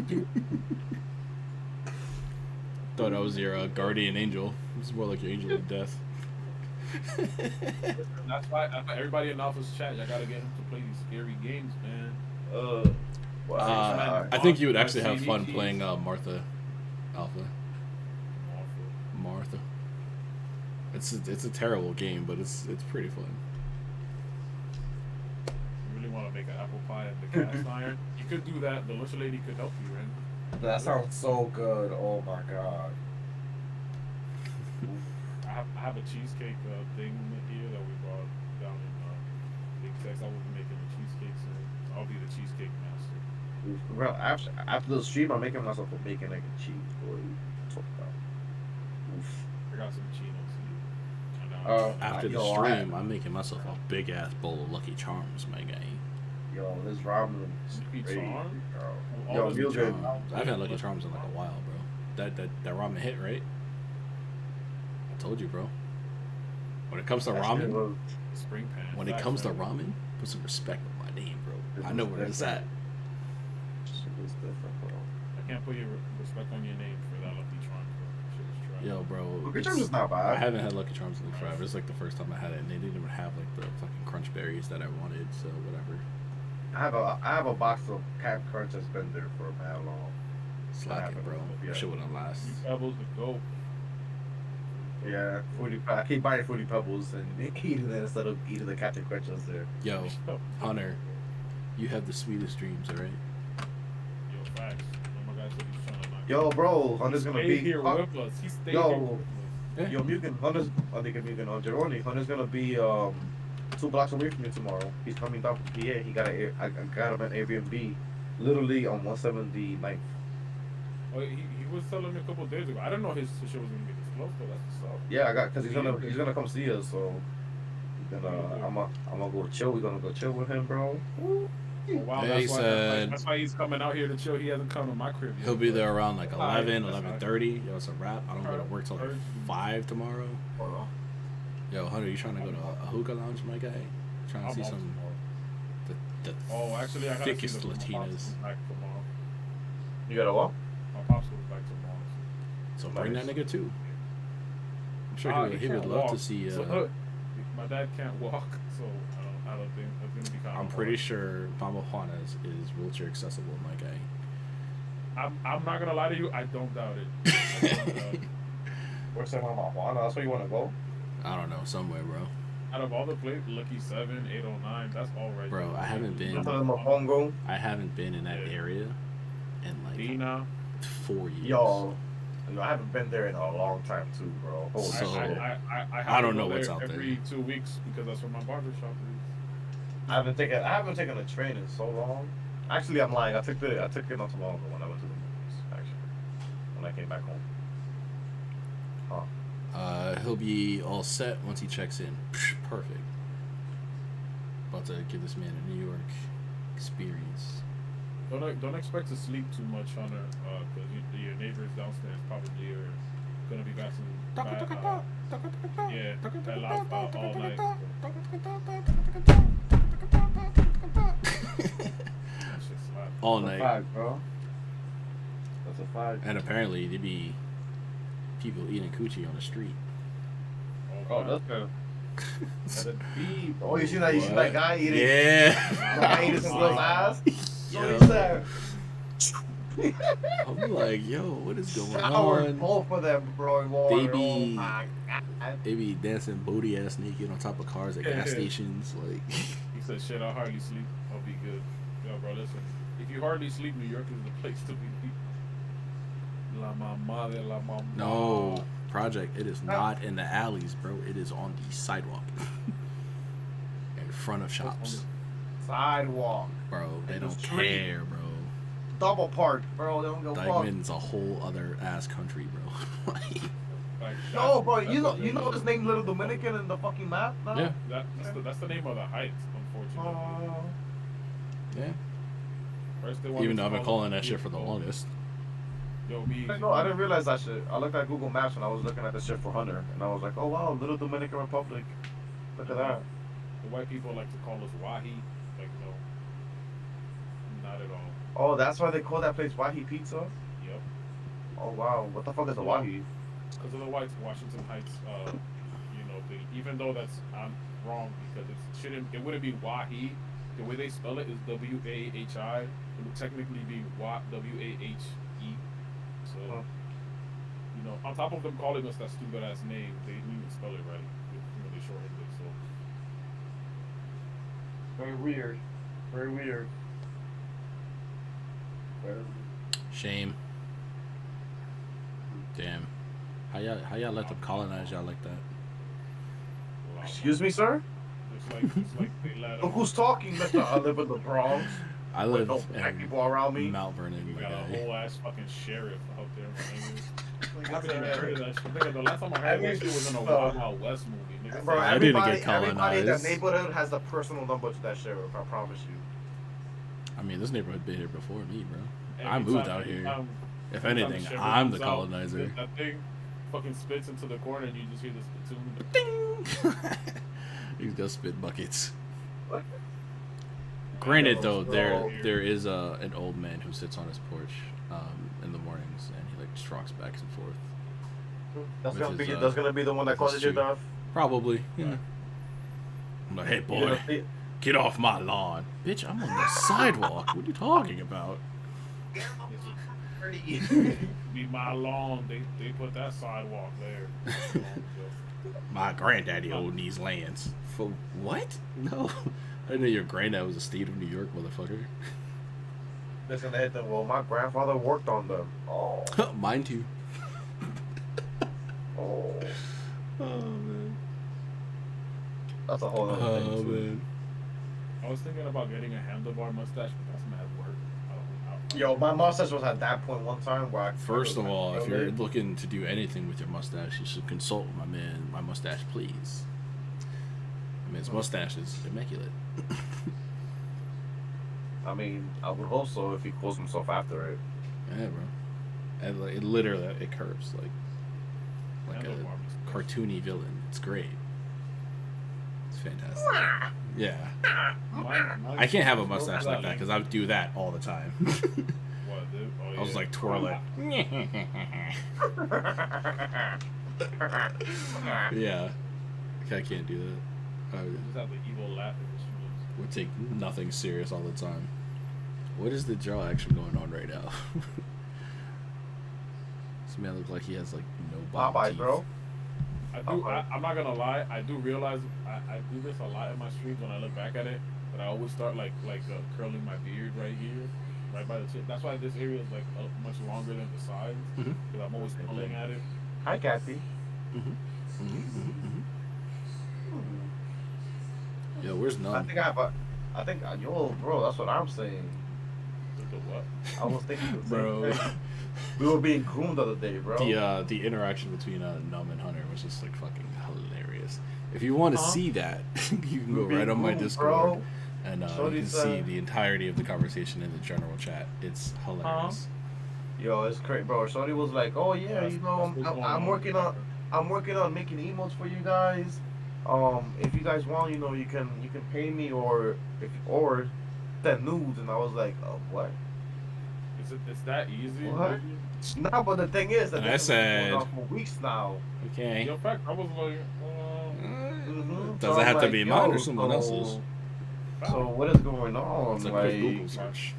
Thought I was your guardian angel. This is more like your angel of death. That's why everybody in Alpha's chat, y'all gotta get him to play these scary games, man. I think you would actually have fun playing Martha Alpha. Martha. It's a terrible game, but it's pretty fun. You really want to make an apple pie at the cast iron? You could do that. The little lady could help you, Ren. That sounds so good. Oh my god. I have a cheesecake thing here that we brought down in Big Tex. I will be making the cheesecakes, and I'll be the cheesecake master. Bro, after the stream, I'm making myself a bacon, egg, and cheese. Boy, talk about. Oof. I got some chinos here. After the stream, I'm making myself a big ass bowl of Lucky Charms, my guy. Yo, this ramen is Lucky crazy, Charms? bro. Yo, Yo, Lucky Mugen. Charms. I've had Lucky Charms in like a while, bro. That ramen hit, right? I told you, bro. When it comes to ramen, Spring pan. when it comes to ramen, put some respect on my name, bro. I know where it's at. It's different, bro. I can't put your respect on your name for that Lucky Charms, bro. Shit was trash. Yo, bro. Lucky Charms is not bad. I haven't had Lucky Charms in forever. It's like the first time I had it, and they didn't even have like the fucking crunch berries that I wanted. So whatever. I have a box of Cap Crunch that's been there for mad long. Slack it, bro. Yeah. Shit wouldn't last. Pebbles to go. Yeah, I keep buying Fruity Pebbles and eating it instead of eating the Captain Crunches there. Yo, Hunter, you have the sweetest dreams, alright? Yo, facts. Oh my God, said he's trying to knock Yo, bro, Hunter's gonna Stay be here with us. He stayed here Yo, with us. Yeah. yo, Mugen, Hunter's, I think Mugen on Juhrownee. Hunter's gonna be 2 blocks away from you tomorrow. He's coming down from PA. I got him at Airbnb, literally on 179th. Oh, he was telling me a couple of days ago. I didn't know his shit was gonna be this close though. That's what's up. Yeah, because he's gonna come see us. So then I'm gonna go chill. We're gonna go chill with him, bro. Oh, wow, He said- that's why he's coming out here to chill. He hasn't come to my crib yet. He'll be there around like Alright, 11, that's 11:30. Yo, it's a wrap. I don't go to work till like 5 tomorrow. Yo, Hunter, you trying to go to a hookah lounge, my guy? Trying to I'm see off some tomorrow. the Oh, actually, I gotta thickest see the Latinas. back tomorrow. You got a what? My pops goes back tomorrow. So bring that nigga too. I'm sure he would can't love walk. to see. So, my dad can't walk, so I don't think it's gonna be kind of. I'm pretty sure Mama Juana is wheelchair accessible, my guy. I'm not gonna lie to you. I don't doubt it. Where's that Mama Juana? That's where you wanna go? I don't know, somewhere, bro. Out of all the places, Lucky 7, 809, that's all right. Bro, I haven't been. Nothing in Mofongo. I haven't been in that area in like Dina. 4 years. Yo, I haven't been there in a long time too, bro. Holy So- shit. I don't to know go what's there out there. every 2 weeks because that's where my barber shop is. I haven't taken a train in so long. Actually, I'm lying. I took it not too long ago when I went to the movies. Actually, when I came back home. He'll be all set once he checks in. Perfect. About to give this man a New York experience. Don't expect to sleep too much, Hunter, because your neighbors downstairs probably are gonna be passing. Yeah, that loud all night. That shit slap. All That's a night. fact, bro. That's a fact. And apparently there be people eating coochie on the street. Oh, that's good. Oh, you see that guy eating? Yeah. The guy eating some girl's ass. Yo. So he said, I'm like, yo, what is going shower on? both of them, bro. in water. They be- Oh my God. They be dancing booty ass naked on top of cars at gas stations. Like, He said, "Shit, I hardly sleep. I'll be good." Yo, bro, listen. If you hardly sleep, New York is the place to be. La mamá de la mamá. no, project. It is not in the alleys, bro. It is on the sidewalk in front of shops, Sidewalk. bro. They In the don't street. care, bro. Double park, bro. They don't go fuck. Dykeman's a whole other ass country, bro. Like, Like, No, bro. that's You what know this name Little Dominican in the fucking map now? Yeah. That's the name of the heights, unfortunately. yeah. First they wanted Even to though I've been call calling it that shit for the beautiful. longest. Yo, me. No, I didn't realize that shit. I looked at Google Maps when I was looking at the shit for Hunter, and I was like, oh wow, Little Dominican Republic. Look at that. The white people like to call us Wahi. Like, no. Not at all. Oh, that's why they call that place Wahi Pizza? Yep. Oh wow, what the fuck is a Wahi? Because of the whites, Washington Heights, even though that's, I'm wrong, because it wouldn't be Wahi. The way they spell it is W-A-H-I. It would technically be W-A-H-E. So, on top of them calling us that stupid ass name, they didn't even spell it right. They shortened it, so. Very weird. Very weird. Shame. Damn. How y'all let them colonize y'all like that? Excuse me, sir? It's like they let Look who's talking, Mr. I live in the Bronx. I With live no black in people around me. Mount Vernon, We my got a guy. whole ass fucking sheriff out there, my nigga. I haven't even heard of that shit. Nigga, the last time I heard that shit was in a Wild Wild West movie, nigga. Bro, I didn't get everybody in that colonized. neighborhood has a personal number to that sheriff, I promise you. I mean, this neighborhood been here before me, bro. I Every moved time- out here. anytime- If anytime anything, sheriff I'm the comes out, colonizer. That thing fucking spits into the corner and you just hear the spittoon. Ding! He's got spit buckets. Granted, though, there is an old man who sits on his porch in the mornings and he like just rocks back and forth. That's Which is, gonna be the one that which causes is your true. death. Probably, yeah. I'm like, hey boy, get off my lawn, bitch! I'm on the sidewalk. What are you talking about? Be my lawn. They put that sidewalk there. My granddaddy owned these lands. For what? No, I didn't know your granddad was a state of New York, motherfucker. That's gonna hit them. Well, my grandfather worked on them. Oh. Mine too. Oh. Oh man. That's a whole other Oh thing, too. man. I was thinking about getting a handlebar mustache, but that's mad work. I don't. Yo, my mustache was at that point one time where I... First of all, if I you're looking to do anything with your mustache, you should consult with my mustache, please. I mean, his mustache is immaculate. I mean, I would hope so if he calls himself after it. Yeah, bro. And like, it literally, it curves like Handlebar a mustache. cartoony villain. It's great. It's fantastic. Yeah. Mine- I can't have a mine's mustache not like that because I do that all the time. What, dude? Oh, I was yeah. like twirling. Yeah. I can't do that. I You just have the evil laugh in his face. would take nothing serious all the time. What is the jaw action going on right now? This man looks like he has like no bottom Popeye, teeth. bro. I'm not gonna lie. I do realize I do this a lot in my streams when I look back at it. But I always start curling my beard right here, right by the tip. That's why this area is like much longer than the sides because I'm always pulling at it. Hi, Kathy. Yo, where's I none? think yo, bro, that's what I'm saying. The what? I was thinking the same Bro. thing. We were being groomed the other day, bro. The interaction between Num and Hunter was just like fucking hilarious. If you want to see that, you can go right on my Discord, bro. and you Shorty can see the entirety of the conversation in the general chat. It's hilarious. Yo, it's crazy, bro. Shorty was like, "Oh yeah, That's what's going I'm on. working on making emotes for you guys. If you guys want, you can pay me or send nudes." And I was like, "Oh, what?" It's that easy? What? Nah, but the thing is that And I this has been said- going on for weeks now. Okay. In fact, I was like, Does So it have I'm to like, be yo, mine or someone so- else's? So what is going on? It's a Like, quick Google search.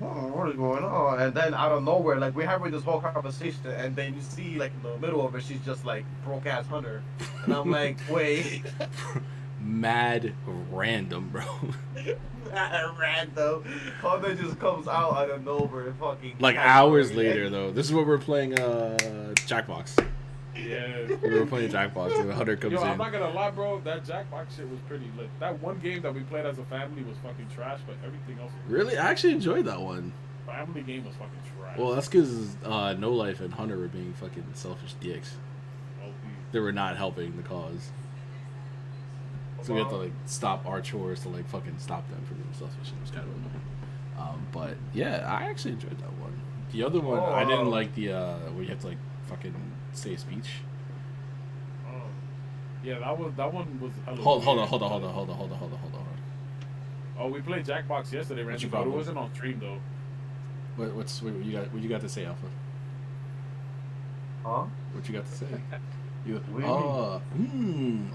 what is going on? And then out of nowhere, like we're having this whole conversation, and then you see like in the middle of it, she's just like broke ass Hunter, and I'm like, wait, Mad random, bro. random. Hunter just comes out of nowhere, and fucking Like hours later, though. This is what we're playing. Jackbox. yeah. We were playing Jackbox, and Hunter comes Yo, in. I'm not gonna lie, bro. That Jackbox shit was pretty lit. That one game that we played as a family was fucking trash, but everything else. Really, I actually enjoyed that one. Family game was fucking trash. Well, that's because No Life and Hunter were being fucking selfish dicks. They were not helping the cause. So we had to like stop our chores to like fucking stop them from being selfish. It was kind of annoying. But yeah, I actually enjoyed that one. The other one, I didn't like the where you have to like fucking say a speech. Yeah, that one was. Hold on. Oh, we played Jackbox yesterday, Randy, your but it problem? wasn't on stream though. What you got to say, Alpha? Huh? What you got to say? You What do you mean?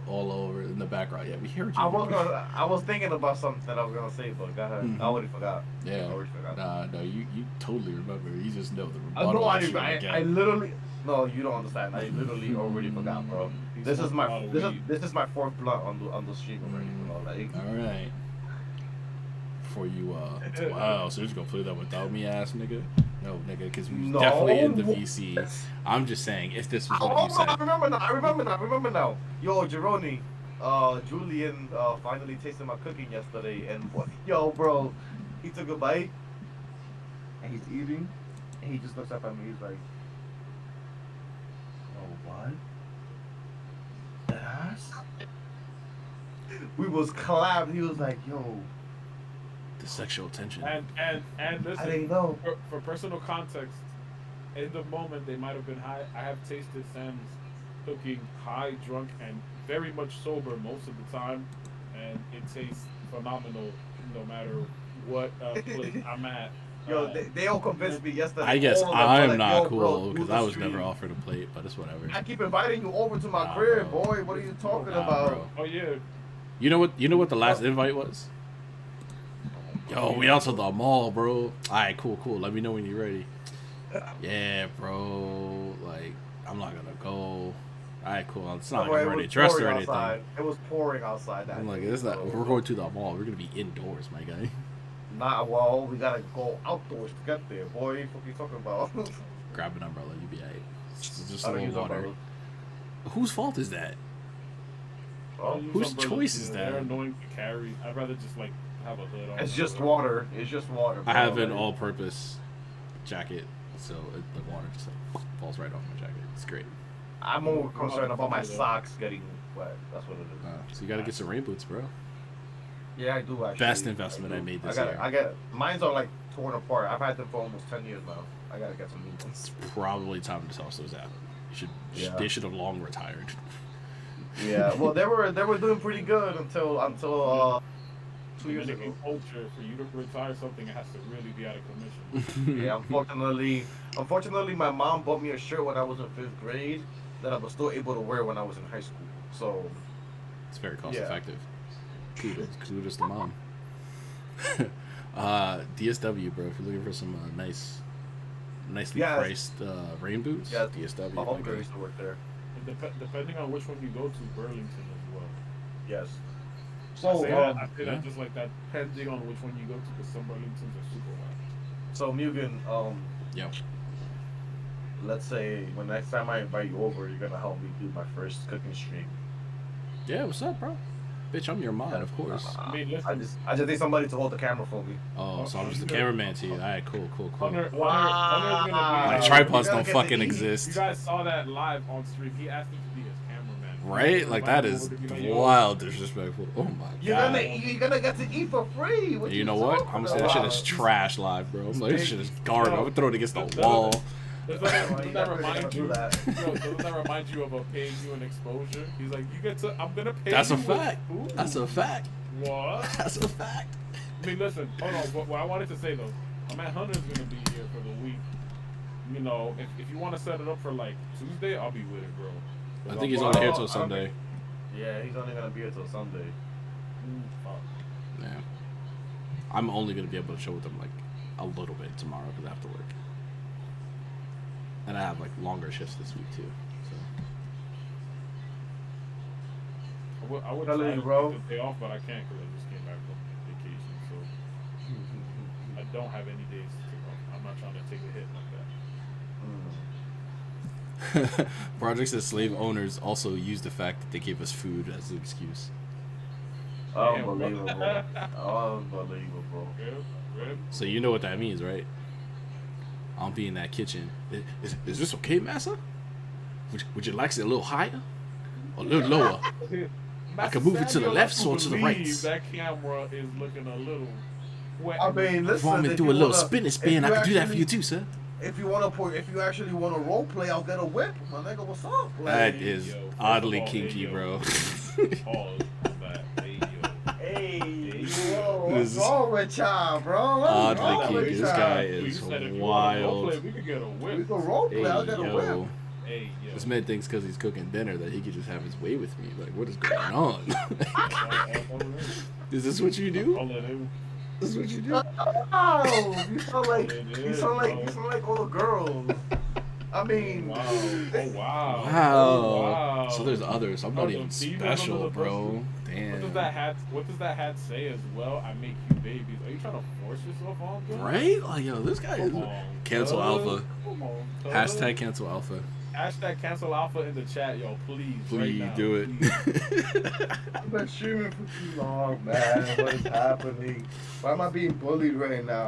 all over in the background. Yeah, we heard you. I was thinking about something that I was gonna say, but go ahead. I already forgot. Yeah. I already forgot. No, you totally remember. You just know the I know. rebuttal. that you're gonna get. I literally. No, you don't understand. I literally already forgot, bro. This is my fourth blunt on the stream already. Like, All right. For you, wow, so you're just gonna play that without me, ass nigga? No, nigga, because we No. definitely in the VC. I'm just saying, if this was what you I said. remember now. Yo, Juhrownee, Julian finally tasted my cooking yesterday, and yo, bro, he took a bite, and he's eating, and he just looks up at me. He's like, "Oh, what? That's." We was clapped. He was like, "Yo." The sexual tension. And I listen, didn't know. for personal context, in the moment they might have been high. I have tasted Sam's cooking high, drunk, and very much sober most of the time, and it tastes phenomenal no matter what place I'm at. Yo, they all convinced me yesterday. I guess all of them were I'm like, not "Yo, bro, cool do because the I was stream." never offered a plate, but it's whatever. I keep inviting you over to my Nah, crib, bro. boy. What are you talking Nah, about? bro. Oh yeah, You know what the last invite was? Yo, we out to the mall, bro. Alright, cool. Let me know when you're ready. Yeah, bro. Like, I'm not gonna go. Alright, cool. It's not like I'm already dressed or anything. Outside. It was pouring outside. That I'm like, day, it's not. so- We're going to the mall. We're gonna be indoors, my guy. Nah, well, we gotta go outdoors to get there, boy. What are you talking about? Grab an umbrella. You be alright. Just I a don't little use water. umbrellas. Whose fault is that? I'll use Whose umbrellas, choice is They're that? annoying to carry. I'd rather just like have a hood on. It's or just whatever. water. It's just water. I bro. have an Like, all-purpose jacket, so the water just like, falls right off my jacket. It's great. I'm more concerned about my socks getting wet. That's what it is. So you gotta get some rain boots, bro. Yeah, I do actually. Best investment I do. made this I got. year. I get. Mine's are like torn apart. I've had them for almost 10 years now. I gotta get some new ones. It's probably time to toss those out. Yeah. They should have long retired. Yeah. Well, they were doing pretty good until 2 years Dominican ago. culture, for you to retire something, it has to really be out of commission. Yeah, unfortunately, my mom bought me a shirt when I was in 5th grade that I was still able to wear when I was in high school. So, It's very cost Yeah. effective. Kudos to mom. DSW, bro. If you're looking for some nicely Yes. priced rain boots, yeah, DSW. my my homegirl guy. used to work there. Depending on which one you go to, Burlington as well. Yes. So, I say yeah. that just like that, depending on which one you go to, because some Burlingtons are super wide. So Mugen, Yo. let's say when next time I invite you over, you're gonna help me do my first cooking stream. Yeah, what's up, bro? Bitch, I'm your mod, of course. I mean, listen, I just need somebody to hold the camera for me. Oh, so I'm just the cameraman to you. All right, cool. Hunter's gonna My be. You tripods gotta don't get fucking the exist. You guys saw that live on stream. He asked me to be his cameraman. Right? Like, that is wild disrespectful. Oh, my You're God. gonna get to eat for free. What You know what? I'm gonna say that shit is trash live, bro. I'm like, this shit is garbage. I'm gonna throw it against the wall. Doesn't that remind you? Doesn't that remind you of a paying you an exposure? He's like, you get to. I'm gonna pay. That's you a fact. with- That's a fact. What? That's a fact. I mean, listen. Hold on. What I wanted to say though, my man Hunter's gonna be here for the week. You know, if you want to set it up for like Tuesday, I'll be with it, bro. I think he's only here till Sunday. Yeah, he's only gonna be here till Sunday. Fuck. Yeah. I'm only gonna be able to show them like a little bit tomorrow because I have to work. And I have like longer shifts this week too. So I would Hello, try to bro. take the day off, but I can't because I just came back from vacation. So I don't have any days to take off. I'm not trying to take a hit like that. Project says slave owners also use the fact that they gave us food as an excuse. Unbelievable. Unbelievable. Rip. So you know what that means, right? I'll be in that kitchen. Is this okay, massa? Would you like it a little higher? Or a little lower? I can move it to the left or to the right. That camera is looking a little wet. I mean, If listen. you want me to if do you a little wanna- spin and if spin, you I can do that for actually- you too, sir. If you actually want to role play, I'll get a whip, my nigga. What's up? That Hey, is yo, first oddly of all, kinky, hey, yo. bro. Pause on that. Hey, yo. Hey, Hey, yo, This what's is wrong with y'all, bro? What's oddly wrong kinky. with This y'all? guy You is said if you want to wild. play, we could get a whip. We can role play. Hey, I'll get a whip. yo. Hey, yo. This man thinks because he's cooking dinner that he could just have his way with me. Like, what is going on? Is this what you do? I'll let him. This is what you do? Oh, you sound like It you is, sound like bro. you sound like all the girls. I mean, Wow. Oh, wow. Wow. Oh, wow. So there's others. I'm not Oh, even the females special, under the bro. What Damn. does that hat say as well? I make you babies. Are you trying to force yourself on them? Right? Like, yo, this guy is Come on. cancel cuz. alpha. Come on. cuz. Hashtag cancel alpha. Hashtag cancel alpha in the chat, yo. Please. Please right now, do it. please. I've been streaming for too long, man. What is happening? Why am I being bullied right now?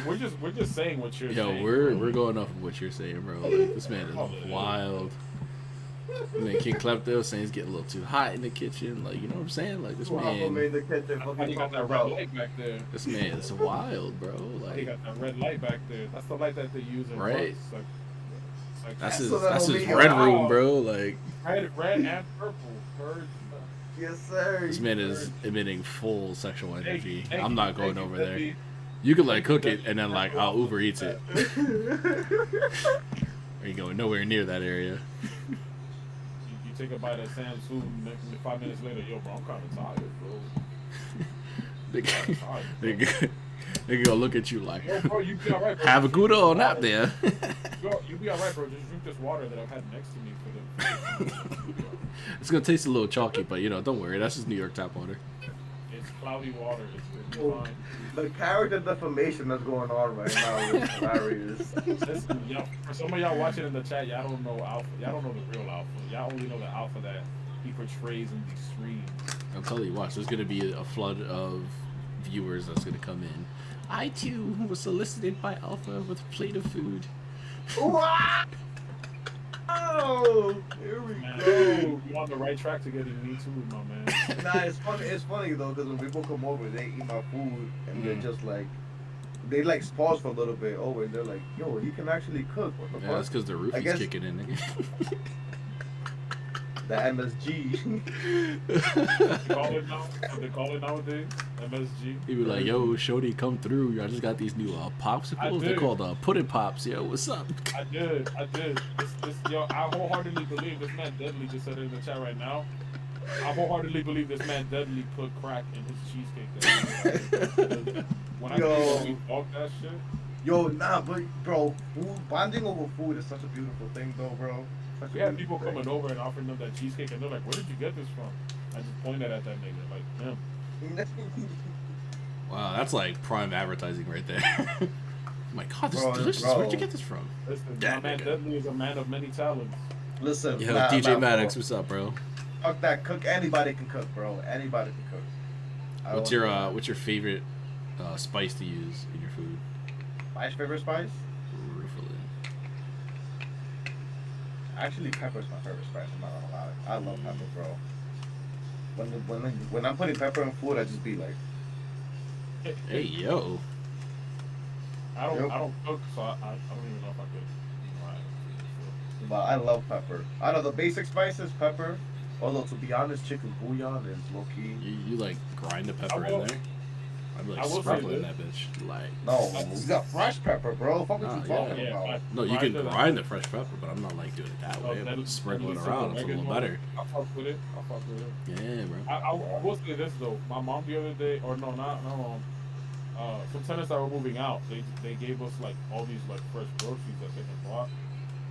We're just saying what you're Yo, saying. we're bro. going off of what you're saying, bro. Like, this man is wild. And then King Klepto saying he's getting a little too hot in the kitchen. Like, you know what I'm saying? Like, this Well, I'm man, in the kitchen How fucking you got talking that red about. light back there? this man is wild, bro. He Like, got that red light back there. That's the light that they use in Right. bus. Like that's So his that'll be red wow. room, bro. Like, red and purple. Bird. Yes, sir. this man is emitting full sexual energy. Hey, I'm not going thank over you, there. Debbie. You could like cook it and then like I'll Uber Eats it. Are you going nowhere near that area? You take a bite of Sam's food, and 5 minutes later, yo, bro, I'm kind of tired, bro. They gonna look at you like, Yo, bro, you be alright, bro. have a Just good drink old this nap water. there. Yo, you be alright, bro. Just drink this water that I've had next to me for the. It's gonna taste a little chalky, but you know, don't worry. That's just New York tap water. It's cloudy water. It's fine. The character defamation that's going on right now is hilarious. Listen, yo, for some of y'all watching in the chat, y'all don't know Alpha. Y'all don't know the real Alpha. Y'all only know the Alpha that he portrays in these streams. I'll tell you, watch. There's gonna be a flood of viewers that's gonna come in. I too was solicited by Alpha with a plate of food. Oh, here we Man, go. you on the right track to getting me too, my man. Nah, it's funny. It's funny though, because when people come over, they eat my food, and they're Mm. just like, they like pause for a little bit. Oh, and they're like, "Yo, he can actually cook." What the Yeah, that's fuck? because the roof I is guess- kicking in. Nigga. The MSG. They call it now. What they call it nowadays? MSG. He be like, "Yo, Shorty, come through. I just got these new popsicles. They're did. called pudding pops. Yo, what's up?" I did. Yo, I wholeheartedly believe this man Deadly just said it in the chat right now. I wholeheartedly believe this man Deadly put crack in his cheesecake. When I Yo. we talk that shit, Yo, nah, but bro, bonding over food is such a beautiful thing, though, bro. Such a We had beautiful people coming over and offering them that cheesecake, and they're like, "Where did you get this from?" I just pointed at that nigga, like, him. thing. Wow, that's like prime advertising right there. Oh my god, this is Bro, delicious. bro. Where'd you get this from? Listen, Yeah, my man nigga. Deadly is a man of many talents. Listen, Yo, nah, DJ nah, Maddox, bro. what's up, bro? Fuck that. Cook. Anybody can cook, bro. Anybody can cook. I What's don't your know. what's your favorite spice to use in your food? My favorite spice? Ruffalo. Actually, pepper is my favorite spice. I'm not gonna lie. I love pepper, bro. When I'm putting pepper in food, I just be like, Hey, yo. I don't Yep. cook, so I don't even know if I could. You know, but I love pepper. I know the basic spices, pepper. Although to be honest, chicken bouillon is low key. You like grind the pepper I will- in there? I'd be I like will say sprinkling this. that bitch. Like, No, we got fresh pepper, bro. Fuck what Ah, you yeah. talking Yeah, about? no, you can Grind it up. grind the fresh pepper, but I'm not like doing it that way. then- I'm sprinkling then it around. It's a oregano. little better. I fuck with it. Yeah, bro. I will say this though. My mom the other day, or no, not mom. Some tenants that were moving out, they gave us like all these like fresh groceries that they had bought.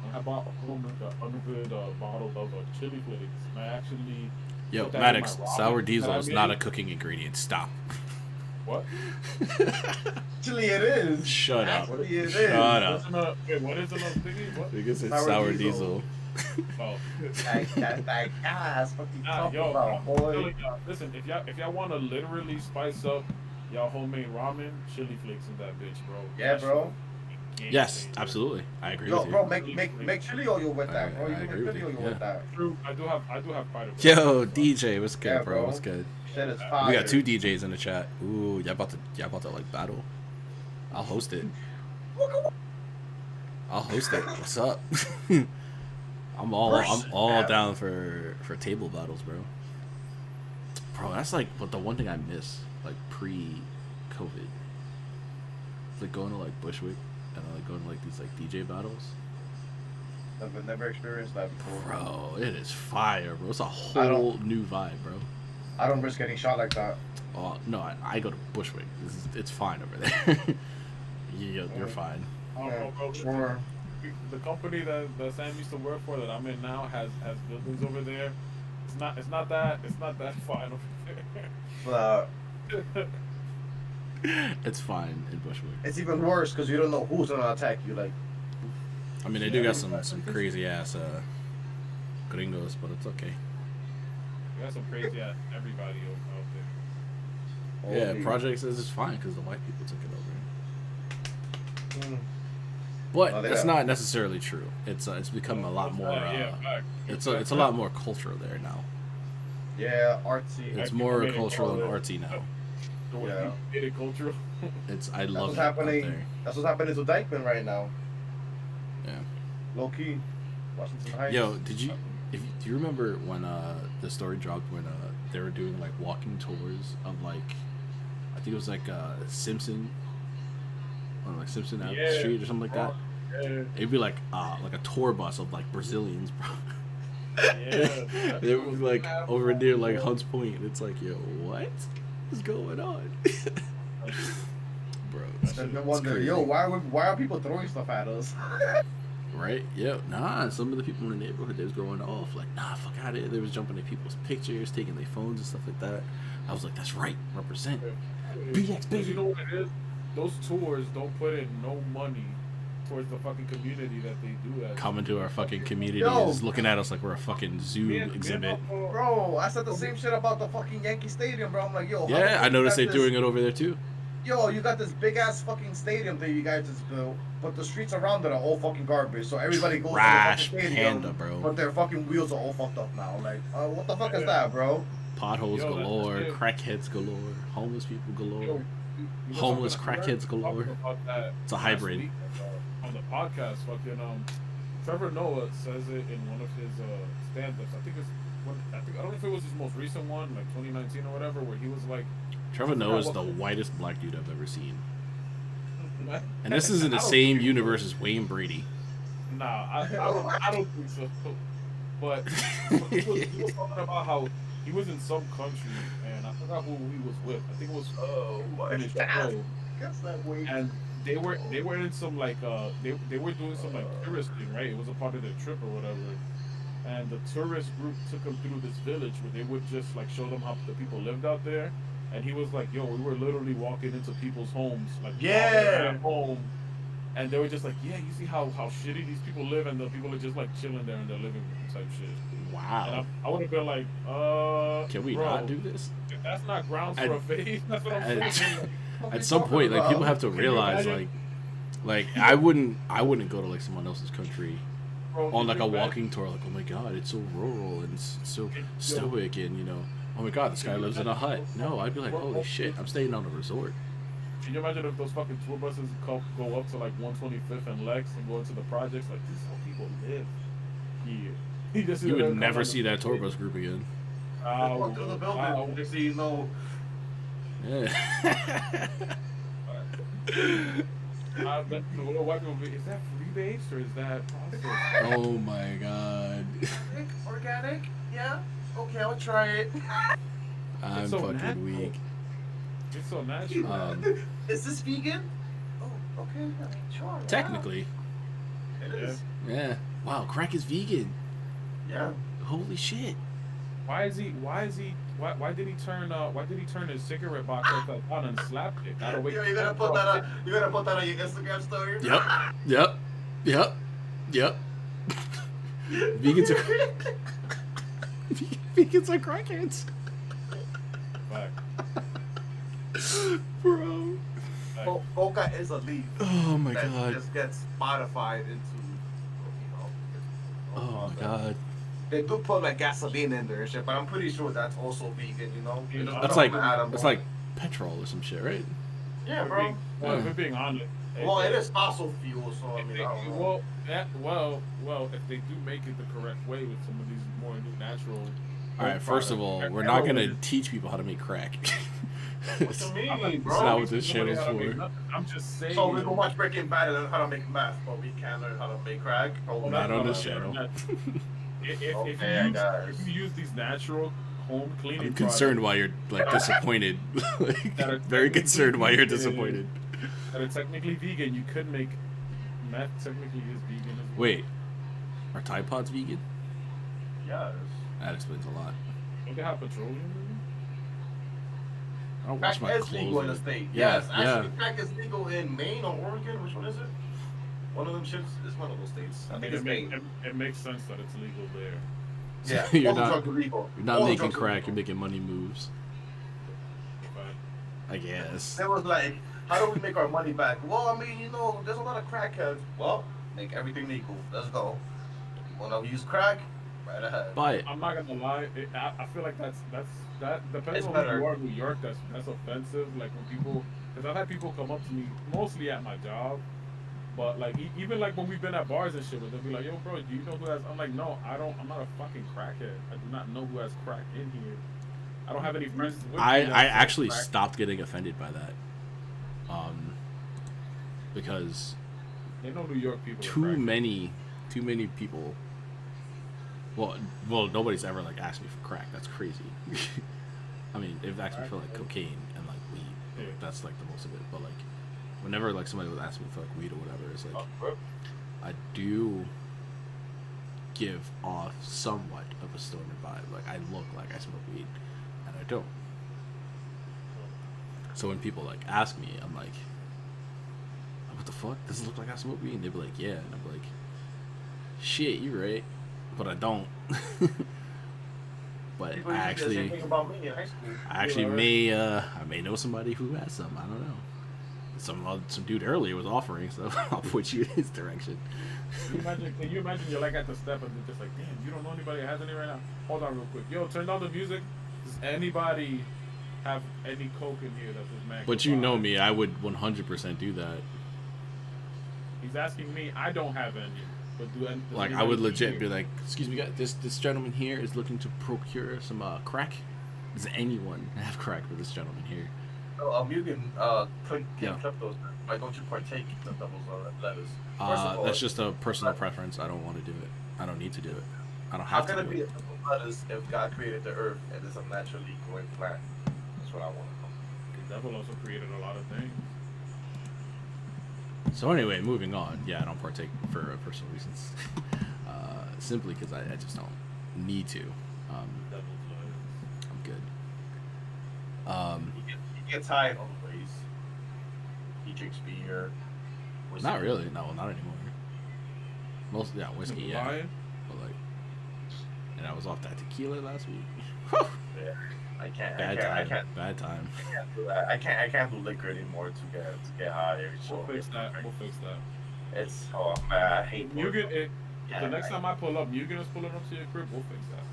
And I bought a 100 bottle of chili flakes, and I actually Yo, put that in Maddox, my ramen sour that diesel I is not a made. cooking ingredient. Stop. What? Actually, it is. Shut up. Actually, it is. Shut up. What's in a, wait, what is another thingy? What? Because it's Sour sour diesel. diesel. Oh. That gas. What you Nah, talking yo, about, I'm boy? telling y'all, listen, if y'all want to literally spice up y'all homemade ramen, chili flakes in that bitch, bro. Yeah, That bro. shit game Yes, changer. absolutely. I agree Yo, with you. bro, make chili oil with that, bro. I You can agree make with chili you, oil yeah. with that. True, I do have quite a bit. Yo, DJ, what's good, Yeah, bro? bro. What's good? Shit is fire. We got two DJs in the chat. Ooh, y'all about to like battle. I'll host it. I'll host it. What's up? I'm all down for table battles, bro. Bro, that's like but the one thing I miss, like pre-COVID. It's like going to like Bushwick and like going to like these like DJ battles. I've never experienced that before. Bro, it is fire, bro. It's a I whole don't- new vibe, bro. I don't risk getting shot like that. Oh no, I go to Bushwick. It's fine over there. You're fine. I don't know, bro. Sure. The company that Sam used to work for that I'm in now has buildings over there. It's not that fine over there. It's fine in Bushwick. It's even worse because you don't know who's gonna attack you. Like, I mean, they do got some crazy ass gringos, but it's okay. We got some crazy ass everybody out there. Yeah, holy- projects is fine because the white people took it over. Mm. But Oh, they that's got- not necessarily true. It's become a lot more. Yeah, fact. It's a lot more cultural there now. Yeah, artsy. It's I more made it cultural and call artsy now. The way Yeah. you made it cultural. I That's love what's it out happening. there. That's what's happening to Dykeman right now. Yeah. Low key. Washington Heights. Yo, do you remember when the story dropped when they were doing like walking tours of like I think it was like Simpson on like Simpson Ave Yeah. Street or something like that. Yeah. It'd be like a tour bus of like Brazilians, bro. Yeah. They were like over near like Hunts Point. It's like, yo, what is going on, bro? And no It's wonder, crazy. yo, why are people throwing stuff at us? Right? Yeah. Nah. Some of the people in the neighborhood, they was going off like, nah, fuck out of here. They was jumping at people's pictures, taking their phones and stuff like that. I was like, that's right. Represent. BX, baby. You know what it is? Those tours don't put in no money towards the fucking community that they do that. Coming to our fucking community Yo. is looking at us like we're a fucking zoo exhibit. Bro, I said the same shit about the fucking Yankee Stadium, bro. I'm like, yo. how the Yeah, fuck I you noticed got they're this- doing it over there too. Yo, you got this big ass fucking stadium that you guys just built, but the streets around it are all fucking garbage. So everybody goes Trash to the fucking stadium, panda, bro. but their fucking wheels are all fucked up now. Like, what the fuck is that, bro? Potholes Yo, that's galore, it. crackheads galore, homeless people galore. Yo, you know Homeless something I heard? crackheads galore. Talking about that It's a last hybrid. week, on the podcast, fucking Trevor Noah says it in one of his stand-ups. I don't know if it was his most recent one, like 2019 or whatever, where he was like, Trevor I forgot Noah is what- the whitest black dude I've ever seen. "Nah, And this is in the I don't same think- universe as Wayne Brady. Nah, I don't think so. But he was talking about how he was in some country, and I forgot who he was with. I think it was Oh in his show. Guess that way. And they were in some like they were doing some like tourist thing, right? It was a part of their trip or whatever. And the tourist group took him through this village where they would just like show them how the people lived out there. And he was like, "Yo, we were literally walking into people's homes, like Yeah. at home, and they were just like, yeah, you see how shitty these people live, and the people are just like chilling there in their living room type shit." And Wow. I would have been like, Can we bro, not do this? if that's not grounds for a faith. That's what I'm At, saying. at some point, like people have to Can you realize, imagine? like I wouldn't go to like someone else's country Bro, on can like you a imagine? walking tour. Like, oh my god, it's so rural and so Yo. stoic, and oh my god, this guy lives in a hut. No, I'd be like, holy shit, I'm staying on a resort. Can you imagine if those fucking tour buses go up to like 125th and Lex and go into the projects? Like, this is how people live here. You just You would never see that tour bus group again. Walk through the building. Next thing you know, Yeah. Is that free based or is that processed? Oh my god. Organic? Yeah. Okay, I'll try it. I'm so fucking natural. weak. It's so natural. Is this vegan? Oh, okay. I mean, sure. yeah. Technically, it is. yeah. Wow, crack is vegan. Yeah. Holy shit. Why did he turn his cigarette box upside down and slap it? Gotta wait. Yo, you gotta put that on. You gotta put that on your Instagram story. Yep. Vegans are vegans are crackheads. Fact. Bro. Boca is a leaf Oh my that god. just gets modified into, Oh my god. They do put like gasoline in there and shit, but I'm pretty sure that's also vegan, you know? You know, That's I'm like petrol or some shit, right? Yeah, If bro. we're being honest. Well, it is fossil fuel, so I mean, I don't know. Well, if they do make it the correct way with some of these more new natural. All right. First of all, we're not gonna teach people how to make crack. What you mean, That's not bro? what this channel's for. I'm just saying. So we can watch Breaking Bad and learn how to make meth, but we can't learn how to make crack? Not on this channel. If you use these natural home cleaning, I'm concerned why you're like disappointed. Like, very concerned why you're disappointed. that are technically vegan, you could make meth technically is vegan as well. Wait, are Tide Pods vegan? Yes. That explains a lot. Don't they have petroleum in them? I don't Crack wash my is legal in the clothes. state. Yeah, Yes, actually, crack is legal in Maine or Oregon. Which one is it? One of them shits is one of those states. I think it's Maine. It makes sense that it's legal there. Yeah, You're all the not- drugs are legal. You're not All the making drugs are crack. legal. You're making money moves. But I guess. It was like, how do we make our money back? Well, I mean, there's a lot of crackheads. Well, make everything legal. Let's go. You want to use crack? Right ahead. Buy it. I'm not gonna lie. I feel like that depends It's on better. who you are in New York. That's offensive. Like when people, because I've had people come up to me mostly at my job, but like even like when we've been at bars and shit, where they'll be like, "Yo, bro, do you know who has?" I'm like, "No, I don't. I'm not a fucking crackhead. I do not know who has crack in here. I don't have any friends." With me I that sell actually crack." stopped getting offended by that. Because They know New York people. are too crackheads. many people. Well, nobody's ever like asked me for crack. That's crazy. I mean, they've asked me for like cocaine and like weed. Yeah. That's like the most of it. But like, whenever like somebody would ask me for like weed or whatever, it's like I do give off somewhat of a stoner vibe. Like I look like I smoke weed, and I don't. So when people like ask me, I'm like, what the fuck? Does it look like I smoke weed? And they'd be like, yeah. And I'm like, shit, you're right. But I don't. But People I used to say the same actually, thing about me in high school. I actually may know somebody who has some. I don't know. Some dude earlier was offering, so I'll put you in his direction. Can you imagine you're like at the step and they're just like, damn, you don't know anybody that has any right now? Hold on real quick. Yo, turn down the music. Does anybody have any coke in here that's just mad? But you know me, I would 100% do that. He's asking me, I don't have any. But does Like I anybody would legit here? be like, excuse me, guys, this gentleman here is looking to procure some crack. Does anyone have crack for this gentleman here? So, you can clip Yeah. those. Why don't you partake in the doubles letters? First of all, That's just a personal preference. I don't want to do it. I don't need to do it. I don't how have can to it do be it. a double letters if God created the earth and it's a naturally growing plant? That's what I want to know. The devil also created a lot of things. So anyway, moving on. Yeah, I don't partake for personal reasons. Simply because I just don't need to. I'm good. He gets high in other ways. He drinks beer. Whiskey. Not really. No, not anymore. Most whiskey, yeah. Lying? But like, and I was off that tequila last week. Yeah. I can't. Bad I time. can't. Bad time. I can't do that. I can't do liquor anymore to get high. We'll fix that. We'll fix that. It's man, I hate You get it. Yeah, The next time I pull up, you gonna pull it up to your crib. We'll fix that.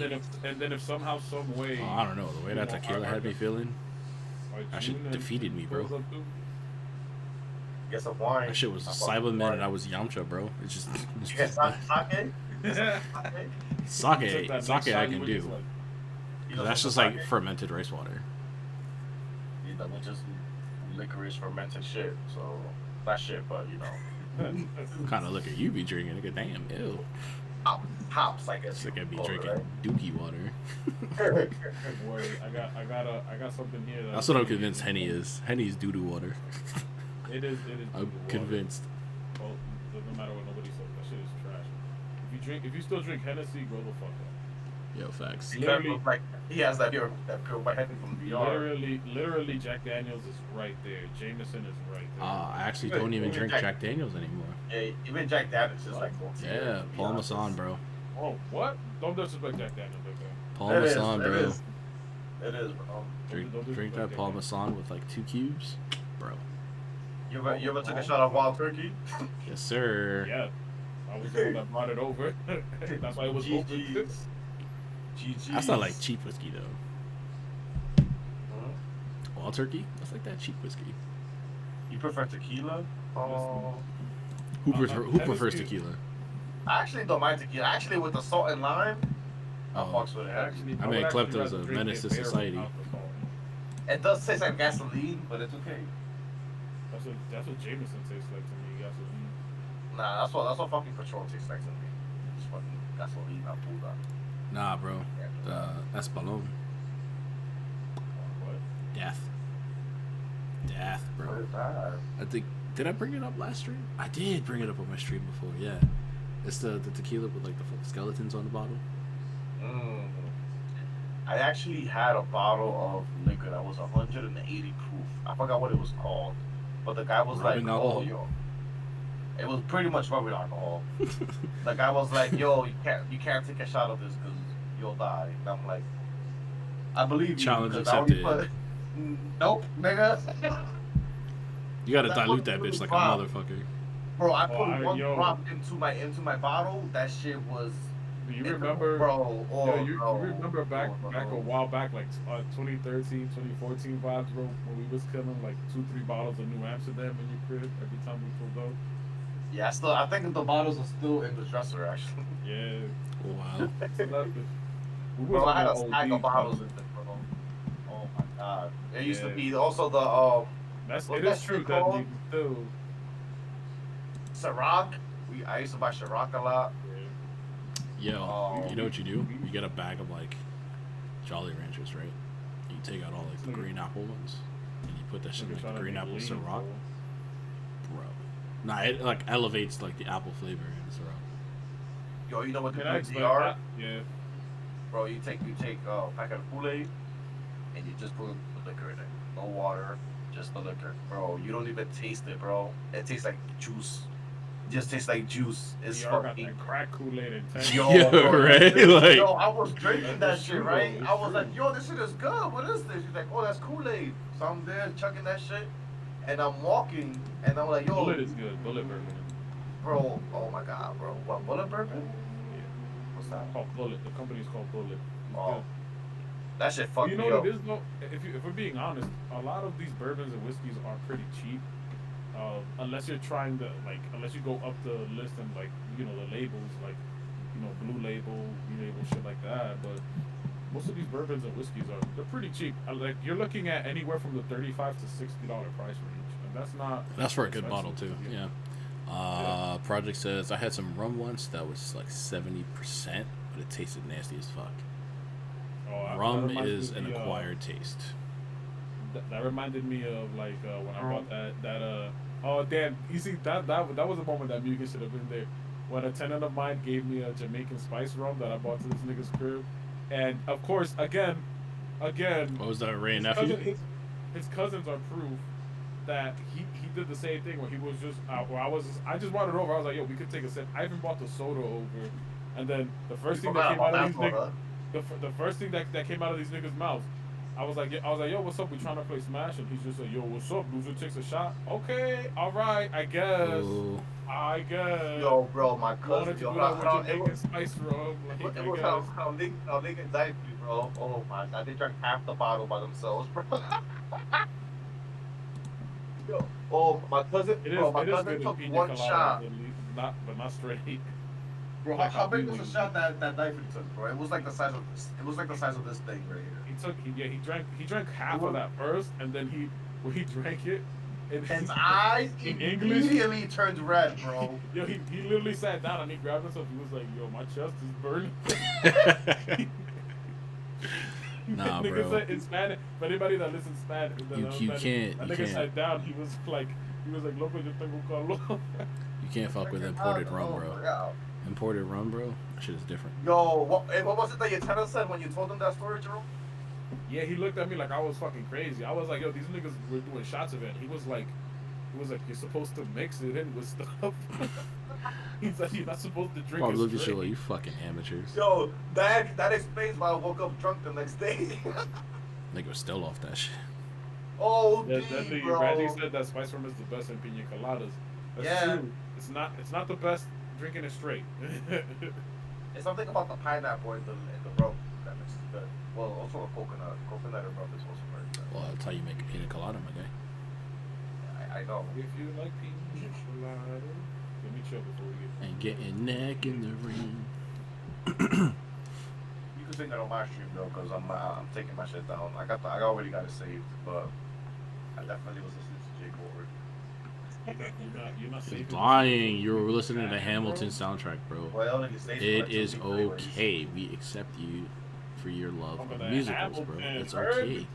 like, And then if somehow, some way, Oh, I don't know. The way that tequila had me feeling, like, that shit June and defeated me, bro. pulls up too. get some wine. That shit was Cyberman and I was Yamcha, bro. It's just You get some sake? sake. That Sake next I shot, can you were do. just like, You know, That's some just like sake? fermented rice water. You know, just licorice fermented shit. So not shit, but you know, What kind of liquor you be drinking? Nigga, damn, ew. hops. I guess. It's like I be you call it, drinking dookie water. right? Word. I got something here. That's what I'm convinced Henny is. Henny's doo-doo water. It is. I'm water. convinced. Well, no matter what nobody says, that shit is trash. If you still drink Hennessy, grow the fuck up. Yo, facts. Literally- Like he has that pure white head from VR. Literally, Jack Daniels is right there. Jameson is right there. I actually don't even drink Jack Daniels anymore. Yeah, even Jack Daniels is like. Yeah, Paul Masson, bro. Oh, what? Don't disrespect Jack Daniels like that. Paul It is, Masson, it bro. is. It is, bro. Drink Don't that disrespect Paul Jack Masson with like 2 cubes, bro. You ever took a shot of wild turkey? Yes, sir. Daniels. Yeah, I was the one that brought it over. That's why it was open. GG's. GG's. That's not like cheap whiskey though. Mhm. Wild turkey? That's like that cheap whiskey. You prefer tequila? Oh. Who Hennessy- prefers tequila? I actually don't mind tequila. Actually, with the salt and lime, I Oh, fucks with it. Actually, I mean, would actually Klepto's rather a drink menace to beer society. without the salt. It does taste like gasoline, but it's okay. That's what Jameson tastes like to me. Gasoline. Nah, that's what fucking Patron tastes like to me. It's fucking gasoline, not Buddha. Nah, bro. Espalon. What? Death, What bro. is that? I think. Did I bring it up last stream? I did bring it up on my stream before. Yeah. It's the tequila with like the fucking skeletons on the bottle. Mm. I actually had a bottle of liquor that was 180 proof. I forgot what it was called, but the guy was Rubbing like, alcohol? "Oh, yo." It was pretty much rubbing alcohol. The guy was like, "Yo, you can't take a shot of this because you'll die." And I'm like, "I believe you." Challenge 'cause I already accepted. Nope, nigga. You gotta That dilute was that really bitch like wild. a motherfucker. Bro, I put one yo. drop into my bottle. That shit was. Do you remember? bro? Oh, Yo, you no. remember back No, a no. while back, like 2013, 2014 vibes, bro, when we was killing like 2-3 bottles of New Amsterdam in your crib every time we pulled up. Yeah, I think the bottles are still in the dresser actually. Yeah. Wow. So that's the, we was Bro, I on had a that stack OD of bottles in concept. there, bro. Oh my god. It used to Yeah. be also the It that is true shit that called? you still. Ciroc. I used to buy Ciroc a lot. Yo, Oh. you know what you do? You get a bag of like Jolly Ranchers, right? You take out all like the green apple ones, and you put that shit in like the green apple Ciroc, bro. Nah, it like elevates like the apple flavor in Ciroc. Yo, you know what the Can I good explain DR? that? Yeah. Bro, you take a packet of Kool-Aid and you just put the liquor in it. No water, just the liquor. Bro, you don't even taste it, bro. It tastes like juice. It just tastes like juice. It's VR got fucking that crack Kool-Aid in 10. Yo, Yo, bro, right? yo, Like- I was drinking that That's shit, true, right? though. I was It's like, true. yo, this shit is good. What is this? She's like, oh, that's Kool-Aid. So I'm there chucking that shit, and I'm walking, and I'm like, yo, Bullet is good. Bullet bourbon. bro, oh my god, bro, what, Bullet Bourbon? Yeah. What's that? Called Bullet. The company's called Bullet. It's Oh, good. that shit fucked You me know up. what it is though? If we're being honest, a lot of these bourbons and whiskeys are pretty cheap. Unless you're trying to unless you go up the list and the labels Blue Label, Green Label, shit like that. But most of these bourbons and whiskeys they're pretty cheap. You're looking at anywhere from the $35 to $60 price range, and that's for a good bottle too. expensive. Yeah. Project says I had some rum once that was like 70%, but it tasted nasty as fuck. Rum is an acquired taste. That reminded me of when I bought that Oh damn! You see that was a moment that Mugen should have been there. When a tenant of mine gave me a Jamaican spice rum that I bought to this nigga's crib, and of course, again, What was that, Ray and his, nephew? his cousins are proof that he did the same thing where he was just where I just brought it over. I was like, yo, we could take a sip. I even brought the soda over, and then the first thing that came out of these niggas, the first thing that came out of these niggas' mouths. I was like, yo, what's up? We trying to play Smash, and he's just like, yo, what's up? Loser takes a shot. Okay, all right, I guess. Ooh. I guess. Yo, bro, my Wanted cousin. to Yo, do that with how, Jamaican spice rum. Like, it I was guess. how niggas died for you, bro. Oh my god, they drank half the bottle by themselves, bro. Yo, oh, my cousin, It is. bro, my It is cousin good took in one pina shot. colada, but not straight. Bro, Like how how big we was the would- shot that Dyford took, bro? It was like the size of this. It was like the size of this thing right here. He drank half of that first, and then when he drank it, His eyes in English? immediately turned red, bro. Yo, he literally sat down and he grabbed himself. He was like, "Yo, my chest is burning." Nah, Nigga bro. said in Spanish. For anybody that listens Spanish, You can't. That You nigga can't. sat down. He was like, "Loco, yo tengo calor." You can't fuck with imported rum, bro. Imported rum, bro. That shit is different. Yo, what was it that your tenant said when you told him that story, Jerome? Yeah, he looked at me like I was fucking crazy. I was like, "Yo, these niggas were doing shots of it." He was like, "You're supposed to mix it in with stuff." He's like, "You're not supposed to drink Oh, it look at you straight." like you fucking amateurs. Yo, that explains why I woke up drunk the next day. Nigga was still off that shit. Oh, Yeah, dude, that nigga bro. Randy said that spice rum is the best in pina coladas. That's Yeah. true. It's not the best drinking it straight. It's something about the pineapple in the rum that makes it good. Well, also a coconut. Coconut and rum is also very good. Well, that's how you make a pina colada, my guy. I know. If you like pina coladas, let me chill before we get. And getting neck in the ring. You can sing that on my stream though, cause I'm taking my shit down. I already got it saved, but I definitely was listening to J. Cole. You're not You're saving lying. You were listening to the Hamilton soundtrack, bro. Well, he stays It is okay. We accept you for your love of musicals, bro. It's okay.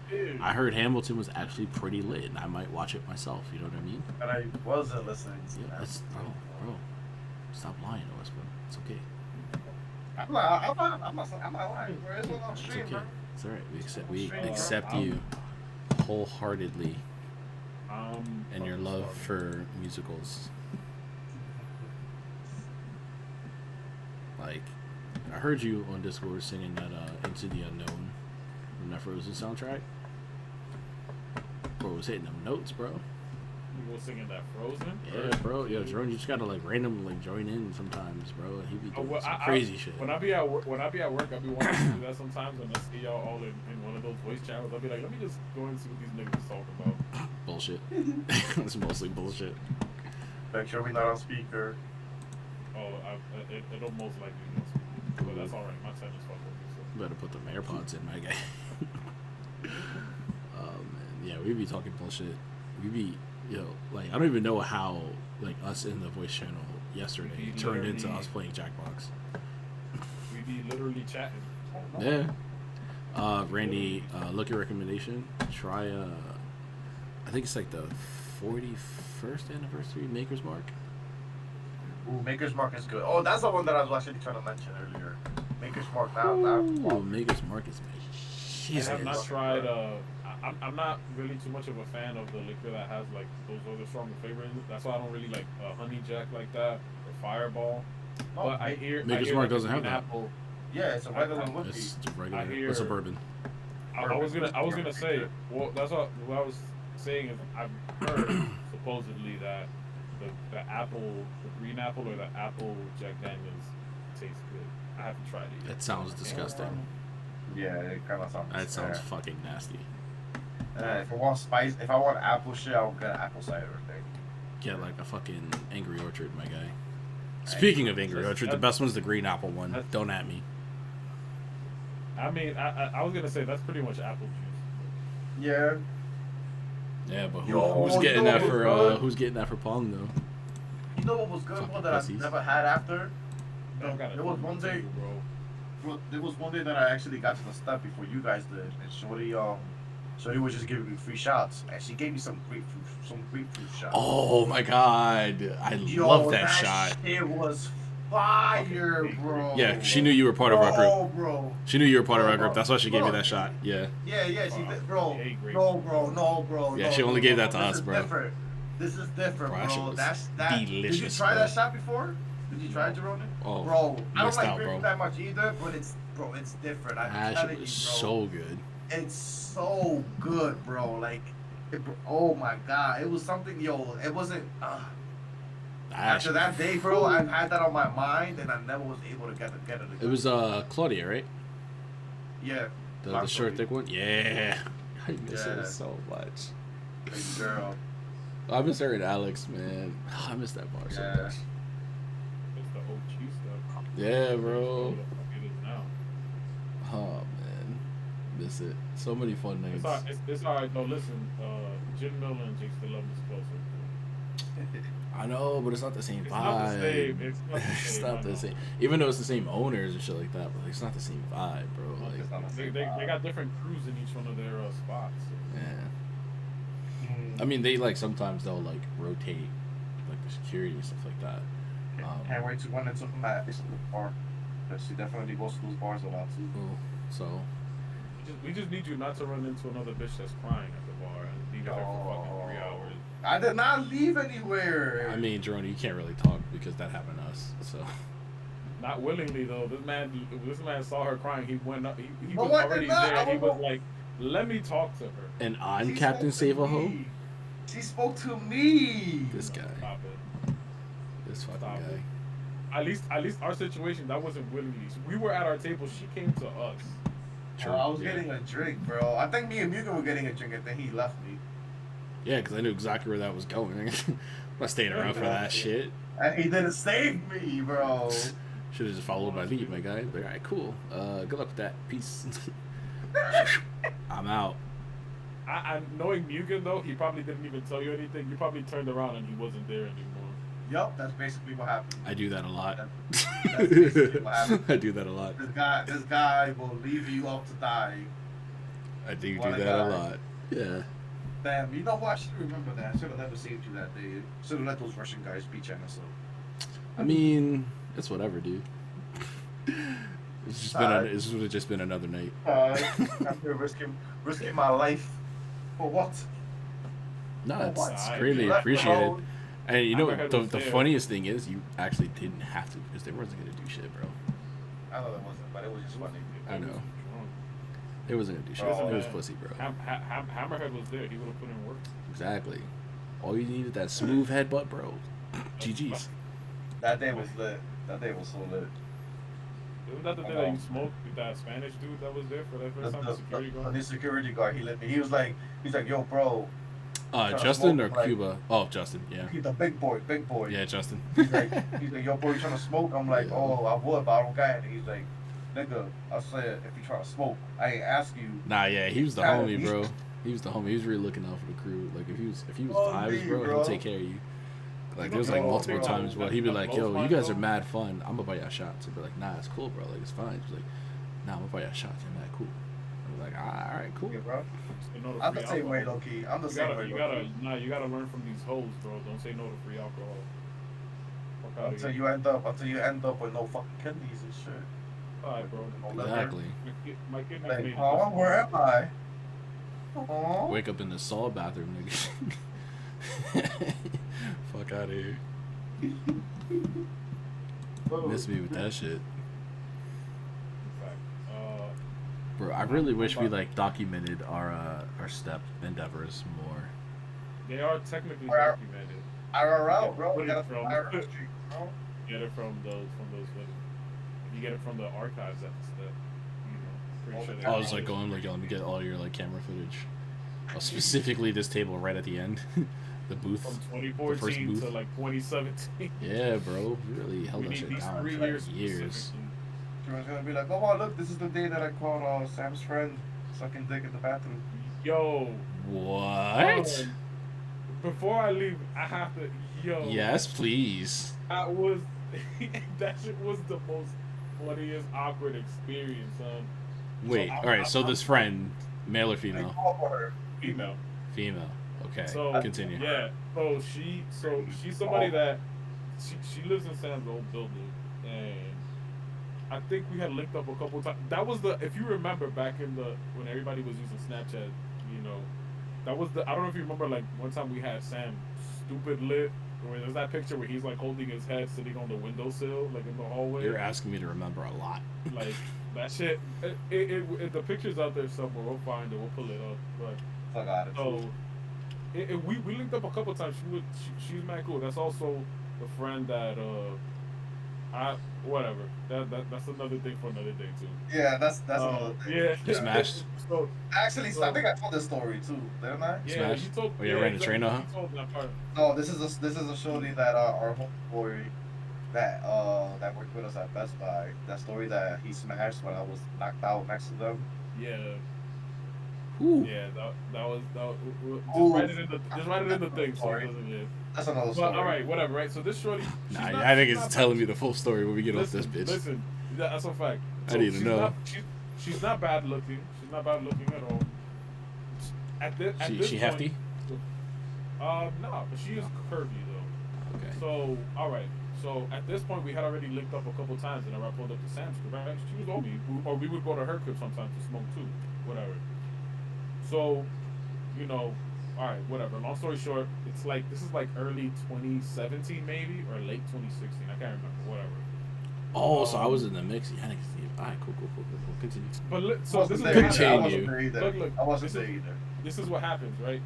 I heard Hamilton was actually pretty lit, and I might watch it myself. You know what I mean? And I wasn't listening to Yeah, that. that's bro. Stop lying to us, bro. It's okay. I'm not lying, bro. It's on It's stream, okay. bro. It's alright. We accept you wholeheartedly and your love for musicals. Like, I heard you on Discord singing that Into the Unknown from that Frozen soundtrack. Bro was hitting them notes, bro. You was singing that Frozen. Yeah, bro. Yo, Jerome, you just gotta like randomly like join in sometimes, bro. And he be doing some I- crazy shit. When I be at work, I be wanting to do that sometimes, and I see y'all all in one of those voice channels. I'll be like, let me just go and see what these niggas is talking about. Bullshit. It's mostly bullshit. Make sure we're not on speaker. Oh, it'll most likely be, but that's all right. My time is fucking with me. Better put them AirPods in, my guy. Oh man, yeah, we be talking bullshit. We be, like I don't even know how like us in the voice channel yesterday We turned into literally- us playing Jackbox. We be literally chatting. Yeah. Randy, look your recommendation. Try I think it's like the 41st anniversary Maker's Mark. Ooh, Maker's Mark is good. Oh, that's the one that I was actually trying to mention earlier. Maker's Mark now. Ooh, Maker's Mark is I Jesus. have not tried. I'm not really too much of a fan of the liquor that has like those other stronger flavors. That's why I don't really like Honey Jack like that or Fireball. No, But I hear Maker's like Mark a doesn't have green that. apple. Yeah, it's a regular whiskey. It's regular. I hear- It's a bourbon. I was gonna say. Well, that's what I was saying is I've heard supposedly that the apple, the green apple or the apple Jack Daniels tastes good. I haven't tried it yet. It sounds disgusting. Yeah, it kind of sounds. That sounds fucking nasty. If I want spice, if I want apple shit, I'll get apple cider thing. Get like a fucking Angry Orchard, my guy. Speaking of Angry Orchard, the best one's the green apple one. Don't at me. I mean, I was gonna say that's pretty much apple juice. Yeah. Yeah, but Yo, who's getting you know that what's for good? Who's getting that for Pong though? You know what was good, Fucking bro, that pussies. I never had after? I gotta There was do one it day, too, bro. there was one day that I actually got to the step before you guys did, and So he was just giving me free shots, and she gave me some grapefruit shots. Oh my god, I love that shot. It was fire, bro. Yeah, she knew you were part of our group. Bro. She knew you were part of our group. That's why she gave you that shot. Yeah. Yeah, she did, bro. Hey, great. No, bro. Yeah, no, she only no, gave no, that to us, bro. Different. This is different, Bro, that shit bro. was That. Did you delicious, try bro. that shot before? Did you try it, Juhrownee? Oh, Bro, I don't missed like out, grapefruit bro. that much either, but it's different. I'm That telling shit you, was bro. so good. It's so good, bro. Like, oh my god, it was something. Yo, it wasn't. After that day, bro, I've had that on my mind, and I never was able to get it again. It was Claudia, right? Yeah. The short, thick one. Yeah. I miss her Yeah. so much. Baby girl. I miss her and Alex, man. I miss that bar so Yeah. much. It's the OG stuff. Yeah, bro. What the fuck it is now. Oh man, miss it. So many fun It's nights. it's all right though. Listen, Jim Miller and Jake still love us closer. I know, but it's not the same It's vibe. not the same. It's not the It's same. not I the know. same. Even though it's the same owners and shit like that, but like, it's not the same vibe, bro. Like, It's not the They, same they, vibe. they got different crews in each one of their spots. yeah. Mm. I mean, they like sometimes they'll like rotate like the security and stuff like that. Can't wait to run into him at this bar. She definitely goes to those bars a lot too. So We just need you not to run into another bitch that's crying at the bar and leave her there for fucking 3 hours. I did not leave anywhere. I mean, Juhrownee, you can't really talk because that happened to us. So Not willingly though. This man saw her crying. He went up. He But was what already did that- there. I He don't was know. like, "Let me talk to her." and on She Captain spoke Save to a Ho, me. She spoke to me. this guy, Stop it. this fucking Stop guy. it. At least our situation that wasn't willingly. We were at our table. She came to us. True. I was Yeah. getting a drink, bro. I think me and Mugen were getting a drink, and then he left me. Yeah, because I knew exactly where that was going. I'm not staying around for that shit. And he didn't save me, bro. Should have just followed my lead, my guy. Like, all right, cool. Good luck with that. Peace. I'm out. I knowing Mugen though, he probably didn't even tell you anything. You probably turned around and he wasn't there anymore. Yup, that's basically what happened. I do that a lot. That's basically what happened. I do that a lot. This guy will leave you up to die. I do What a that guy. a lot. Yeah. Damn, you know what? I should remember that. I should have never saved you that day. Should have let those Russian guys beat you. So. I mean, it's whatever, dude. It's just been. Alright. This would have just been another night. After risking my life for what? No, For it's what? greatly You left appreciated. alone. And you know, Hammerhead the was there. funniest thing is, you actually didn't have to because they wasn't gonna do shit, bro. I know that wasn't, but it was just funny. I know. It wasn't gonna do shit. Bro, It was man. pussy, bro. Hammerhead was there. He would have put in work. Exactly. All you needed that smooth headbutt, bro. GG's. That day was lit. That day was so lit. Isn't that the day that you smoked with that Spanish dude that was there for that first time? The security guard. The security guard, he let me. He was like, yo, bro. Justin or smoke, like- Cuba? Oh, Justin. Yeah. He's the big boy. Yeah, Justin. He's like, yo, bro, you trying to smoke? I'm like, Yeah. oh, I would, but I don't got any. He's like, nigga, I said, if you try to smoke, I ain't ask you. Nah, yeah, he was the Yeah, homie, he's- bro. He was the homie. He was really looking out for the crew. Like if he was Oh, vibes, me, bro, bro. he'll take care of you. Like there's like Oh, multiple bro. times where he'd be like, "Yo, you Most guys are mics, mad fun. I'm gonna buy y'all shots." He'd be like, "Nah, it's cool, bro. Like it's fine." He's like, "Nah, I'm gonna buy y'all shots. You're mad cool." I was like, "All right, cool." Yeah, bro. You know the I'm free the same way, alcohol. low-key. I'm the You same gotta, way, you low-key. gotta, you gotta learn from these hoes, bro. Don't say no to free alcohol. Fuck outta Until here. you end up with no fucking kidneys and shit. Alright, bro. No liver. Exactly. My kidneys Like, made it. oh, where am I? Oh. Wake up in the Saw bathroom, nigga. Fuck out of here. Miss me with that shit, bro. I really wish we like documented our step endeavors more. They are technically Where- documented. IRL, bro. We Where got you to from? IRL street, bro. Get it from those if you get it from the archives, that's pretty sure. I was like going like, yo, let me get all your like camera footage. Specifically this table right at the end, the booth. From the first 2014 booth. to like 2017. Yeah, bro, we really held We that need shit these down 3 for years. years. specifically. She was gonna be like, oh, wow, look, this is the day that I caught Sam's friend sucking dick in the bathroom. Yo. What? Before I leave, I have to. Yo. Yes, please. That was. That shit was the most funniest awkward experience. Wait, all right. So this friend, Male or They female? call for her. Female. Female. Okay. So Continue. yeah, so she's somebody that she lives in Sam's old building, and I think we had linked up a couple times. That was the if you remember back in the when everybody was using Snapchat, you know, that was the I don't know if you remember like one time we had Sam stupid lit. Where there's that picture where he's like holding his head, sitting on the windowsill, like in the hallway. You're asking me to remember a lot. Like that shit. The picture's out there somewhere. We'll find it. We'll pull it up. But I got it. so we linked up a couple times. She's mad cool. That's also the friend that whatever. That's another thing for another day too. Yeah, that's another thing. Yeah. You smashed? So Actually, I think I told this story too, didn't I? yeah, Smash? you told. Oh, you ran the train on her? You told that part. No, this is a shorty that our homeboy that worked with us at Best Buy. That story that he smashed when I was knocked out next to them. Yeah. Ooh. Yeah. That was just Ooh. write it in the thing so it Sorry. doesn't get. That's another But story. all right, whatever. Right. So this shorty. Nah, she's not- I think she's it's not- telling me the full story when we get Listen, off this bitch. Listen, that's a fact. I need to she's know. Not, she's not bad looking. She's not bad looking at all. At this She point, hefty? no, but she is curvy though. Okay. So all right. So at this point, we had already linked up a couple times, and I pulled up to Sam's crib. Right? She was on me, or we would go to her crib sometimes to smoke too, whatever. So, you know, all right, whatever. Long story short, it's like this is like early 2017 maybe or late 2016. I can't remember. Whatever. Oh, so I was in the mix. Yeah, all right, cool. Continue. But I so wasn't this is there what either. I happened. wasn't there either. Look, I wasn't this there is- either. This is what happens, right?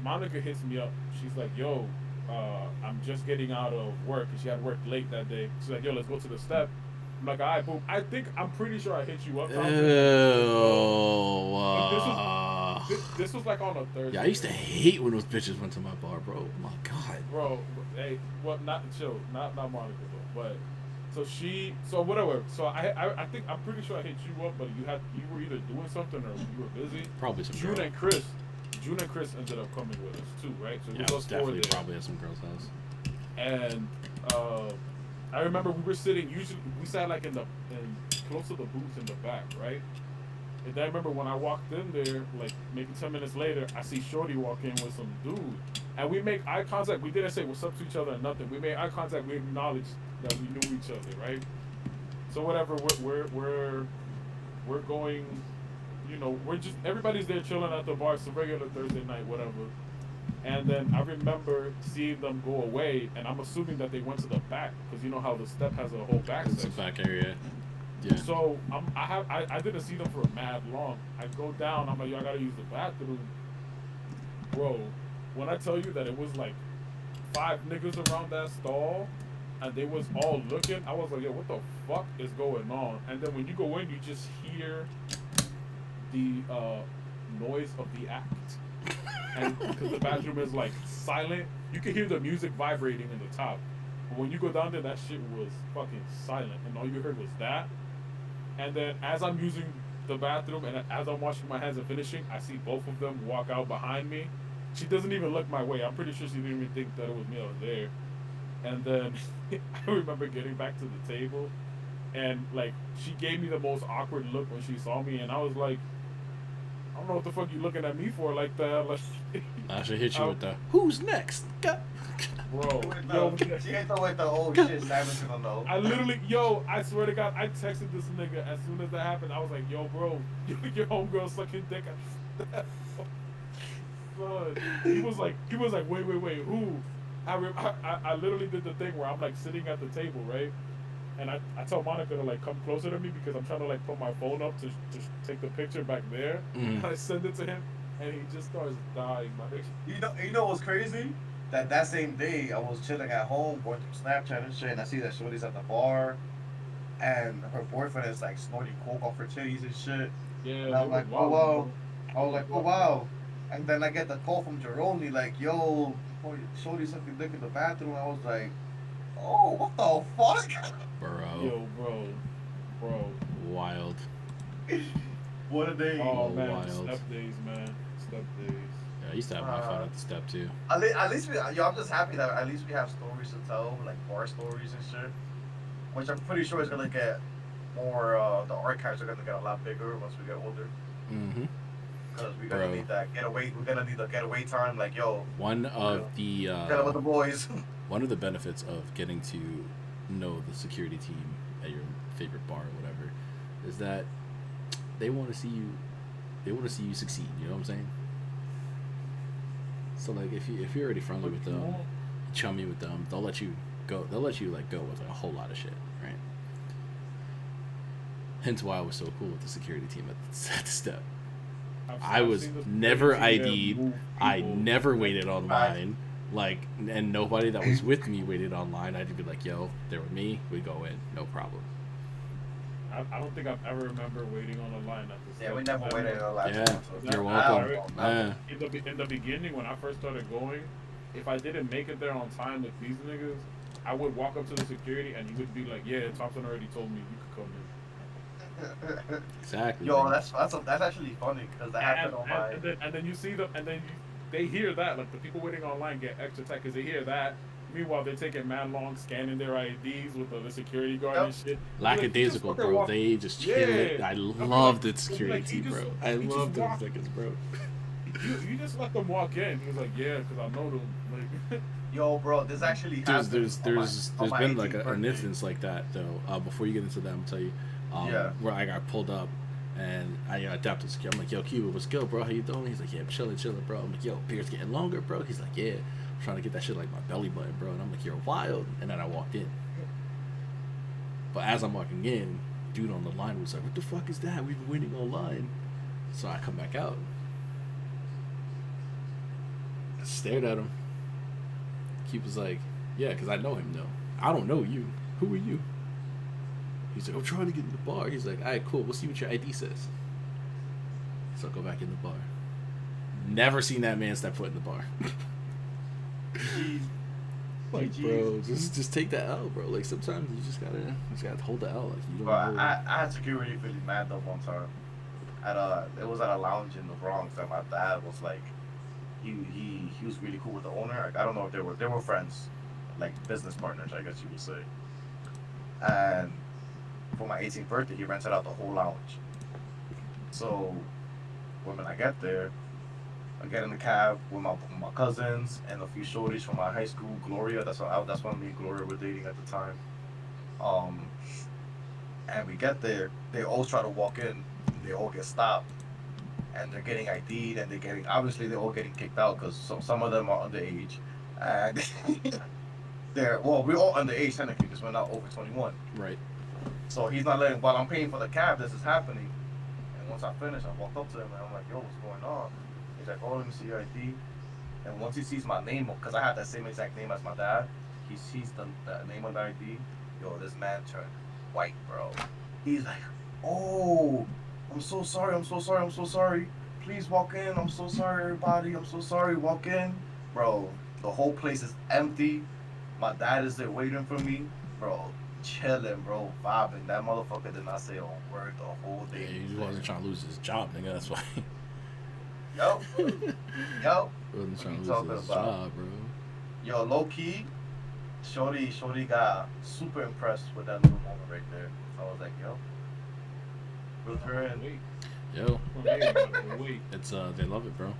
Monica hits me up. She's like, "Yo, I'm just getting out of work," and she had work late that day. She's like, "Yo, let's go to the step." I'm like, "All right, boom." I'm pretty sure I hit you up. This was like on a Thursday. Yeah, I used to hate when those bitches went to my bar, bro. Oh my god. Bro, hey, well, not Monica though, but so whatever. So I think I'm pretty sure I hit you up, but you were either doing something or you were busy. Probably some June girl. and Chris ended up coming with us too, right? So Yeah, we I was us four definitely there. probably at some girl's house. And I remember we were sitting. Usually we sat like in close to the booth in the back, right? And I remember when I walked in there, like maybe 10 minutes later, I see Shorty walk in with some dude, and we make eye contact. We didn't say what's up to each other or nothing. We made eye contact. We acknowledged that we knew each other, right? So whatever, we're going. You know, we're just everybody's there chilling at the bar. It's a regular Thursday night, whatever. And then I remember seeing them go away, and I'm assuming that they went to the back because you know how the step has a whole back It's a section. back area. Yeah. So I didn't see them for mad long. I go down. I'm like, yo, I gotta use the bathroom, bro. When I tell you that it was like 5 niggas around that stall, and they was all looking, I was like, yo, what the fuck is going on? And then when you go in, you just hear the noise of the act, and because the bathroom is like silent, you can hear the music vibrating in the top. But when you go down there, that shit was fucking silent, and all you heard was that. And then as I'm using the bathroom and as I'm washing my hands and finishing, I see both of them walk out behind me. She doesn't even look my way. I'm pretty sure she didn't even think that it was me that was there. And then I remember getting back to the table, and like she gave me the most awkward look when she saw me, and I was like, I don't know what the fuck you looking at me for like that. Like, I should hit you with the who's next? bro, She hit the with the old shit Simon's gonna know. I literally, I swear to God, I texted this nigga as soon as that happened. I was like, yo, bro, your homegirl sucking dick. Son, he was like, wait, who? I literally did the thing where I'm like sitting at the table, right? And I tell Monica to like come closer to me because I'm trying to like put my phone up to take the picture back there. And I send it to him, and he just starts dying. You know what's crazy? That same day I was chilling at home, going through Snapchat and shit, and I see that Shorty's at the bar, and her boyfriend is like snorting coke off her titties and shit. Yeah. And I'm like, oh wow. I was like, oh wow. And then I get the call from Juhrownee like, yo, Shorty sucking dick in the bathroom. I was like, oh, what the fuck? Bro. Yo, bro. Wild. What a day. Oh man, wild. step days, man. Step days. Yeah, I used to have my phone at the step too. At least I'm just happy that at least we have stories to tell, like bar stories and shit. Which I'm pretty sure is gonna get more. The archives are gonna get a lot bigger once we get older. Mm-hmm. Because we're gonna Bro. need that getaway. We're gonna need the getaway time. Like, yo, One of the get up with the boys. one of the benefits of getting to know the security team at your favorite bar or whatever is that they want to see you. They want to see you succeed. You know what I'm saying? So like, if you're already friendly with them, chummy with them, they'll let you go. They'll let you like go with like, a whole lot of shit, right? Hence why I was so cool with the security team at the step. I was never ID'd. I never waited online. Like, and nobody that was with me waited online. I'd be like, yo, they're with me. We go in, no problem. I don't think I've ever remember waiting on the line at the Yeah, we never waited on live. Yeah, you're welcome. Yeah. In the beginning, when I first started going, if I didn't make it there on time with these niggas, I would walk up to the security and he would be like, "Yeah, Thompson already told me you could come in." Exactly. Yo, bro. that's actually funny because that happened on my. And then you see them, and then they hear that, like the people waiting online get extra tight because they hear that. Meanwhile, they're taking man long scanning their IDs with the security guard and shit. Lackadaisical, Like, bro. They just chill it. Yeah. I love the Like, security he team, just- bro. I he love just those walked- seconds, bro. You just let them walk in. He was like, "Yeah, because I know them." Like, Yo, bro, this actually happened. There's on my been like 18th an birthday. instance like that though. Before you get into that, I'm gonna tell you, Yeah. where I got pulled up and I adapted security. I'm like, yo, Cuba, what's good, bro? How you doing? He's like, yeah, I'm chilling, bro. I'm like, yo, beard's getting longer, bro. He's like, yeah, I'm trying to get that shit like my belly button, bro. And I'm like, you're wild. And then I walked in. But as I'm walking in, dude on the line was like, what the fuck is that? We've been waiting online. So I come back out. I stared at him. Keep was like, yeah, because I know him though. I don't know you. Who are you? He's like, I'm trying to get in the bar. He's like, all right, cool. We'll see what your ID says. So I go back in the bar. Never seen that man step foot in the bar. Like, bro, just take that L, bro. Like, sometimes you just gotta hold the L. Like, you don't Bro, know. I had security really mad though one time. It was at a lounge in the Bronx that my dad was like, he was really cool with the owner. Like, I don't know if they were friends, like business partners, I guess you would say. And for my 18th birthday, he rented out the whole lounge. So when I get there, I get in the cab with my cousins and a few shorties from my high school, Gloria. That's when me and Gloria were dating at the time. And we get there, they all try to walk in, they all get stopped, and they're getting ID'd, and they're all getting kicked out because some of them are underage, and we're all underage technically because we're not over 21. Right. So he's not letting, while I'm paying for the cab, this is happening. And once I finish, I walked up to him and I'm like, yo, what's going on? He's like, oh, let me see your ID. And once he sees my name, because I have that same exact name as my dad, he sees the name on the ID. Yo, this man turned white, bro. He's like, oh, I'm so sorry. Please walk in. I'm so sorry, everybody. I'm so sorry. Walk in. Bro, the whole place is empty. My dad is there waiting for me. Bro, chilling, bro, vibing. That motherfucker did not say a word the whole day. Yeah, he wasn't trying to lose his job, nigga. That's why. Yup. Yup. He wasn't trying to talking lose his about? job, bro. Yo, low key, Shorty got super impressed with that little moment right there. I was like, yo, with her and wait. Yo, Wait. it's they love it, bro.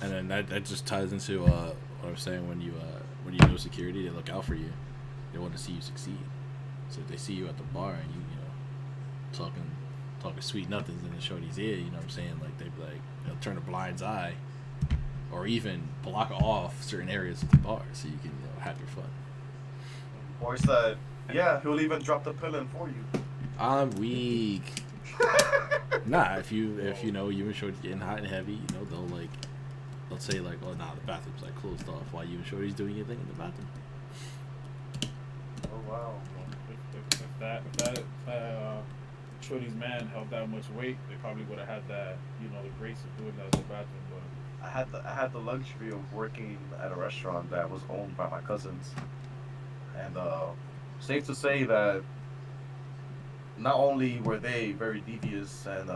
And then that just ties into what I'm saying. When you know security, they look out for you. They want to see you succeed. So if they see you at the bar and you know talking sweet nothings in the shorty's ear, you know what I'm saying? Like they'll turn a blind eye, or even block off certain areas of the bar so you can have your fun. boy said, yeah, he'll even drop the pill in for you. I'm weak. Nah, if you know you and Shorty's getting hot and heavy, they'll say like, oh nah, the bathroom's like closed off while you and Shorty's doing your thing in the bathroom. Oh wow. If that Shorty's man held that much weight, they probably would have had that, the grace of doing that in the bathroom. But I had the luxury of working at a restaurant that was owned by my cousins, and safe to say that not only were they very devious and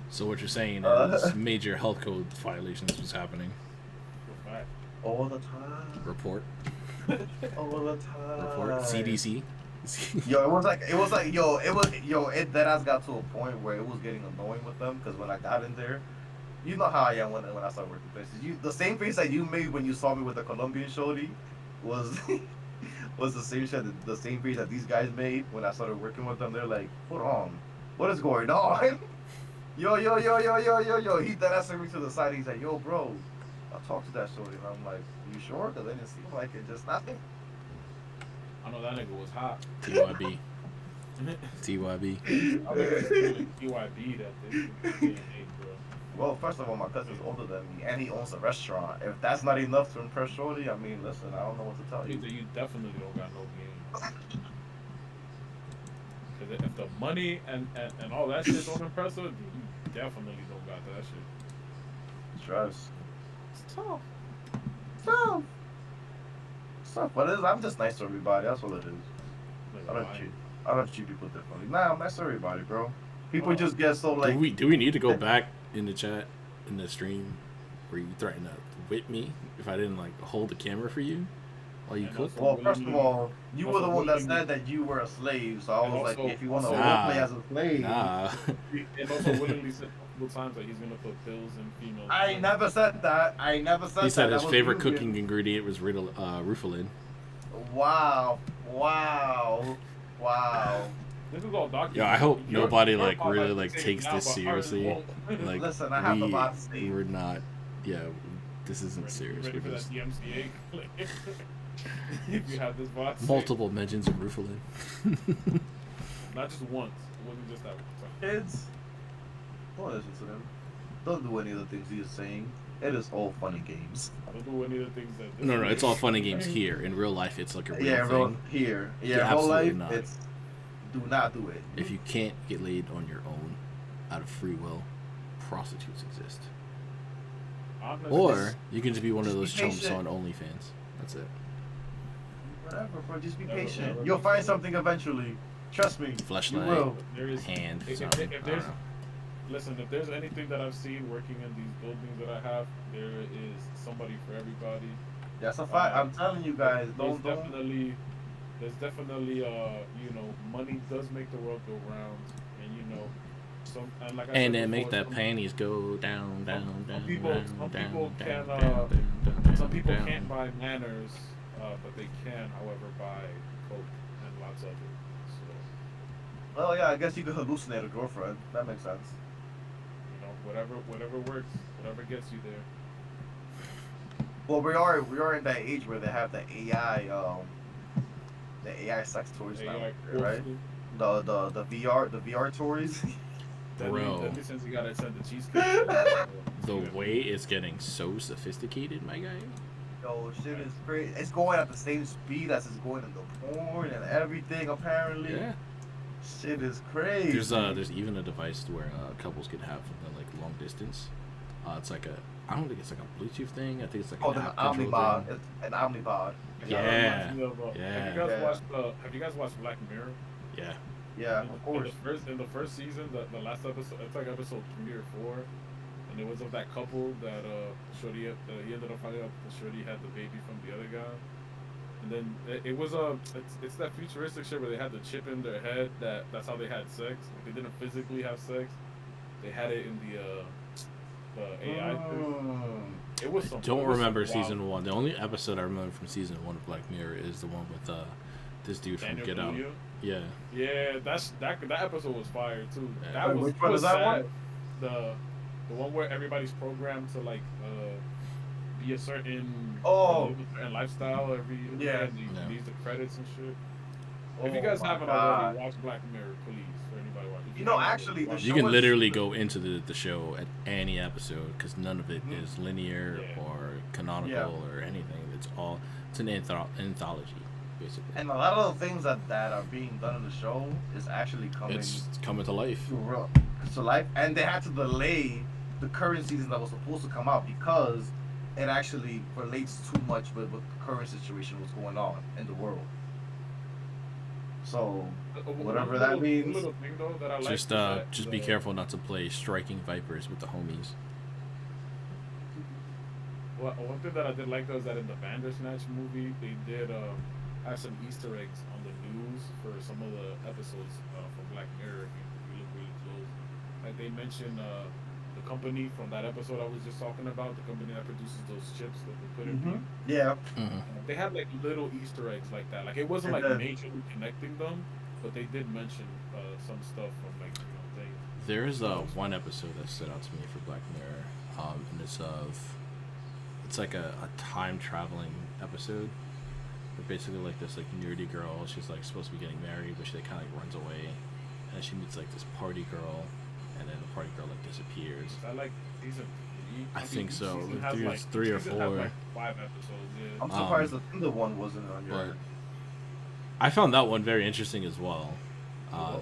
So what you're saying is major health code violations was happening. for fact, all the time, Report. all the time. CDC. Yo, it that ass got to a point where it was getting annoying with them because when I got in there, you know how I am when I start working places. The same face that you made when you saw me with the Colombian shorty was was the same face that these guys made when I started working with them. They're like, hold on, what is going on? Yo. He that ass took me to the side. He's like, yo, bro, I'll talk to that shorty. And I'm like, you sure? Because it didn't seem like it. Just nothing. I know that nigga was hot. TYB. TYB. I was really TYB that day, bro. Well, first of all, my cousin's older than me, and he owns a restaurant. If that's not enough to impress shorty, I mean, listen, I don't know what to tell you. You definitely don't got no game. Because if the money and all that shit don't impress her, you definitely don't got that shit. Trust. It's tough. Tough. But I'm just nice to everybody. That's all it is. Like, I don't treat people differently. Nah, I'm nice to everybody, bro. People just get so like. Do we need to go back in the chat in the stream where you threatened to whip me if I didn't like hold the camera for you while you cook? Well, first of all, you were the one that said that you were a slave, so I was like, if you want to work me as a slave. Nah. And also willingly said multiple times that he's gonna put pills in females. I never said that. He said his favorite cooking ingredient was Rufalin. Wow. This is all documented. Yeah, I hope nobody Your like part really might like be takes taken this out, but ours seriously. won't. Like Listen, I have the box. we're not. Yeah, this isn't serious. Ready We're for just that DMCA? If you have this box. multiple mentions of Rufalin. Not just once. It wasn't just that one. Kids, don't listen to them. Don't do any of the things he is saying. It is all funny games. Don't do any of the things that. No, it's all fun and games here. In real life, it's like a real thing. Here. Yeah, Yeah, real life, absolutely not. it's do not do it. If you can't get laid on your own, out of free will, prostitutes exist. Honestly, Or you can just be one of those Just be chumps on patient. OnlyFans. That's it. Whatever, bro. Just be Never, patient. never. You'll find something eventually. Trust me. You Fleshlight. will. there is. Hand. If something. if I there's, don't know. listen, if there's anything that I've seen working in these buildings that I have, there is somebody for everybody. That's a fact. I'm telling you guys. There's Don't. definitely, money does make the world go round, and and like I And said then make before, that panties go down, down, some down, people- down, some down, people down, can, down, down, down, some people down. can't buy manners, but they can, however, buy coke and lots of it. So, Well, yeah. I guess you could hallucinate a girlfriend. That makes sense. whatever works, whatever gets you there. Well, we are in that age where they have the AI sex toys now, AI right? The VR toys. Bro. That since you gotta send the cheesecake. The way it's getting so sophisticated, my guy. Yo, shit is crazy. It's going at the same speed as it's going into porn and everything. Apparently, Yeah. shit is crazy. There's even a device where couples can have the like long distance. It's like I don't think it's like a Bluetooth thing. I think it's like Oh, an an app control Omnipod. thing. It's an Omnipod. Yeah. Have Yeah. you guys watched Black Mirror? Yeah. Yeah, of course. In the first season, the last episode, it's like episode 3 or 4, and it was of that couple that Shorty he ended up finding out that Shorty had the baby from the other guy, and then it was it's that futuristic shit where they had the chip in their head that's how they had sex. Like, they didn't physically have sex, they had it in the AI thing. It was some. Don't it was remember some wild- season 1. The only episode I remember from season 1 of Black Mirror is the one with this dude from Daniel Get Out. Kaluuya? Yeah. Yeah, that episode was fire too. Yeah. That Wait, was which one is that sad. one? The one where everybody's programmed to like be a certain live a certain lifestyle every Yeah. and Yeah. these the credits and shit. Oh If you guys my haven't God. already, watch Black Mirror, please. For anybody watching. If You know, haven't actually, already, the watch You show it. can is- literally go into the show at any episode because none of it Mhm. is linear Yeah. or canonical Yeah. or anything. It's an anthology, basically. And a lot of the things that are being done in the show is actually coming It's coming to life. to life, and they had to delay the current season that was supposed to come out because it actually relates too much with what the current situation was going on in the world. So whatever One that little- means. one little thing, though, that I like Just is that just be the- careful not to play Striking Vipers with the homies. One thing that I did like though is that in the Bandersnatch movie, they did have some Easter eggs on the news for some of the episodes from Black Mirror. If you look really close, like they mentioned the company from that episode I was just talking about, the company that produces those chips that they put in people. Yeah. They had like little Easter eggs like that. Like it wasn't like majorly connecting them, but they did mention some stuff from like things. There is one episode that stood out to me for Black Mirror, and it's like a time traveling episode. But basically, like this like nerdy girl, she's like supposed to be getting married, but she like kind of like runs away, and then she meets like this party girl, and then the party girl like disappears. Is that like season 3? I think so. Has, There's 3 or 4. Has, like 5 episodes. Yeah. I'm surprised the Tinder one wasn't on your. But I found that one very interesting as well.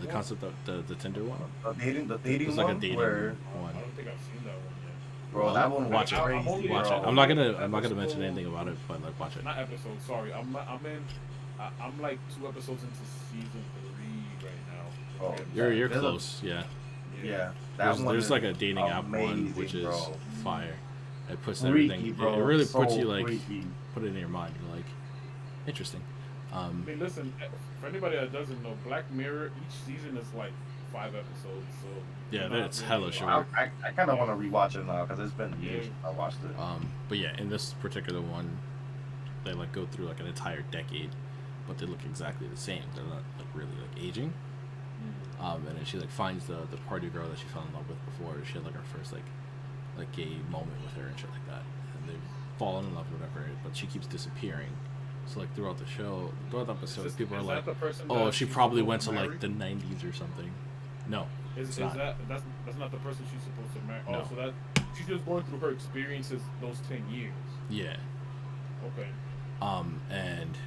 The concept of the Tinder one. The dating it's like one. a dating I one. don't think I've seen that one yet. Bro, that one. Watch it. Crazy, Watch bro. it. I'm not gonna mention anything about it, but like watch it. Not episode. Sorry, I'm like 2 episodes into season 3 right now. Oh, You're close. Yeah. Yeah. There's like a dating app one which is bro. fire. It puts Freaky, everything. bro. It really So puts you like freaky. put it in your mind. You're like interesting. I mean, listen, for anybody that doesn't know, Black Mirror, each season is like 5 episodes. So Yeah, that's hella short. I kind of want to rewatch it now because it's been years Yeah. I watched it. But yeah, in this particular one, they like go through like an entire decade, but they look exactly the same. They're not like really like aging. And then she like finds the party girl that she fell in love with before. She had like her first like gay moment with her and shit like that, and they've fallen in love or whatever. But she keeps disappearing. So like throughout the episode, people are like, "Oh, she probably went to like the '90s or something." No, Is not. that's not the person she's supposed to marry? No. Oh, so that she's just going through her experiences those 10 years. Yeah. Okay. And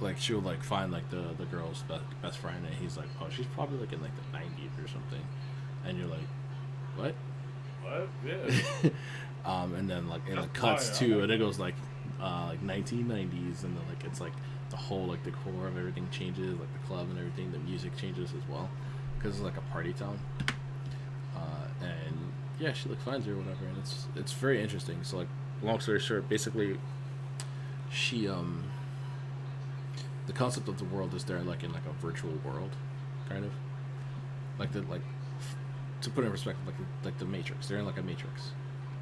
like she'll like find like the girl's best friend, and he's like, "Oh, she's probably like in like the '90s or something," and you're like, "What?" What? Yeah. And then like it That's like cuts fire. to, and it goes like 1990s, and then like it's like the whole like decor of everything changes, like the club and everything, the music changes as well, because it's like a party town. And yeah, she like finds her or whatever, and it's very interesting. So like, long story short, basically, she the concept of the world is they're like in like a virtual world, kind of, like to put it in perspective, like the Matrix. They're in like a Matrix.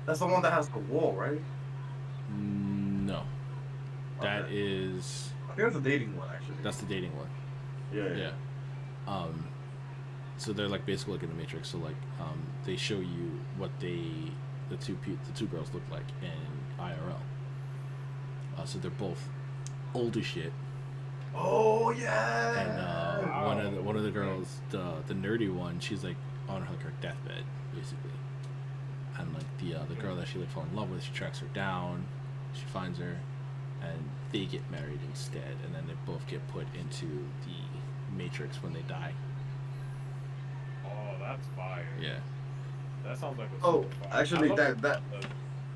That's the one that has the wall, right? No, that Okay. is I think that's the dating one, actually. that's the dating one. Yeah. So they're like basically like in the Matrix. So like they show you what the two girls look like in IRL. So they're both old as shit. Oh yeah. And one of the girls, the nerdy one, she's like on like her deathbed basically. And like the girl that she like fell in love with, she tracks her down, she finds her, and they get married instead. And then they both get put into the Matrix when they die. Oh, that's fire. Yeah. That sounds like a Oh, super fire. actually, I love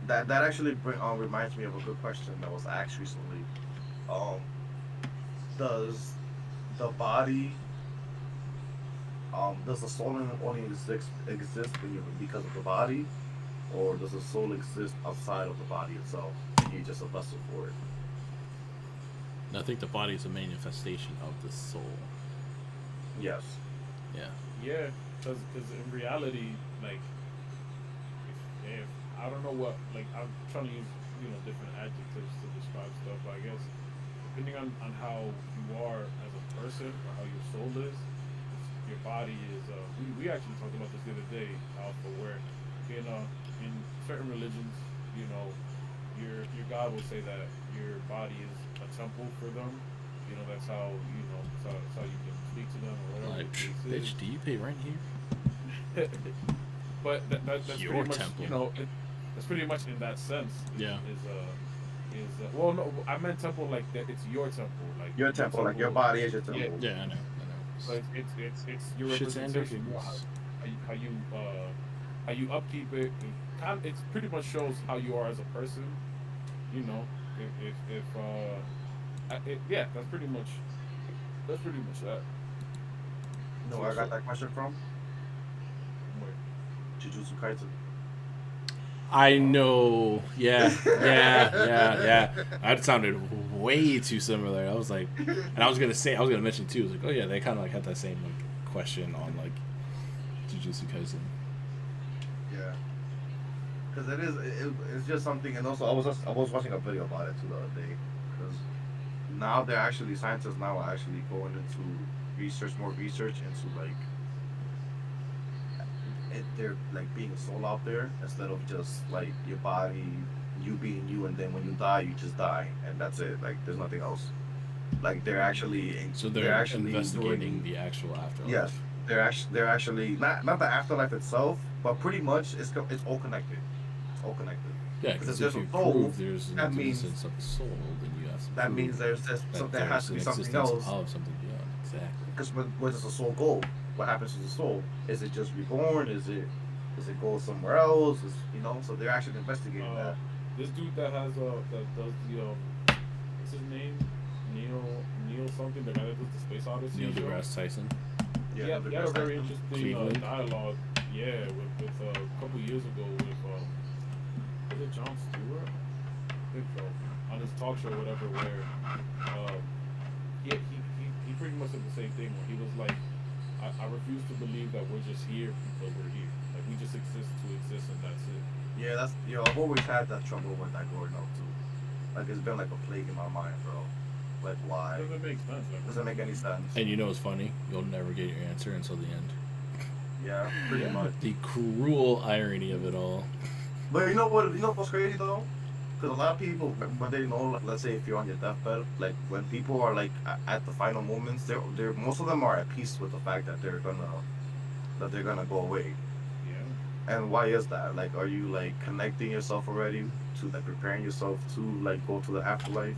that actually reminds me of a good question that was asked recently. Does the body, does the soul only exist because of the body, or does the soul exist outside of the body itself? You're just a vessel for it. And I think the body is a manifestation of the soul. Yes. Yeah. Yeah, because in reality, like, if I don't know what, like, I'm trying to use, different adjectives to describe stuff, but I guess depending on how you are as a person or how your soul is, your body is, we actually talked about this the other day, Alpha, where in certain religions, your God will say that your body is a temple for them. That's how, that's how you can speak to them or whatever. Like, the case is. bitch, do you pay rent here? But that's Your pretty much, temple. that's pretty much in that sense. Yeah. Well, no, I meant temple like that. It's your temple, like Your temple, like your body is your temple. Yeah. Yeah, I know. So it's your Shits and representation. giggles. How you upkeep it. It pretty much shows how you are as a person. Yeah, that's pretty much that. No, I got that question from Wait. Jujutsu Kaisen. I know. Yeah. That sounded way too similar. I was like, and I was gonna mention too. I was like, oh yeah, they kind of like had that same like question on like Jujutsu Kaisen. Yeah. Because it's just something, and also I was watching a video about it too the other day. Because now they're actually scientists now are actually going into more research into like they're like being a soul out there instead of just like your body, you being you, and then when you die, you just die, and that's it. Like there's nothing else. Like they're actually investigating doing, the actual afterlife. yes, they're actually not the afterlife itself, but pretty much it's all connected. It's all connected. Yeah, Because because if if there's you a soul, prove there's an that means existence of a soul, then you have to that prove means there has to an be something existence else. of something beyond. Exactly. Because where does the soul go? What happens to the soul? Is it just reborn? Does it go somewhere else? So they're actually investigating that. This dude that has that does the what's his name? Neil something. The guy that does the Space Odyssey. Neil show. deGrasse Tyson. He had a very interesting Cleveland. dialogue. Yeah, with a couple years ago with was it Jon Stewart? I think so. On his talk show, or whatever, where he pretty much said the same thing. Where he was like, I refuse to believe that we're just here because we're here. Like we just exist to exist, and that's it. Yeah, I've always had that trouble with that growing up too. Like it's been like a plague in my mind, bro. Like why? It doesn't make sense. Like, Doesn't make any sense. And you know what's funny? You'll never get your answer until the end. Yeah, pretty much. The cruel irony of it all. But you know what's crazy though? Because a lot of people, when they know, like, let's say if you're on your deathbed, like when people are like at the final moments, they're most of them are at peace with the fact that they're gonna go away. yeah. And why is that? Like, are you like connecting yourself already to like preparing yourself to like go to the afterlife?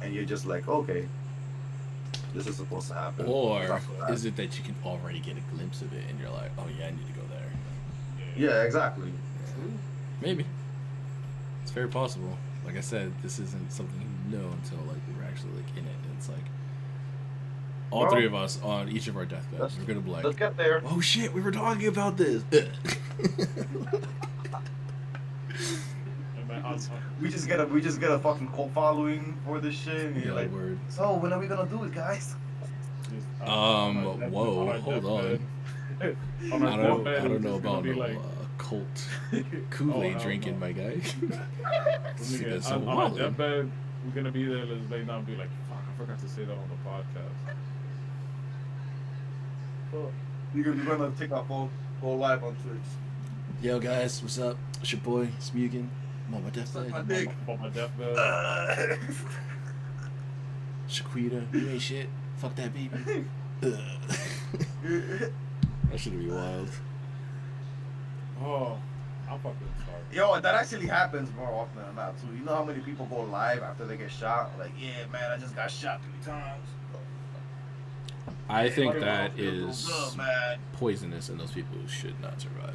And you're just like, okay, this is supposed to happen. Or is it that you can already get a glimpse of it and you're like, oh yeah, I need to go there? Yeah, exactly. Yeah. Maybe. It's very possible. Like I said, this isn't something you know until like we're actually like in it. And it's like all three of us on each of our deathbeds. We're gonna be like, let's get there. oh shit, we were talking about this. We just get a fucking cult following for this shit. And Yeah, you're like, word. so when are we gonna do it, guys? Whoa, hold on. I don't know about no cult Kool-Aid drinking, my guy. See, that's so on my wild. deathbed, we're gonna be there. Let's lay down and be like, fuck, I forgot to say that on the podcast. We're gonna take our phone, go live on Twitch. Yo guys, what's up? It's your boy, Smugen. I'm on my deathbed. my dick. On my deathbed. Shaquita, you ain't shit. Fuck that baby. That should be wild. Oh, I'm fucking sorry. Yo, that actually happens more often than not too. You know how many people go live after they get shot? Like, yeah, man, I just got shot 3 times. I think that is Good, man. poisonous, and those people should not survive.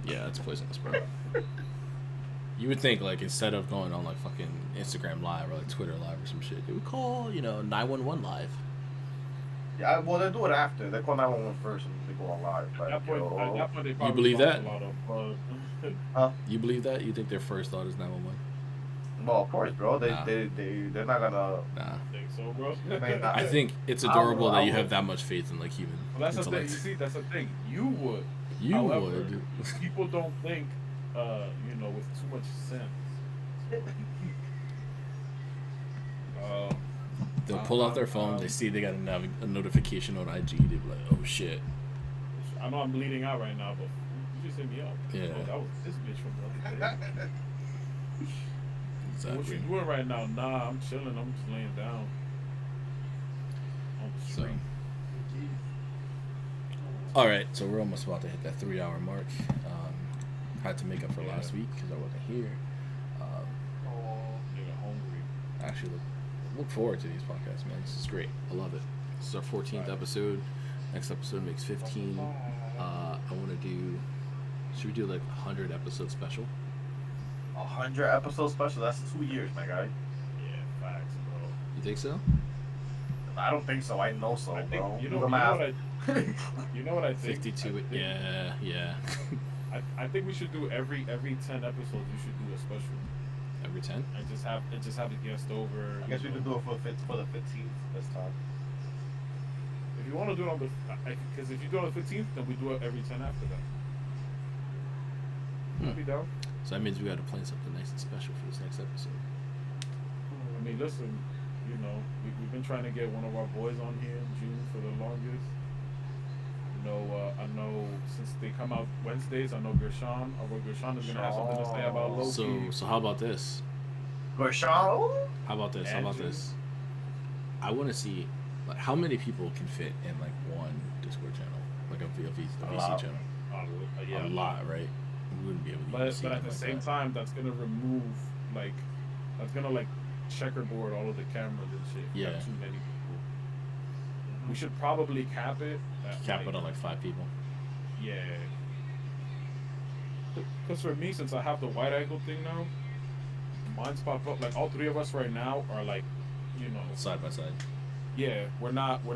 Yeah, it's poisonous, bro. You would think, like, instead of going on, like, fucking Instagram Live or, like, Twitter Live or some shit, they would call, 911 Live. Yeah, well, they do it after. They call 911 first and they go on live. Like, At that point, they probably believe lost that? a lot of, huh? You believe that? You think their first thought is 911? Well, of course, bro. Nah. They're not gonna. Nah. think so, bro. I think it's adorable that you have that much faith in, like, human Well, that's the thing. You intellect. see, that's the thing. You would. You However, would. People don't think, with too much sense. They'll pull out their phone, they see they got a notification on IG, they be like, oh shit. I know I'm bleeding out right now, but you just hit me up. Yeah. Oh, that was this bitch from the other day. What Exactly. you doing right now? Nah, I'm chilling. I'm just laying down on the So, street. alright, so we're almost about to hit that 3-hour mark. Had to make up for last week because I wasn't here. Nigga hungry. Actually, look forward to these podcasts, man. This is great. I love it. This is our 14th episode. Next episode makes 15. I want to do. Should we do like 100 episode special? 100 episode special. That's 2 years, my guy. Yeah, facts, bro. You think so? I don't think so. I know so, I think bro. you Do know the what math. you know what I think. 52. I think Yeah. I think we should do every 10 episodes. We should do a special. Every 10? And just have a guest over. I guess we could do it for the 15th this time. If you want to do it on the, because if you do it on the 15th, then we do it every 10 after that. I'll be down. So that means we got to plan something nice and special for this next episode. I mean, listen, you know, we've been trying to get one of our boys on here in June for the longest. You know, I know since they come out Wednesdays, I know Gershon. Our boy Gershon is gonna have something to say about Loki. So how about this? Gershon? How about this? Andrew? I want to see like how many people can fit in like one Discord channel, like a VC channel. Yeah, a lot, right? We wouldn't be able to. But at the same time, that's gonna remove that's gonna checkerboard all of the cameras and shit. Yeah. Got too many people. We should probably cap it. Cap it on like 5 people. Yeah. Because for me, since I have the wide angle thing now, mine's pop up. Like all 3 of us right now are Side by side. Yeah, we're not 2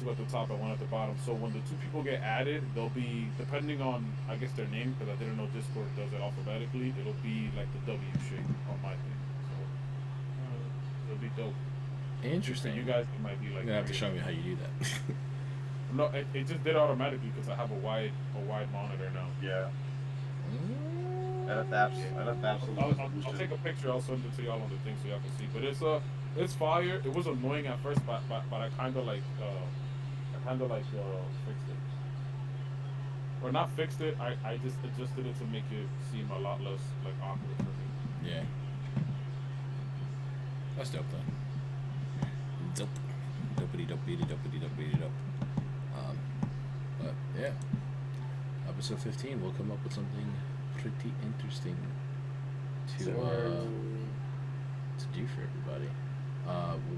at the top and 1 at the bottom. So when the 2 people get added, they'll be depending on their name, because I didn't know Discord does it alphabetically. It'll be like the W shape on my thing. So it'll be dope. Interesting. For you guys, it might be like. You're gonna have to show me how you do that. No, it just did automatically because I have a wide monitor now. Yeah. I'll take a picture. I'll send it to y'all on the thing so y'all can see. But it's fire. It was annoying at first, but I kind of fixed it. Or not fixed it. I just adjusted it to make it seem a lot less awkward for me. Yeah. That's dope though. Dope. Dopey. But yeah. Episode 15, we'll come up with something pretty interesting to do for everybody.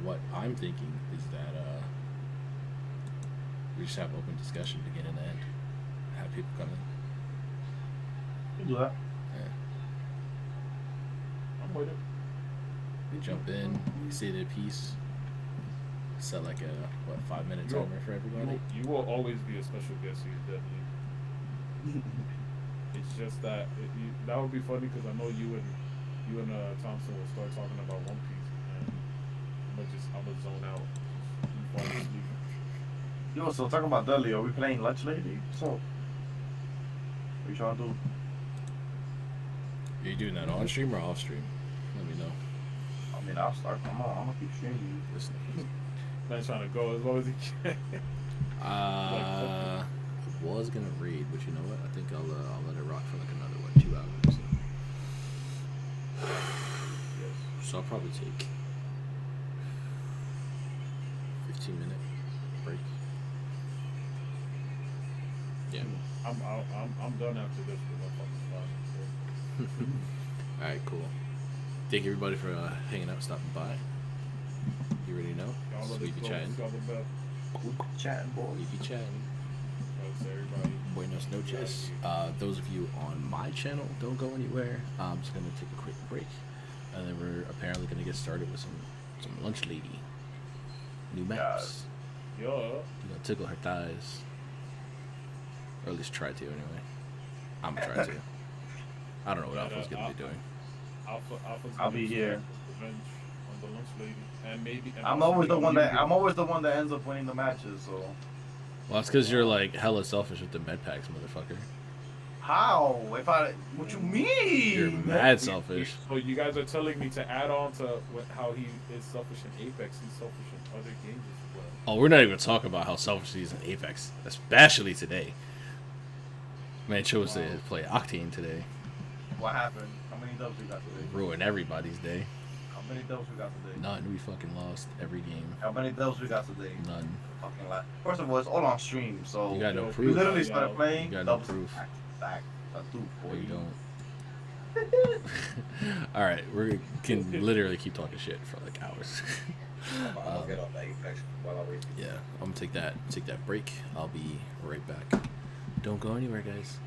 What I'm thinking is that we just have open discussion beginning and end. Have people come in. You do that. Yeah. I'm with it. We jump in, we say their piece. Set like a 5-minute timer for everybody. You will always be a special guest here, definitely. It's just that that would be funny because I know you and Thompson will start talking about One Piece, and I'm gonna zone out. Fall asleep. Yo, so talking about Dudley, are we playing Lunch Lady? So, what you trying to do? Are you doing that on stream or off stream? Let me know. I mean, I'll start. I'm gonna keep streaming. Listen. Man trying to go as low as he can. I was gonna read, but you know what? I think I'll let it rock for like another 2 hours. So I'll probably take 15-minute break. Yeah. I'm done after this because I'm fucking fine. All right, cool. Thank everybody for hanging out, stopping by. You already know. We be chatting. Chatting, boys. We be chatting. Thanks, everybody. Buenos noches. Those of you on my channel, don't go anywhere. I'm just gonna take a quick break, and then we're apparently gonna get started with some Lunch Lady. New maps. Yeah. You gonna tickle her thighs, or at least try to anyway. I'm gonna try to. I don't know what Alpha's gonna be doing. Alpha's I'll be here. Revenge on the Lunch Lady, and maybe. And I'm always the one that ends up winning the matches. So. Well, that's because you're like hella selfish with the med packs, motherfucker. How? What you mean? You're mad selfish. So you guys are telling me to add on to how he is selfish in Apex. He's selfish in other games as well. Oh, we're not even talking about how selfish he is in Apex, especially today. Man chose to play Octane today. What happened? How many dubs we got today? Ruin everybody's day. How many dubs we got today? None. We fucking lost every game. How many dubs we got today? None. Fucking lot. First of all, it's all on stream, so You got no we proof. literally started playing. You got no dubs proof. Back. No, you don't. All right, we can literally keep talking shit for like hours. I'll get on that Apex while I wait. Yeah, I'm gonna take that break. I'll be right back. Don't go anywhere, guys.